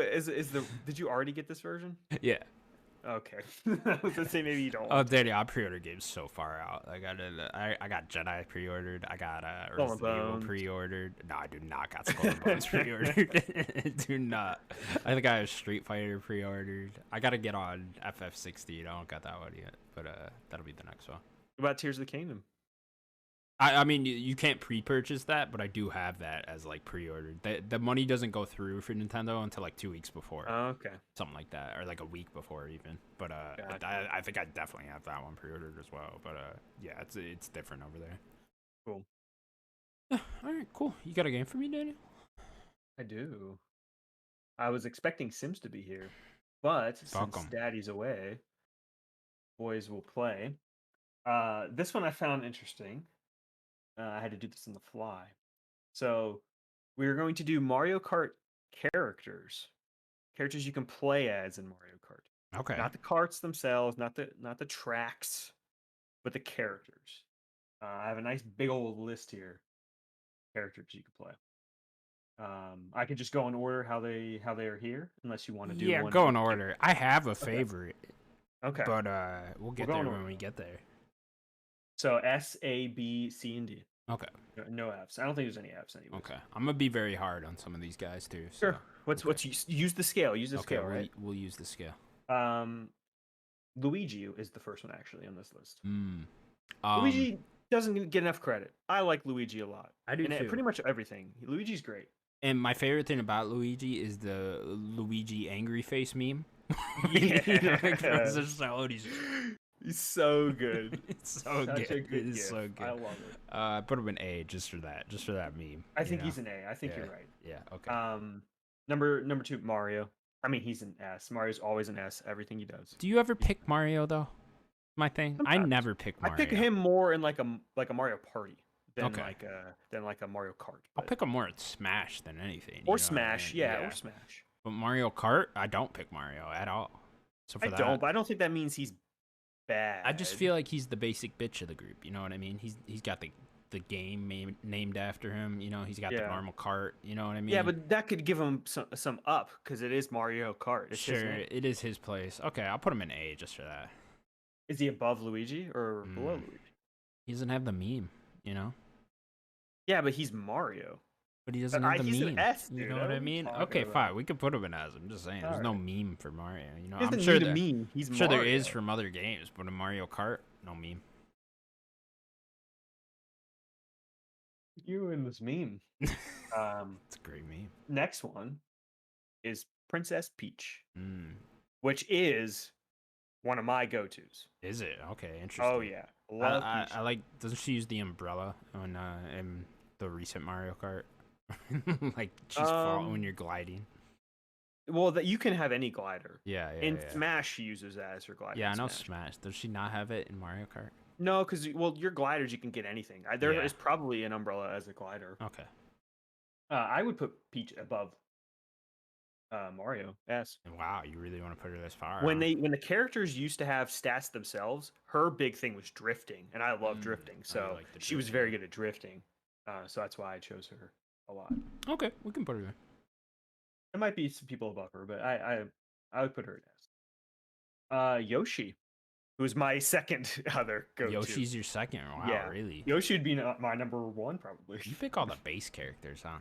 Speaker 2: did you already get this version?
Speaker 1: Yeah.
Speaker 2: Okay. I was gonna say maybe you don't.
Speaker 1: Oh, Danny, I pre-ordered games so far out. I got Jedi pre-ordered. I got
Speaker 2: Skull and
Speaker 1: Resident Evil
Speaker 2: Bones.
Speaker 1: pre-ordered. No, I do not got Skull and Bones pre-ordered. Do not. I think I have Street Fighter pre-ordered. I gotta get on FF16. I don't got that one yet, but that'll be the next one.
Speaker 2: What about Tears of the Kingdom?
Speaker 1: I mean, you can't pre-purchase that, but I do have that as like pre-ordered. The money doesn't go through for Nintendo until like 2 weeks before,
Speaker 2: Okay.
Speaker 1: something like that, or like a week before even. But
Speaker 2: Gotcha.
Speaker 1: I think I definitely have that one pre-ordered as well. But yeah, it's different over there.
Speaker 2: Cool.
Speaker 1: Yeah, all right, cool. You got a game for me, Daniel?
Speaker 2: I do. I was expecting Sims to be here, but
Speaker 1: Fuck
Speaker 2: since
Speaker 1: 'em.
Speaker 2: Daddy's away, boys will play. This one I found interesting. I had to do this on the fly. So we're going to do Mario Kart characters, characters you can play as in Mario Kart.
Speaker 1: Okay.
Speaker 2: Not the karts themselves, not the tracks, but the characters. I have a nice big old list here, characters you can play. I could just go in order how they are here, unless you want to do
Speaker 1: Yeah,
Speaker 2: one
Speaker 1: go
Speaker 2: in
Speaker 1: in
Speaker 2: particular.
Speaker 1: order. I have a
Speaker 2: Okay.
Speaker 1: favorite,
Speaker 2: Okay.
Speaker 1: but we'll get
Speaker 2: go
Speaker 1: there
Speaker 2: in
Speaker 1: when
Speaker 2: order.
Speaker 1: we get there.
Speaker 2: So S, A, B, C, and D.
Speaker 1: Okay.
Speaker 2: No Fs. I don't think there's any Fs anyways.
Speaker 1: Okay. I'm gonna be very hard on some of these guys too. So.
Speaker 2: Sure. What's use the scale? Use the
Speaker 1: Okay,
Speaker 2: scale, right?
Speaker 1: we'll use the scale.
Speaker 2: Luigi is the first one actually on this list.
Speaker 1: Hmm.
Speaker 2: Luigi doesn't get enough credit. I like Luigi a lot.
Speaker 1: I do too.
Speaker 2: Pretty much everything. Luigi's great.
Speaker 1: And my favorite thing about Luigi is the Luigi angry face meme.
Speaker 2: Yeah. He's so good.
Speaker 1: It's so
Speaker 2: Such
Speaker 1: good.
Speaker 2: a good
Speaker 1: It is
Speaker 2: gif.
Speaker 1: so good.
Speaker 2: I love it.
Speaker 1: I put him an A just for that meme.
Speaker 2: I think he's an A. I think
Speaker 1: Yeah.
Speaker 2: you're right.
Speaker 1: Yeah. Okay.
Speaker 2: Number 2, Mario. I mean, he's an S. Mario's always an S. Everything he does.
Speaker 1: Do you ever pick Mario though? My thing. I
Speaker 2: Sometimes.
Speaker 1: never pick Mario.
Speaker 2: I pick him more in like a Mario Party than
Speaker 1: Okay.
Speaker 2: like a Mario Kart.
Speaker 1: I'll pick him more at Smash than anything.
Speaker 2: Or Smash, yeah, or Smash.
Speaker 1: But Mario Kart, I don't pick Mario at all. So for that,
Speaker 2: but I don't think that means he's bad.
Speaker 1: I just feel like he's the basic bitch of the group. You know what I mean? He's got the game named after him. You know, he's got the normal cart. You know what I mean?
Speaker 2: Yeah, but that could give him some up because it is Mario Kart. It's
Speaker 1: sure, it is his place. Okay, I'll put him in A just for that.
Speaker 2: Is he above Luigi or below Luigi?
Speaker 1: He doesn't have the meme, you know?
Speaker 2: Yeah, but he's Mario.
Speaker 1: But he doesn't have the
Speaker 2: he's
Speaker 1: meme.
Speaker 2: an S, dude.
Speaker 1: You know what I mean? Okay, fine. We could put him in S. I'm just saying. There's no meme for Mario. You know, I'm sure
Speaker 2: meme. He's
Speaker 1: sure there is from other games, but in Mario Kart, no meme.
Speaker 2: You and this meme.
Speaker 1: It's a great meme.
Speaker 2: Next one is Princess Peach, which is one of my go-tos.
Speaker 1: Is it? Okay, interesting.
Speaker 2: Oh yeah, love Peach.
Speaker 1: I like. Doesn't she use the umbrella in the recent Mario Kart? Like she's falling when you're gliding.
Speaker 2: Well, that you can have any glider.
Speaker 1: Yeah.
Speaker 2: In Smash, she uses that as her glider.
Speaker 1: Yeah, I know Smash. Does she not have it in Mario Kart?
Speaker 2: No, because your gliders you can get anything. There is probably an umbrella as a glider.
Speaker 1: Okay.
Speaker 2: I would put Peach above Mario S.
Speaker 1: Wow, you really want to put her this far?
Speaker 2: When the characters used to have stats themselves, her big thing was drifting, and I love drifting. So she was very good at drifting. So that's why I chose her a lot.
Speaker 1: Okay, we can put her there.
Speaker 2: There might be some people above her, but I would put her at S. Yoshi, who's my second other go-to.
Speaker 1: Yoshi's your second? Wow,
Speaker 2: yeah.
Speaker 1: Really?
Speaker 2: Yoshi would be my number 1 probably.
Speaker 1: You pick all the base characters, huh?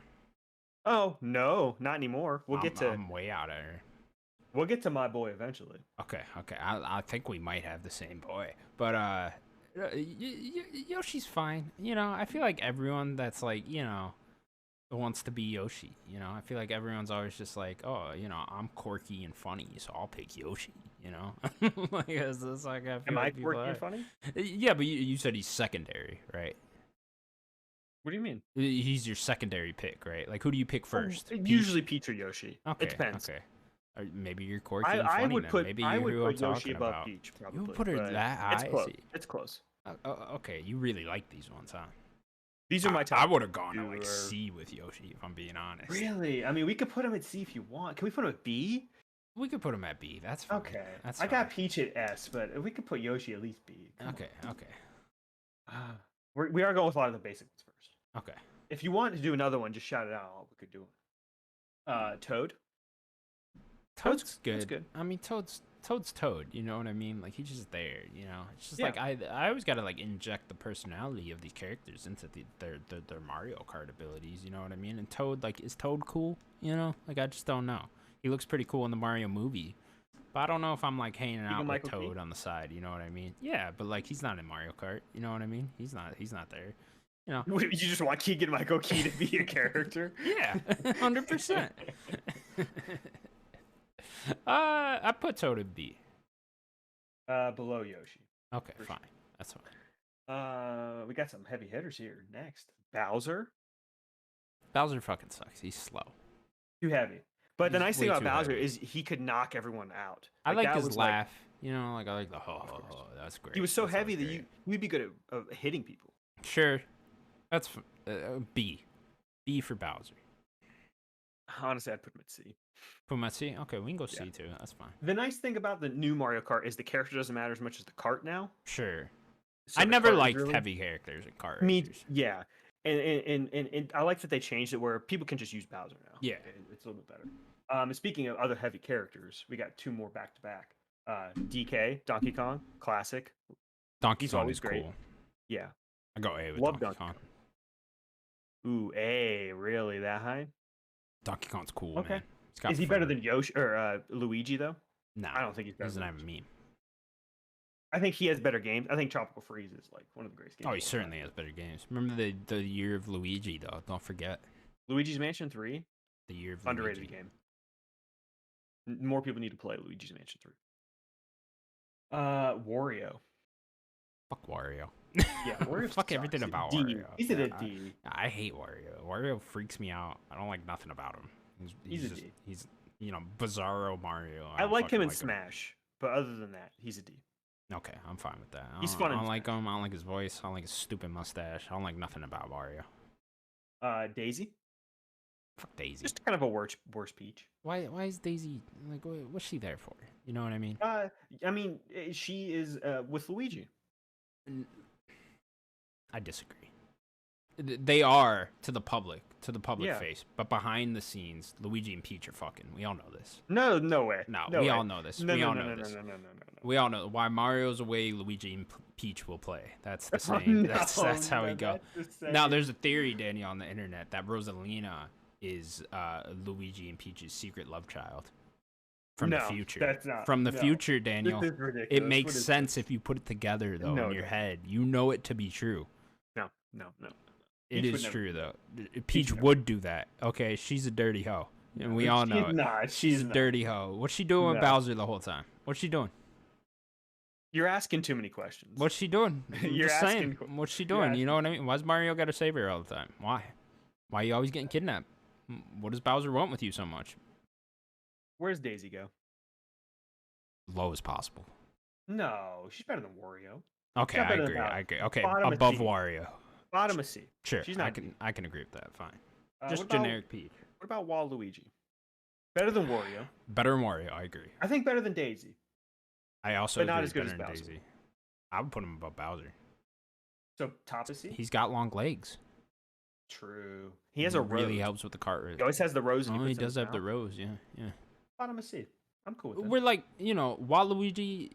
Speaker 2: Oh no, not anymore.
Speaker 1: I'm way out of her.
Speaker 2: We'll get to my boy eventually.
Speaker 1: Okay. I think we might have the same boy, but Yoshi's fine. You know, I feel like everyone that's like, you know, wants to be Yoshi. You know, I feel like everyone's always just like, oh, you know, I'm quirky and funny, so I'll pick Yoshi. You know, like it's like I feel
Speaker 2: Am
Speaker 1: like
Speaker 2: I quirky and funny?
Speaker 1: Yeah, but you said he's secondary, right?
Speaker 2: What do you mean?
Speaker 1: He's your secondary pick, right? Like, who do you pick first?
Speaker 2: Usually Peach or Yoshi.
Speaker 1: Okay,
Speaker 2: it depends.
Speaker 1: Okay. Or maybe you're quirky and funny.
Speaker 2: I would put
Speaker 1: Yoshi
Speaker 2: above Peach. Probably.
Speaker 1: You would put her that high.
Speaker 2: It's close. It's close.
Speaker 1: Okay, you really like these ones, huh?
Speaker 2: These are my top.
Speaker 1: I would have gone to like C with Yoshi, if I'm being honest.
Speaker 2: Really? I mean, we could put him at C if you want. Can we put him at B?
Speaker 1: We could put him at B. That's fine.
Speaker 2: Okay.
Speaker 1: That's
Speaker 2: I got Peach at S, but we could put Yoshi at least B.
Speaker 1: Okay.
Speaker 2: We are going with a lot of the basic ones first.
Speaker 1: Okay.
Speaker 2: If you want to do another one, just shout it out. We could do it. Toad.
Speaker 1: Toad's good. That's good. I mean, Toad's Toad. You know what I mean? Like he's just there. You know, it's just like I always gotta like inject the personality of these characters into their Mario Kart abilities. You know what I mean? And Toad, like, is Toad cool? You know, like I just don't know. He looks pretty cool in the Mario movie, but I don't know if I'm like hanging out with Toad on the side. You know what I mean? Yeah, but like he's not in Mario Kart. You know what I mean? He's not there. You know,
Speaker 2: You just want Keegan Michael Key to be a character?
Speaker 1: yeah, 100%. I put Toad in B.
Speaker 2: Below Yoshi.
Speaker 1: Okay,
Speaker 2: For
Speaker 1: fine.
Speaker 2: sure.
Speaker 1: That's fine.
Speaker 2: We got some heavy hitters here. Next, Bowser.
Speaker 1: Bowser fucking sucks. He's slow.
Speaker 2: Too heavy. But the
Speaker 1: He's
Speaker 2: nice thing
Speaker 1: way
Speaker 2: about
Speaker 1: too
Speaker 2: Bowser
Speaker 1: heavy.
Speaker 2: is he could knock everyone out.
Speaker 1: I like
Speaker 2: that
Speaker 1: his
Speaker 2: was
Speaker 1: laugh. You know, like I like the that's great.
Speaker 2: He was so
Speaker 1: That's
Speaker 2: heavy
Speaker 1: always
Speaker 2: that
Speaker 1: great.
Speaker 2: you'd be good at hitting people.
Speaker 1: Sure. That's B. B for Bowser.
Speaker 2: Honestly, I'd put him at C.
Speaker 1: Put him at C? Okay, we can go C
Speaker 2: Yeah.
Speaker 1: too. That's fine.
Speaker 2: The nice thing about the new Mario Kart is the character doesn't matter as much as the cart now.
Speaker 1: Sure.
Speaker 2: So
Speaker 1: I
Speaker 2: the
Speaker 1: never
Speaker 2: cart is
Speaker 1: liked
Speaker 2: really-
Speaker 1: heavy characters in kart
Speaker 2: Me,
Speaker 1: racers.
Speaker 2: yeah. And I like that they changed it where people can just use Bowser now.
Speaker 1: Yeah.
Speaker 2: It's a little bit better. Speaking of other heavy characters, we got two more back to back. DK, Donkey Kong, classic.
Speaker 1: Donkey
Speaker 2: He's
Speaker 1: Kong
Speaker 2: always
Speaker 1: is
Speaker 2: great.
Speaker 1: cool.
Speaker 2: Yeah.
Speaker 1: I go A with
Speaker 2: Love
Speaker 1: Donkey
Speaker 2: Donkey
Speaker 1: Kong.
Speaker 2: Ooh, really that high?
Speaker 1: Donkey Kong's cool,
Speaker 2: Okay.
Speaker 1: man. He's got
Speaker 2: Is he better
Speaker 1: fur.
Speaker 2: than Yoshi or Luigi though?
Speaker 1: No,
Speaker 2: I don't think he's better.
Speaker 1: He's
Speaker 2: than
Speaker 1: not even
Speaker 2: Luigi.
Speaker 1: meme.
Speaker 2: I think he has better games. I think Tropical Freeze is like one of the greatest games.
Speaker 1: Oh,
Speaker 2: of
Speaker 1: he
Speaker 2: all
Speaker 1: certainly
Speaker 2: time.
Speaker 1: has better games. Remember the year of Luigi, though. Don't forget
Speaker 2: Luigi's Mansion 3,
Speaker 1: the year of
Speaker 2: underrated
Speaker 1: Luigi.
Speaker 2: game. More people need to play Luigi's Mansion 3. Wario.
Speaker 1: Fuck Wario.
Speaker 2: Yeah, Wario.
Speaker 1: Fuck
Speaker 2: sucks.
Speaker 1: everything about
Speaker 2: D.
Speaker 1: Wario.
Speaker 2: He's at a
Speaker 1: Yeah,
Speaker 2: D.
Speaker 1: I hate Wario. Wario freaks me out. I don't like nothing about him.
Speaker 2: He's a
Speaker 1: just,
Speaker 2: D.
Speaker 1: He's Bizarro Mario.
Speaker 2: I
Speaker 1: don't
Speaker 2: like him
Speaker 1: fucking
Speaker 2: in
Speaker 1: like
Speaker 2: Smash, but other than that, he's a D.
Speaker 1: Okay, I'm fine with that.
Speaker 2: He's fun
Speaker 1: I
Speaker 2: in
Speaker 1: don't like
Speaker 2: Smash.
Speaker 1: him. I don't like his voice. I don't like his stupid mustache. I don't like nothing about Wario.
Speaker 2: Daisy.
Speaker 1: Fuck Daisy.
Speaker 2: Just kind of a worse Peach.
Speaker 1: Why is Daisy like? What's she there for? You know what I mean?
Speaker 2: I mean, she is with Luigi.
Speaker 1: I disagree. They are to the public
Speaker 2: Yeah.
Speaker 1: face, but behind the scenes, Luigi and Peach are fucking. We all know this.
Speaker 2: No way.
Speaker 1: No,
Speaker 2: no
Speaker 1: we
Speaker 2: way.
Speaker 1: all know this.
Speaker 2: No,
Speaker 1: we
Speaker 2: no,
Speaker 1: all
Speaker 2: no,
Speaker 1: know
Speaker 2: no,
Speaker 1: this.
Speaker 2: no.
Speaker 1: We all know why Mario's away, Luigi and Peach will play. That's the
Speaker 2: Oh,
Speaker 1: same.
Speaker 2: no,
Speaker 1: That's how we
Speaker 2: no,
Speaker 1: go.
Speaker 2: that's the
Speaker 1: Now,
Speaker 2: same.
Speaker 1: there's a theory, Danny, on the internet that Rosalina is Luigi and Peach's secret love child from the
Speaker 2: No,
Speaker 1: future.
Speaker 2: that's not-
Speaker 1: From the
Speaker 2: no.
Speaker 1: future, Daniel.
Speaker 2: This is ridiculous.
Speaker 1: It
Speaker 2: What
Speaker 1: makes
Speaker 2: is
Speaker 1: sense if you put it together, though,
Speaker 2: No,
Speaker 1: in
Speaker 2: it
Speaker 1: your
Speaker 2: doesn't.
Speaker 1: head. You know it to be true.
Speaker 2: No.
Speaker 1: It
Speaker 2: Peach would
Speaker 1: is
Speaker 2: never
Speaker 1: true
Speaker 2: do
Speaker 1: though.
Speaker 2: Peach
Speaker 1: Peach
Speaker 2: would never
Speaker 1: would do that. Okay, she's a dirty hoe, and we all know it.
Speaker 2: Not.
Speaker 1: She's a
Speaker 2: not.
Speaker 1: dirty hoe. What's she doing with
Speaker 2: No.
Speaker 1: Bowser the whole time? What's she doing?
Speaker 2: You're asking too many questions.
Speaker 1: What's she doing? I'm
Speaker 2: You're
Speaker 1: just saying.
Speaker 2: asking qu-
Speaker 1: What's she
Speaker 2: you're
Speaker 1: doing? You know what I mean? Why's Mario got to save her all the time? Why? Why are you always getting kidnapped? What does Bowser want with you so much?
Speaker 2: Where's Daisy go?
Speaker 1: Low as possible.
Speaker 2: No, she's better than Wario.
Speaker 1: Okay,
Speaker 2: Not
Speaker 1: I
Speaker 2: better than
Speaker 1: agree.
Speaker 2: Bowser.
Speaker 1: I agree. Okay,
Speaker 2: Bottom of
Speaker 1: above
Speaker 2: C.
Speaker 1: Wario.
Speaker 2: Bottom of C.
Speaker 1: Sure,
Speaker 2: She's
Speaker 1: I
Speaker 2: not
Speaker 1: can agree with that. Fine.
Speaker 2: What
Speaker 1: Just
Speaker 2: about-
Speaker 1: generic Peach.
Speaker 2: What about Waluigi? Better than Wario.
Speaker 1: Better than Wario. I agree.
Speaker 2: I think better than Daisy.
Speaker 1: I also
Speaker 2: But not
Speaker 1: agree
Speaker 2: as good
Speaker 1: better
Speaker 2: as
Speaker 1: than
Speaker 2: Bowser.
Speaker 1: Daisy. I would put him above Bowser.
Speaker 2: So top of C.
Speaker 1: He's got long legs.
Speaker 2: True. He has a
Speaker 1: really
Speaker 2: rose.
Speaker 1: helps with the cart race.
Speaker 2: He always has the rose. And
Speaker 1: Oh,
Speaker 2: he,
Speaker 1: he
Speaker 2: puts it in
Speaker 1: does
Speaker 2: his
Speaker 1: have the
Speaker 2: mouth.
Speaker 1: rose. Yeah.
Speaker 2: Bottom of C. I'm cool with that.
Speaker 1: We're like, Waluigi.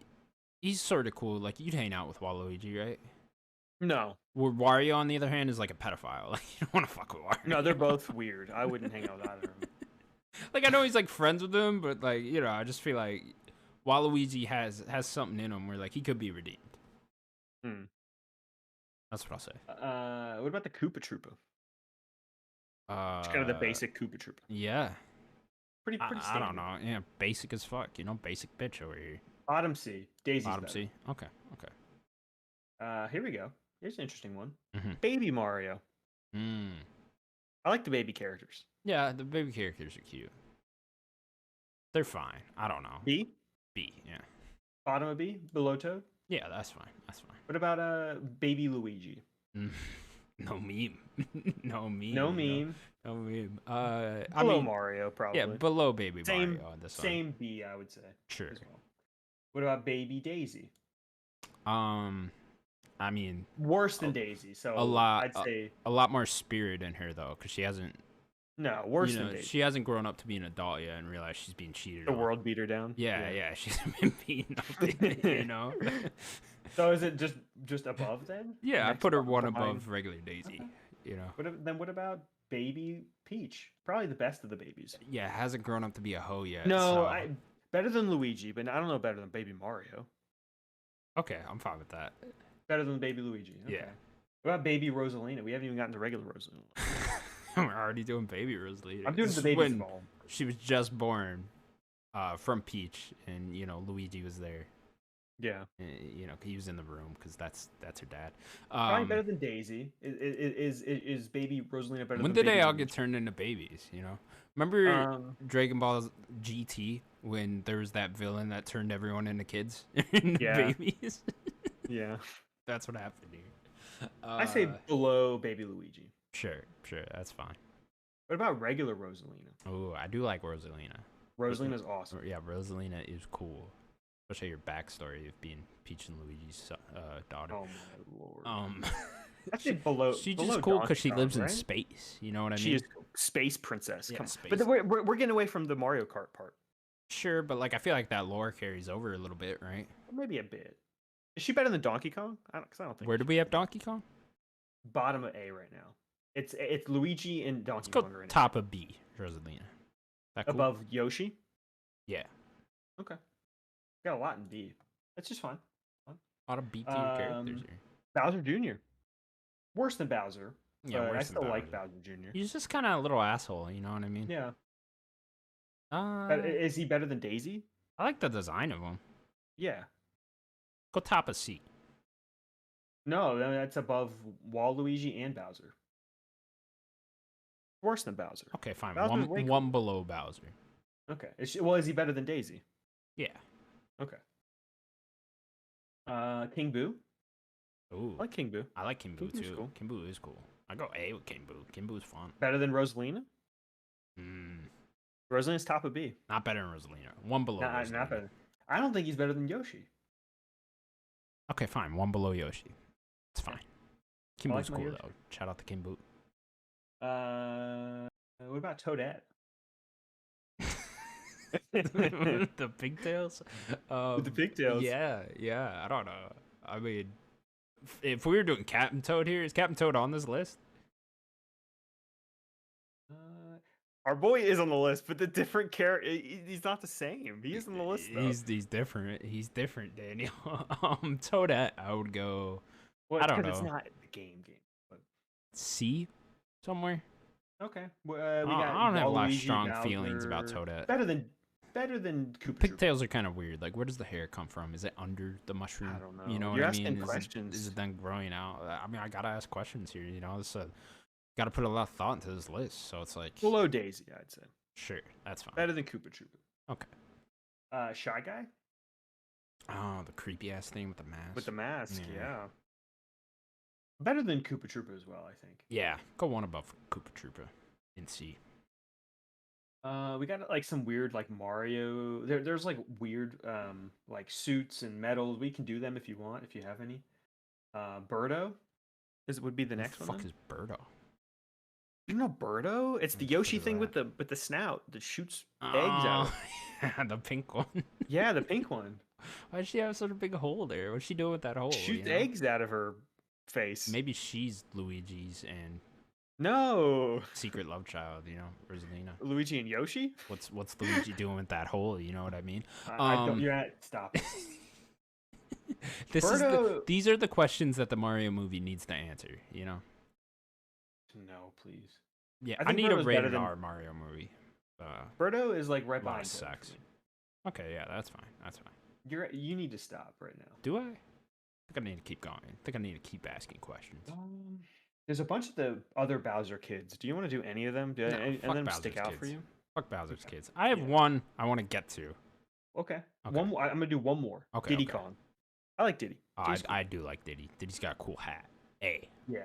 Speaker 1: He's sort of cool. Like you'd hang out with Waluigi, right?
Speaker 2: No,
Speaker 1: Where Wario, on the other hand, is like a pedophile. Like you don't want to fuck with Wario.
Speaker 2: no, they're both weird. I wouldn't hang out with either of them.
Speaker 1: Like I know he's like friends with him, but like I just feel like Waluigi has something in him where like he could be redeemed.
Speaker 2: Hmm.
Speaker 1: That's what I'll say.
Speaker 2: What about the Koopa Troopa? It's kind of the basic Koopa Troopa.
Speaker 1: Yeah.
Speaker 2: Pretty
Speaker 1: I
Speaker 2: standard.
Speaker 1: don't know. Yeah, basic as fuck. Basic bitch over here.
Speaker 2: Bottom C. Daisy's
Speaker 1: Bottom
Speaker 2: better.
Speaker 1: C. Okay.
Speaker 2: Here we go. Here's an interesting one.
Speaker 1: Mhm.
Speaker 2: Baby Mario. I like the baby characters.
Speaker 1: Yeah, the baby characters are cute. They're fine. I don't know.
Speaker 2: B.
Speaker 1: B. Yeah.
Speaker 2: Bottom of B. Below Toad.
Speaker 1: Yeah, that's fine. That's fine.
Speaker 2: What about baby Luigi?
Speaker 1: No meme. No meme.
Speaker 2: No meme.
Speaker 1: No meme.
Speaker 2: Below Mario, probably.
Speaker 1: Yeah, below Baby
Speaker 2: Same-
Speaker 1: Mario on this one.
Speaker 2: Same B, I would say.
Speaker 1: Sure.
Speaker 2: As well. What about baby Daisy?
Speaker 1: I mean,
Speaker 2: Worse than Daisy. So
Speaker 1: a lot.
Speaker 2: I'd say
Speaker 1: a lot more spirit in her though, because she hasn't.
Speaker 2: no. Worse than Daisy.
Speaker 1: She hasn't grown up to be an adult yet and realized she's being cheated
Speaker 2: The
Speaker 1: on.
Speaker 2: world beat her down.
Speaker 1: Yeah, she's been beaten up.
Speaker 2: So is it just above then?
Speaker 1: Yeah, I
Speaker 2: Next
Speaker 1: put her
Speaker 2: one
Speaker 1: one
Speaker 2: behind-
Speaker 1: above regular Daisy.
Speaker 2: What about baby Peach? Probably the best of the babies.
Speaker 1: Yeah, hasn't grown up to be a hoe yet.
Speaker 2: No,
Speaker 1: so-
Speaker 2: better than Luigi, but I don't know better than baby Mario.
Speaker 1: Okay, I'm fine with that.
Speaker 2: Better than baby Luigi. Okay.
Speaker 1: Yeah.
Speaker 2: What about Baby Rosalina? We haven't even gotten to regular Rosalina.
Speaker 1: We're already doing Baby Rosalina.
Speaker 2: I'm doing
Speaker 1: This
Speaker 2: the
Speaker 1: is
Speaker 2: baby
Speaker 1: when
Speaker 2: fall.
Speaker 1: she was just born, from Peach, and Luigi was there.
Speaker 2: Yeah.
Speaker 1: He was in the room because that's her dad.
Speaker 2: Probably better than Daisy. Is Baby Rosalina better
Speaker 1: When
Speaker 2: than
Speaker 1: did
Speaker 2: Baby
Speaker 1: they all
Speaker 2: Luigi?
Speaker 1: get turned into babies? Remember
Speaker 2: Um,
Speaker 1: Dragon Ball GT when there was that villain that turned everyone into kids, into
Speaker 2: Yeah.
Speaker 1: babies?
Speaker 2: yeah.
Speaker 1: That's what happened here.
Speaker 2: I say below Baby Luigi.
Speaker 1: Sure, that's fine.
Speaker 2: What about regular Rosalina?
Speaker 1: Oh, I do like Rosalina.
Speaker 2: Rosalina's awesome.
Speaker 1: Yeah, Rosalina is cool. Especially your backstory of being Peach and Luigi's daughter.
Speaker 2: Oh my lord. I
Speaker 1: she,
Speaker 2: say below.
Speaker 1: she's
Speaker 2: below
Speaker 1: just cool
Speaker 2: Donkey
Speaker 1: because she
Speaker 2: Kong,
Speaker 1: lives in
Speaker 2: right?
Speaker 1: space. You know what I mean?
Speaker 2: She is space princess.
Speaker 1: Yeah,
Speaker 2: Come on.
Speaker 1: space.
Speaker 2: But we're getting away from the Mario Kart part.
Speaker 1: Sure, but I feel like that lore carries over a little bit, right?
Speaker 2: Maybe a bit. Is she better than Donkey Kong? I don't think.
Speaker 1: Where do we have Donkey Kong?
Speaker 2: Bottom of A right now. It's Luigi and Donkey
Speaker 1: Let's go
Speaker 2: Kong right
Speaker 1: top of B, Rosalina. That
Speaker 2: now.
Speaker 1: cool?
Speaker 2: Above Yoshi.
Speaker 1: Yeah.
Speaker 2: Okay. Got a lot in B. That's just fine.
Speaker 1: A lot of B tier characters here.
Speaker 2: Bowser Jr. Worse than Bowser.
Speaker 1: Yeah,
Speaker 2: but
Speaker 1: worse
Speaker 2: I
Speaker 1: than
Speaker 2: still like
Speaker 1: Bowser.
Speaker 2: Bowser Jr.
Speaker 1: He's just kind of a little asshole, you know what I mean?
Speaker 2: Yeah.
Speaker 1: But
Speaker 2: Is he better than Daisy?
Speaker 1: I like the design of him.
Speaker 2: Yeah.
Speaker 1: Go top of C.
Speaker 2: No, that's above Waluigi and Bowser. Worse than Bowser.
Speaker 1: Okay, fine.
Speaker 2: Bowser's way
Speaker 1: One below Bowser.
Speaker 2: Okay. Is he better than Daisy?
Speaker 1: Yeah.
Speaker 2: Okay. King Boo.
Speaker 1: Ooh.
Speaker 2: I like King Boo.
Speaker 1: I like King Boo
Speaker 2: King Boo's
Speaker 1: too.
Speaker 2: cool.
Speaker 1: King Boo is cool. I go A with King Boo. King Boo's fun.
Speaker 2: Better than Rosalina? Rosalina's top of B.
Speaker 1: Not better than Rosalina. One below Rosalina.
Speaker 2: Not better. I don't think he's better than Yoshi.
Speaker 1: Okay, fine. One below Yoshi. It's fine. King Boo's cool
Speaker 2: Yoshi.
Speaker 1: though. Shout out to King Boo.
Speaker 2: What about Toadette?
Speaker 1: The pigtails?
Speaker 2: With the pigtails.
Speaker 1: Yeah. I don't know. I mean, if we were doing Captain Toad here, is Captain Toad on this list?
Speaker 2: Our boy is on the list, but the different character, he's not the same. He is on the list though.
Speaker 1: He's different. He's different, Daniel. Toadette, I would go.
Speaker 2: Well,
Speaker 1: I don't know.
Speaker 2: It's not the game. But...
Speaker 1: C somewhere.
Speaker 2: Okay.
Speaker 1: I don't have a lot of strong feelings about Toadette.
Speaker 2: Better than Koopa.
Speaker 1: Pigtails are kind of weird. Like, where does the hair come from? Is it under the mushroom?
Speaker 2: I don't know.
Speaker 1: You know
Speaker 2: You're
Speaker 1: what I mean?
Speaker 2: asking questions.
Speaker 1: Is it then growing out? I mean, I gotta ask questions here. Got to put a lot of thought into this list. So it's like
Speaker 2: below Daisy, I'd say.
Speaker 1: Sure, that's fine.
Speaker 2: Better than Koopa Troopa.
Speaker 1: Okay.
Speaker 2: Shy Guy.
Speaker 1: Oh, the creepy ass thing with the mask.
Speaker 2: With the mask, yeah. Better than Koopa Troopa as well, I think.
Speaker 1: Yeah, go one above Koopa Troopa in C.
Speaker 2: We got like some weird like Mario. There's like weird like suits and medals. We can do them if you want, if you have any. Birdo would be the next one.
Speaker 1: What the fuck is Birdo?
Speaker 2: You know Birdo? It's the Yoshi thing with the snout that shoots eggs out.
Speaker 1: Yeah, the pink one.
Speaker 2: Yeah, the pink one.
Speaker 1: Why does she have such a big hole there? What's she doing with that hole?
Speaker 2: Shoots eggs out of her face.
Speaker 1: Maybe she's Luigi's and
Speaker 2: no
Speaker 1: secret love child. Rosalina.
Speaker 2: Luigi and Yoshi.
Speaker 1: What's Luigi doing with that hole? You know what I mean?
Speaker 2: Stop it.
Speaker 1: These are the questions that the Mario movie needs to answer.
Speaker 2: No, please.
Speaker 1: Yeah, I need a rated R Mario movie.
Speaker 2: Birdo is like right behind.
Speaker 1: Sex. Okay, yeah, that's fine.
Speaker 2: You need to stop right now.
Speaker 1: Do I? I think I need to keep going. I think I need to keep asking questions.
Speaker 2: There's a bunch of the other Bowser kids. Do you want to do any of them? Do any of them stick out for you?
Speaker 1: Fuck Bowser's kids. I have one I want to get to.
Speaker 2: Okay. One more. I'm gonna do one more.
Speaker 1: Okay.
Speaker 2: Diddy Kong. I like Diddy.
Speaker 1: I do like Diddy. Diddy's got a cool hat. A.
Speaker 2: Yeah.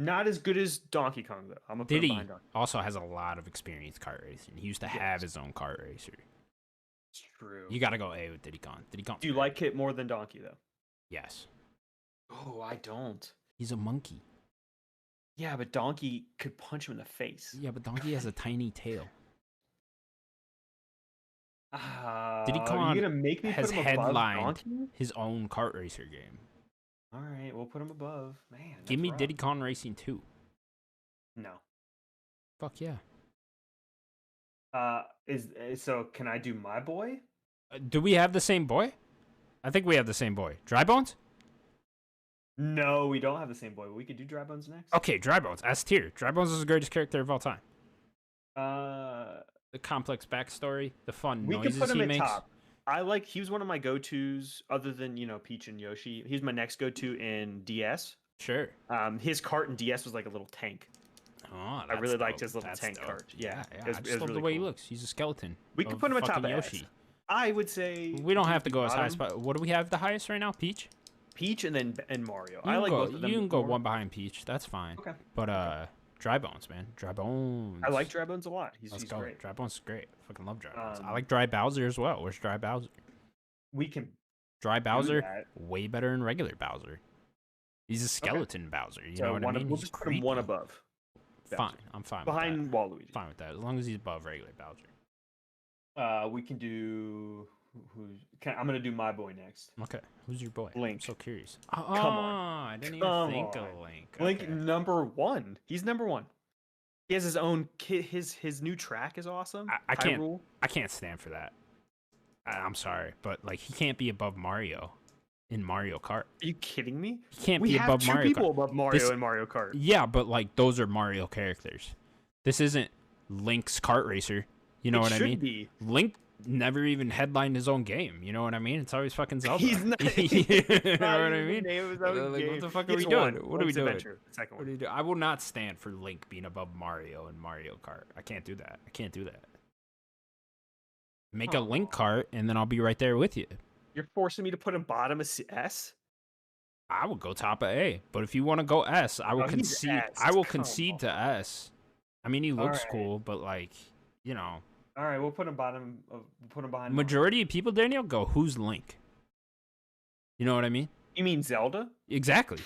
Speaker 2: Not as good as Donkey Kong though. I'm gonna put him
Speaker 1: Diddy
Speaker 2: behind Donkey.
Speaker 1: Also has a lot of experience kart racing. He used to have his own kart racer.
Speaker 2: It's true.
Speaker 1: You gotta go A with Diddy Kong. Diddy Kong.
Speaker 2: Do you like it more than Donkey though?
Speaker 1: Yes.
Speaker 2: Oh, I don't.
Speaker 1: He's a monkey.
Speaker 2: Yeah, but Donkey could punch him in the face.
Speaker 1: Yeah, but Donkey has a tiny tail.
Speaker 2: Diddy Kong you gonna make me
Speaker 1: has
Speaker 2: put him
Speaker 1: headlined
Speaker 2: above Donkey?
Speaker 1: his own kart racer game.
Speaker 2: All right, we'll put him above. Man,
Speaker 1: give me
Speaker 2: rough.
Speaker 1: Diddy Kong Racing 2.
Speaker 2: No.
Speaker 1: Fuck yeah.
Speaker 2: So can I do my boy?
Speaker 1: Do we have the same boy? I think we have the same boy. Dry Bones?
Speaker 2: No, we don't have the same boy, but we could do Dry Bones next.
Speaker 1: Okay, Dry Bones, S tier. Dry Bones is the greatest character of all time. The complex backstory, the fun
Speaker 2: we
Speaker 1: noises
Speaker 2: could put him
Speaker 1: he
Speaker 2: at
Speaker 1: makes.
Speaker 2: top. He was one of my go-tos, other than Peach and Yoshi. He's my next go-to in DS.
Speaker 1: Sure.
Speaker 2: His cart in DS was like a little tank.
Speaker 1: Oh,
Speaker 2: I really liked his little tank cart. Yeah,
Speaker 1: I just love the way he looks. He's a skeleton.
Speaker 2: We could put him at top of
Speaker 1: Yoshi.
Speaker 2: I would say
Speaker 1: we don't have to go as high as. What do we have the highest right now? Peach.
Speaker 2: Peach and Mario.
Speaker 1: I like
Speaker 2: both of them.
Speaker 1: You can go one behind Peach. That's fine.
Speaker 2: Okay.
Speaker 1: But Dry Bones, man. Dry Bones.
Speaker 2: I like Dry Bones a lot. He's great.
Speaker 1: Dry Bones is great. I fucking love Dry Bones. I like Dry Bowser as well. Where's Dry Bowser?
Speaker 2: We can.
Speaker 1: Dry Bowser, way better than regular Bowser. He's a skeleton Bowser. You know what I mean?
Speaker 2: We'll just put him one above.
Speaker 1: Fine. I'm fine
Speaker 2: behind
Speaker 1: with that.
Speaker 2: Waluigi.
Speaker 1: Fine with that. As long as he's above regular Bowser.
Speaker 2: We can do. I'm gonna do my boy next.
Speaker 1: Okay. Who's your boy?
Speaker 2: Link.
Speaker 1: I'm so curious.
Speaker 2: Come on.
Speaker 1: I didn't even think of Link.
Speaker 2: Link number 1. He's number 1. He has his own kit. His new track is awesome.
Speaker 1: I can't stand for that. I'm sorry, but like he can't be above Mario in Mario Kart.
Speaker 2: Are you kidding me?
Speaker 1: He can't be above Mario Kart.
Speaker 2: We have 2 people above Mario in Mario Kart.
Speaker 1: Yeah, but like those are Mario characters. This isn't Link's kart racer. You know what I mean?
Speaker 2: Should be.
Speaker 1: Link never even headlined his own game. You know what I mean? It's always fucking Zelda.
Speaker 2: He's not.
Speaker 1: You know what I mean?
Speaker 2: What
Speaker 1: the fuck are we doing? What are we doing?
Speaker 2: Second one.
Speaker 1: What are you doing? I will not stand for Link being above Mario in Mario Kart. I can't do that. Make a Link cart, and then I'll be right there with you.
Speaker 2: You're forcing me to put him bottom of S?
Speaker 1: I would go top of A, but if you want to go S, I will concede. I will concede to S. I mean, he looks cool, but like, you know.
Speaker 2: All right, we'll put him bottom. Put him behind.
Speaker 1: Majority of people, Daniel, go, who's Link? You know what I mean?
Speaker 2: You mean Zelda?
Speaker 1: Exactly.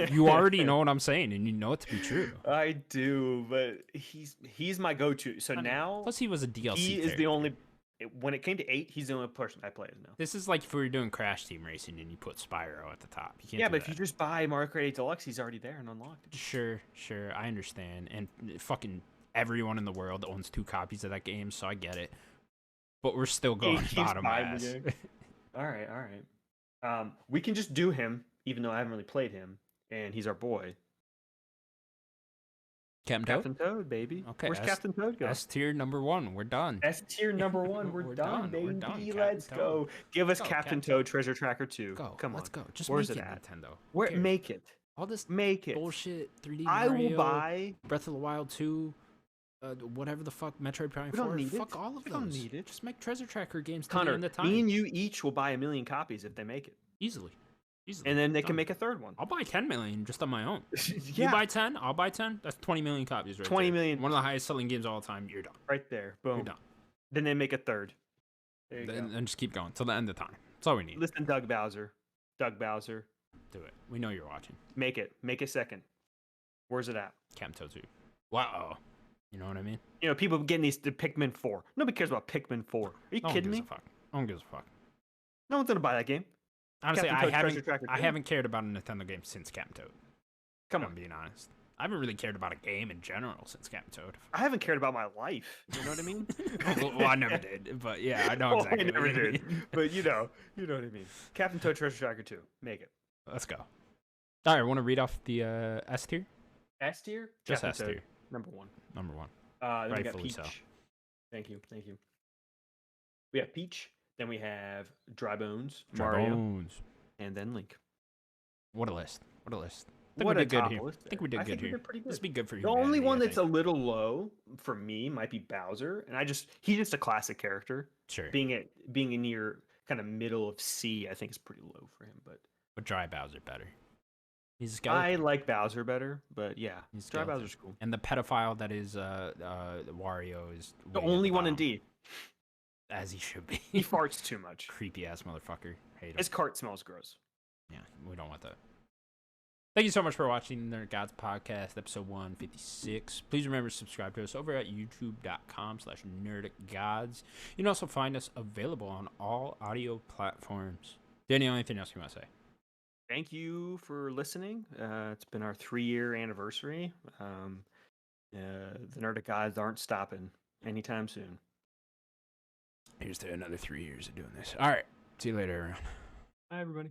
Speaker 1: You already know what I'm saying, and you know it to be true.
Speaker 2: I do, but he's my go-to. So now,
Speaker 1: plus he was a DLC.
Speaker 2: He is the only. When it came to 8, he's the only person I play as now.
Speaker 1: This is like if we were doing Crash Team Racing and you put Spyro at the top. You can't.
Speaker 2: Yeah, but if you just buy Mario Kart 8 Deluxe, he's already there and unlocked.
Speaker 1: Sure, I understand, and fucking everyone in the world owns 2 copies of that game, so I get it. But we're still going bottom ass.
Speaker 2: All right. We can just do him, even though I haven't really played him, and he's our boy. Captain Toad, baby.
Speaker 1: Okay.
Speaker 2: Where's Captain Toad go?
Speaker 1: S tier number 1. We're done.
Speaker 2: S tier number 1. We're done, baby. Let's go. Give us Captain Toad Treasure Tracker 2. Come on.
Speaker 1: Let's go. Just
Speaker 2: where's
Speaker 1: make
Speaker 2: it at?
Speaker 1: Nintendo.
Speaker 2: Make it.
Speaker 1: All this
Speaker 2: make it.
Speaker 1: Bullshit. 3D
Speaker 2: I
Speaker 1: Mario,
Speaker 2: will buy
Speaker 1: Breath of the Wild 2. Whatever the fuck, Metroid Prime 4. Fuck all of those.
Speaker 2: We don't need it.
Speaker 1: Just make Treasure Tracker games.
Speaker 2: Connor,
Speaker 1: the time.
Speaker 2: Me and you each will buy 1 million copies if they make it.
Speaker 1: Easily.
Speaker 2: And then they can make a third one.
Speaker 1: I'll buy 10 million just on my own.
Speaker 2: Yeah.
Speaker 1: You buy 10, I'll buy 10. That's 20 million copies right
Speaker 2: 20
Speaker 1: there.
Speaker 2: million.
Speaker 1: One of the highest selling games of all time. You're done.
Speaker 2: Right there. Boom.
Speaker 1: You're done.
Speaker 2: Then they make a third. There you go.
Speaker 1: And just keep going till the end of time. That's all we need.
Speaker 2: Listen, Doug Bowser. Do
Speaker 1: it. We know you're watching.
Speaker 2: Make it. Make a second. Where's it at?
Speaker 1: Captain Toad 2. Wow. You know what I mean?
Speaker 2: You know, people getting these to Pikmin 4. Nobody cares about Pikmin 4. Are you kidding me?
Speaker 1: No one gives a fuck.
Speaker 2: No one's gonna buy that game.
Speaker 1: Honestly, I haven't cared about a Nintendo game since Captain Toad.
Speaker 2: Come on,
Speaker 1: I'm being honest. I haven't really cared about a game in general since Captain Toad.
Speaker 2: I haven't cared about my life. You know what I mean?
Speaker 1: well, I never did, but yeah, I know exactly.
Speaker 2: I never did, but you know what I mean. Captain Toad Treasure Tracker 2. Make it.
Speaker 1: Let's go. All right, want to read off the S tier?
Speaker 2: S tier?
Speaker 1: Just S tier.
Speaker 2: Number 1.
Speaker 1: Then
Speaker 2: we got Peach. So. Thank you. We have Peach. Then we have Dry Bones, Mario, and then Link.
Speaker 1: What a list!
Speaker 2: I think
Speaker 1: we did good here. I think we did good here.
Speaker 2: Pretty good.
Speaker 1: This would be good for you.
Speaker 2: The only one that's a little low for me might be Bowser, and he's just a classic character.
Speaker 1: Sure.
Speaker 2: Being in near kind of middle of C, I think is pretty low for him. But
Speaker 1: Dry Bowser better. He's a skeleton.
Speaker 2: I like Bowser better, but yeah, Dry Bowser's cool.
Speaker 1: And the pedophile that is Wario is
Speaker 2: the only one in D.
Speaker 1: As he should be.
Speaker 2: He farts too much.
Speaker 1: Creepy ass motherfucker. Hate him.
Speaker 2: His cart smells gross.
Speaker 1: Yeah, we don't want that. Thank you so much for watching Nerd Gods Podcast, episode 156. Please remember to subscribe to us over at youtube.com/nerdicgods. You can also find us available on all audio platforms. Daniel, anything else you want to say?
Speaker 2: Thank you for listening. It's been our 3-year anniversary. The Nerdic Gods aren't stopping anytime soon.
Speaker 1: Here's to another 3 years of doing this. All right. See you later, everyone.
Speaker 2: Bye, everybody.